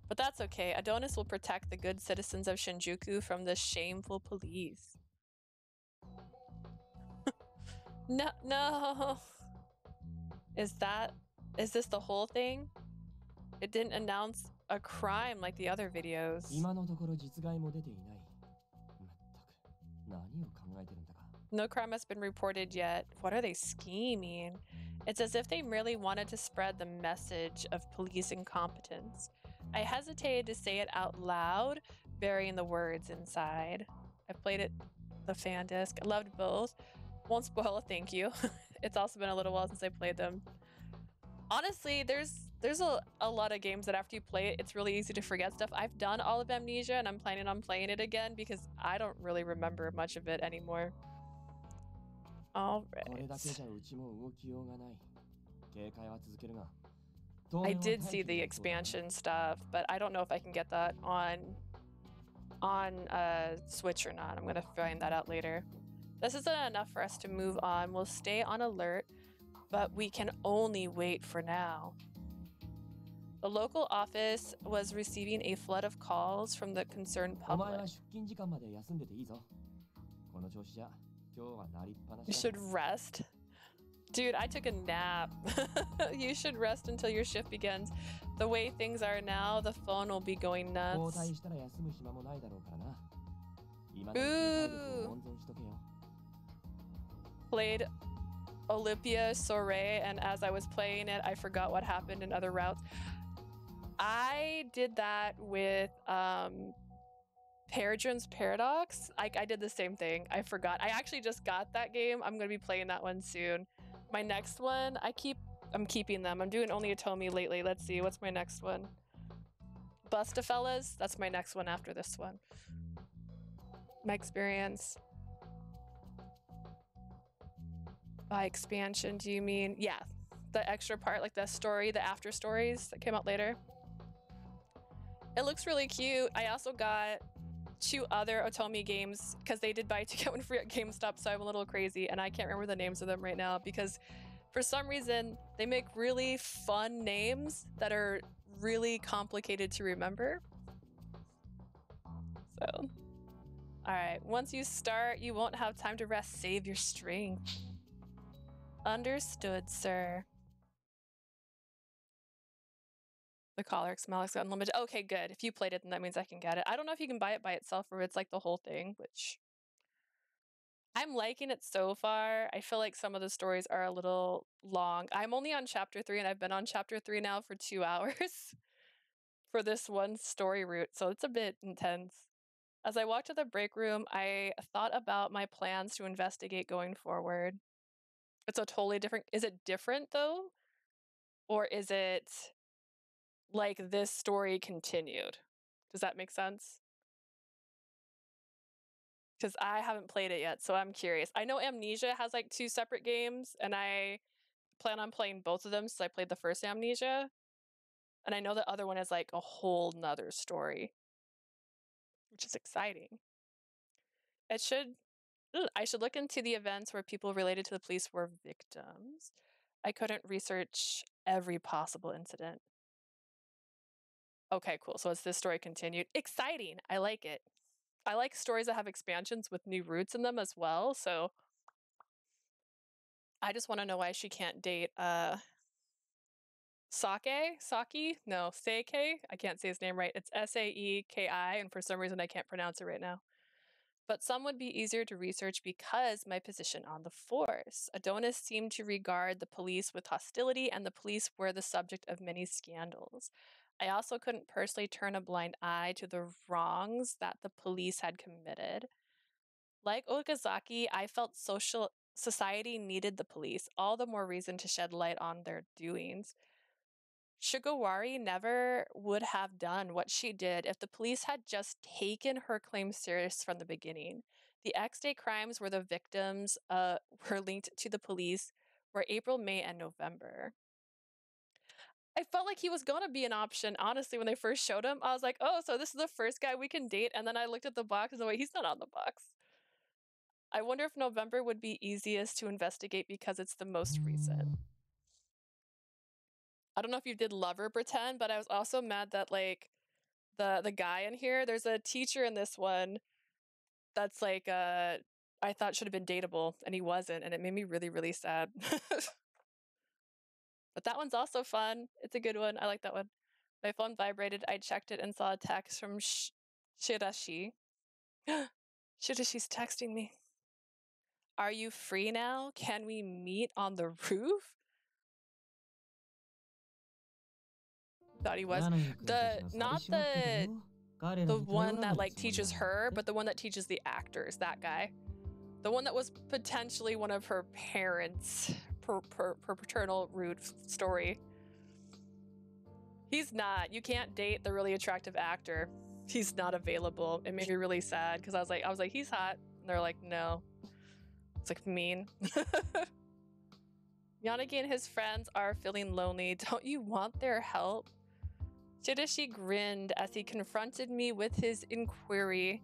But that's okay. Adonis will protect the good citizens of Shinjuku from the shameful police. No. Is this the whole thing? It didn't announce a crime like the other videos. No crime has been reported yet. What are they scheming? It's as if they merely wanted to spread the message of police incompetence. I hesitated to say it out loud, burying the words inside. I played it, the fan disc. I loved both. Won't spoil it, thank you. It's also been a little while since I played them. Honestly, there's a lot of games that after you play it, it's really easy to forget stuff. I've done all of Amnesia, and I'm planning on playing it again because I don't really remember much of it anymore. All right. I did see the expansion stuff, but I don't know if I can get that on Switch or not. I'm gonna find that out later. This isn't enough for us to move on. We'll stay on alert, but we can only wait for now. The local office was receiving a flood of calls from the concerned public. You should rest. Dude, I took a nap. You should rest until your shift begins. The way things are now, the phone will be going nuts. Ooh. Played Olympia Soiree, and as I was playing it, I forgot what happened in other routes. I did that with Peregrine's Paradox. I did the same thing. I forgot. I actually just got that game. I'm gonna be playing that one soon. My next one, I'm keeping them. I'm doing only Atomi lately. Let's see, what's my next one? Bustafellas? That's my next one after this one. My experience. By expansion, do you mean? Yeah, the extra part, like the story, the after stories that came out later. It looks really cute. I also got 2 other Otomi games because they did buy 2 get 1 free at GameStop, so I'm a little crazy and I can't remember the names of them right now because for some reason they make really fun names that are really complicated to remember. So, all right, once you start, you won't have time to rest. Save your strength. Understood, sir. The Colorx Malice Unlimited. Okay, good. If you played it, then that means I can get it. I don't know if you can buy it by itself or it's like the whole thing, which I'm liking it so far. I feel like some of the stories are a little long. I'm only on chapter 3 and I've been on chapter 3 now for 2 hours for this one story route, so it's a bit intense. As I walked to the break room, I thought about my plans to investigate going forward. It's a totally different... Is it different though? Or is it like this story continued? Does that make sense? because I haven't played it yet, so I'm curious. I know Amnesia has like 2 separate games, and I plan on playing both of them since I played the first Amnesia. And I know the other one is like a whole nother story, which is exciting. I should look into the events where people related to the police were victims. I couldn't research every possible incident. Okay, cool. So it's this story continued. Exciting. I like it. I like stories that have expansions with new roots in them as well. So I just want to know why she can't date Saki? No, Seiki? I can't say his name right. It's Saeki, and for some reason I can't pronounce it right now. But some would be easier to research because my position on the force. Adonis seemed to regard the police with hostility, and the police were the subject of many scandals. I also couldn't personally turn a blind eye to the wrongs that the police had committed. Like Okazaki, I felt society needed the police, all the more reason to shed light on their doings. Shigawari never would have done what she did if the police had just taken her claims serious from the beginning. The X-Day crimes where the victims were linked to the police were April, May, and November. I felt like he was gonna be an option, honestly, when they first showed him. I was like, oh, so this is the first guy we can date, and then I looked at the box and I was like, he's not on the box. I wonder if November would be easiest to investigate because it's the most recent. I don't know if you did Lover Pretend, but I was also mad that like the guy in here, there's a teacher in this one that's like I thought should have been dateable, and he wasn't, and it made me really, really sad. But that one's also fun. It's a good one. I like that one. My phone vibrated. I checked it and saw a text from Shirashi. Shirashi's texting me. Are you free now? Can we meet on the roof? Thought he was. Not the one that like teaches her, but the one that teaches the actors, that guy. The one that was potentially one of her parents' paternal root story. He's not. You can't date the really attractive actor. He's not available. It made me really sad because I was like, he's hot. And they're like, no. It's like mean. Yanagi and his friends are feeling lonely. Don't you want their help? Shirashi grinned as he confronted me with his inquiry.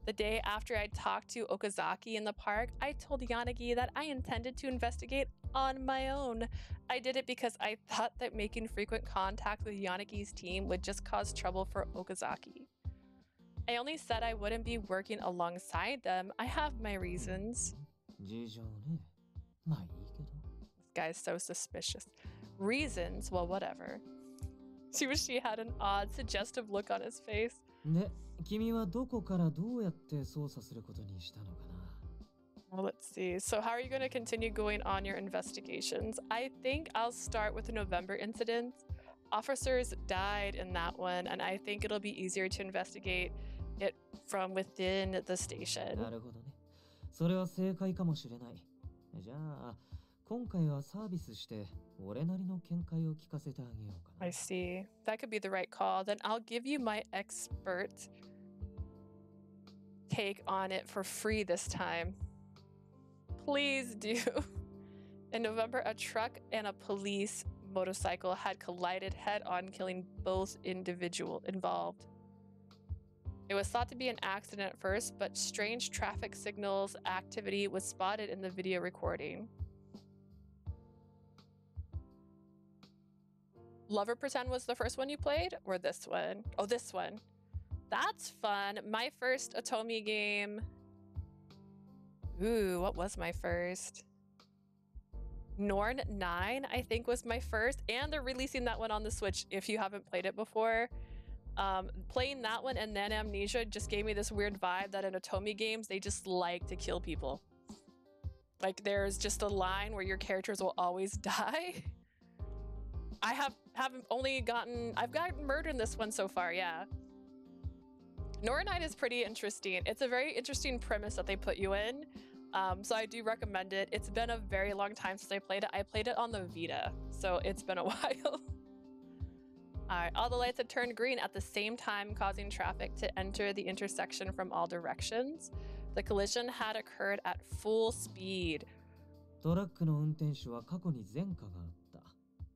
The day after I talked to Okazaki in the park, I told Yanagi that I intended to investigate on my own. I did it because I thought that making frequent contact with Yanagi's team would just cause trouble for Okazaki. I only said I wouldn't be working alongside them. I have my reasons. This guy's so suspicious. Reasons? Well, whatever. She had an odd, suggestive look on his face. Well, let's see. So how are you going to continue going on your investigations? I think I'll start with the November incident. Officers died in that one, and I think it'll be easier to investigate it from within the station. I see. That could be the right call. Then I'll give you my expert take on it for free this time. Please do. In November, a truck and a police motorcycle had collided head-on, killing both individuals involved. It was thought to be an accident at first, but strange traffic signals activity was spotted in the video recording. Lover Pretend was the first one you played? Or this one? Oh, this one. That's fun. My first Otome game. Ooh, what was my first? Norn 9, I think, was my first. And they're releasing that one on the Switch if you haven't played it before. Playing that one and then Amnesia just gave me this weird vibe that in Otome games, they just like to kill people. Like, there's just a line where your characters will always die. I've gotten murdered in this one so far, yeah. Nora Night is pretty interesting. It's a very interesting premise that they put you in. So I do recommend it. It's been a very long time since I played it. I played it on the Vita, so it's been a while. Alright, all the lights had turned green at the same time, causing traffic to enter the intersection from all directions. The collision had occurred at full speed. トラックの運転手は過去に前科があった。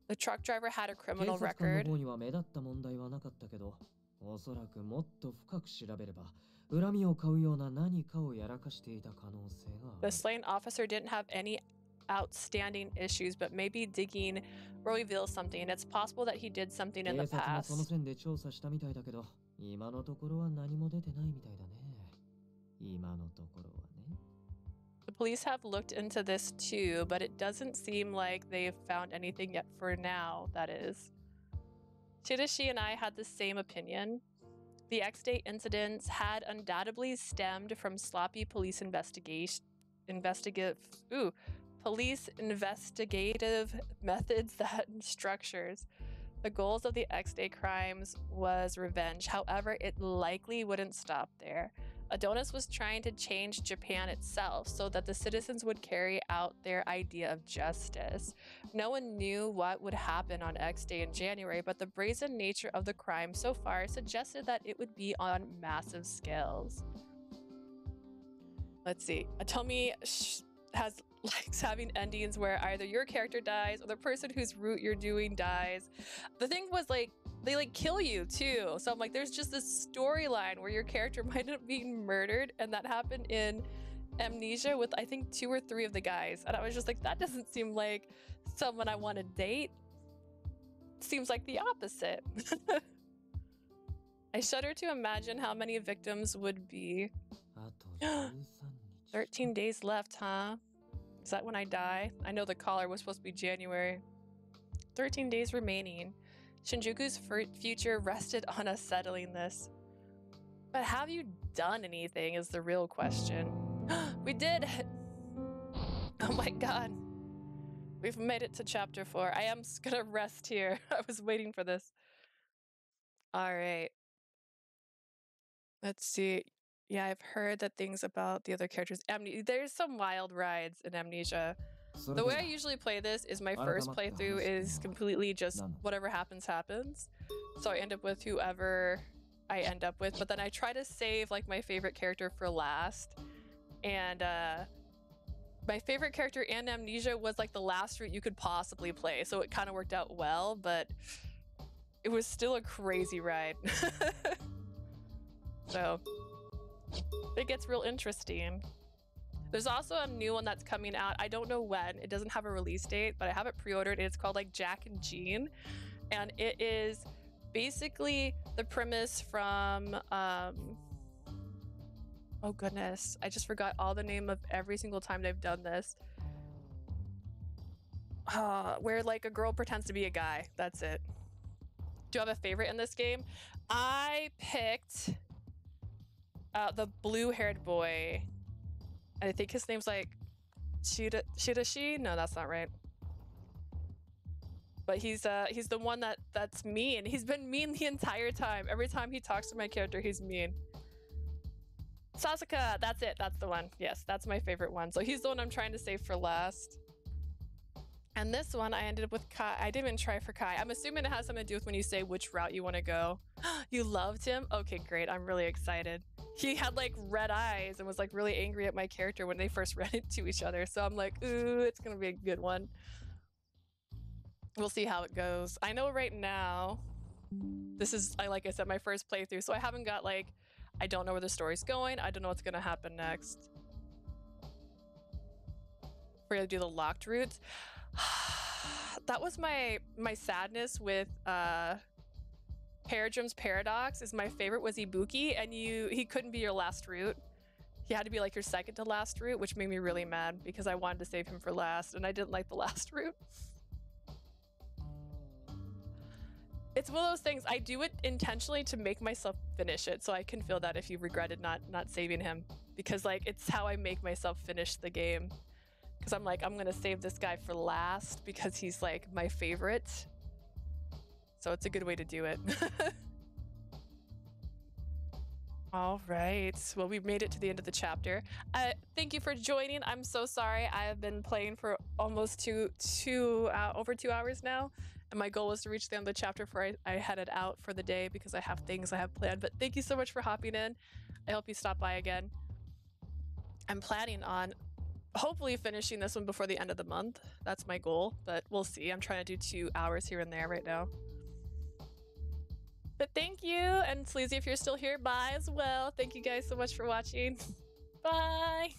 The truck driver had a 警 criminal 察官の record. 方には目立った問題はなかったけど、おそらくもっと深く調べれば、恨みを買うような何かをやらかしていた可能性があ The る。 slain officer didn't have any outstanding issues, but maybe digging will reveal something. It's possible that he did something in 警 the 察もその past. 線で調査したみたいだけど、今のところは何も出てないみたいだね。今のところはね。 The police have looked into this too, but it doesn't seem like they've found anything yet for now, that is. Shidashi and I had the same opinion. The X-Day incidents had undoubtedly stemmed from sloppy police investigative methods and structures. The goals of the X-Day crimes was revenge. However, it likely wouldn't stop there. Adonis was trying to change Japan itself so that the citizens would carry out their idea of justice. No one knew what would happen on X Day in January, but the brazen nature of the crime so far suggested that it would be on massive scales. Let's see. Atomi likes having endings where either your character dies or the person whose route you're doing dies. The thing was, like, they like kill you too. So I'm like, there's just this storyline where your character might end up being murdered, and that happened in Amnesia with I think 2 or 3 of the guys. And I was just like, that doesn't seem like someone I want to date. Seems like the opposite. I shudder to imagine how many victims would be. 13 days left, huh? Is that when I die? I know the caller was supposed to be January. 13 days remaining. Shinjuku's future rested on us settling this. But have you done anything is the real question. We did! Oh my god. We've made it to chapter 4. I am gonna rest here. I was waiting for this. Alright. Let's see. Yeah, I've heard that things about the other characters. There's some wild rides in Amnesia. The way I usually play this is my first playthrough is completely just whatever happens, happens. So I end up with whoever I end up with, but then I try to save like my favorite character for last. And my favorite character in Amnesia was like the last route you could possibly play. So it kind of worked out well, but it was still a crazy ride. So it gets real interesting. There's also a new one that's coming out. I don't know when. It doesn't have a release date, but I have it pre-ordered. It's called like Jack and Jean. And it is basically the premise from, oh goodness, I just forgot all the name of every single time they've done this. Where like a girl pretends to be a guy. That's it. Do you have a favorite in this game? I picked the blue-haired boy. I think his name's like Shidashi? No, that's not right. But he's the one that's mean. He's been mean the entire time. Every time he talks to my character, he's mean. Sasuke, that's it. That's the one. Yes, that's my favorite one. So he's the one I'm trying to save for last. And this one, I ended up with Kai. I didn't even try for Kai. I'm assuming it has something to do with when you say which route you want to go. You loved him? Okay, great. I'm really excited. He had like red eyes and was like really angry at my character when they first ran into each other. So I'm like, ooh, it's going to be a good one. We'll see how it goes. I know right now, this is, like I said, my first playthrough. So I haven't got like, I don't know where the story's going. I don't know what's going to happen next. We're going to do the locked routes. That was my sadness with Paradrum's Paradox. Is my favorite was Ibuki, and he couldn't be your last route. He had to be like your second to last route, which made me really mad because I wanted to save him for last and I didn't like the last route. It's one of those things, I do it intentionally to make myself finish it, so I can feel that if you regretted not saving him, because like it's how I make myself finish the game. Because I'm like, I'm gonna save this guy for last because he's like my favorite. So it's a good way to do it. All right, well, we've made it to the end of the chapter. Thank you for joining. I'm so sorry. I have been playing for almost over 2 hours now. And my goal was to reach the end of the chapter before I headed out for the day because I have things I have planned. But thank you so much for hopping in. I hope you stop by again. I'm planning on hopefully finishing this one before the end of the month. That's my goal, but we'll see. I'm trying to do 2 hours here and there right now. But thank you, and Sleazy, if you're still here, bye as well. Thank you guys so much for watching. Bye!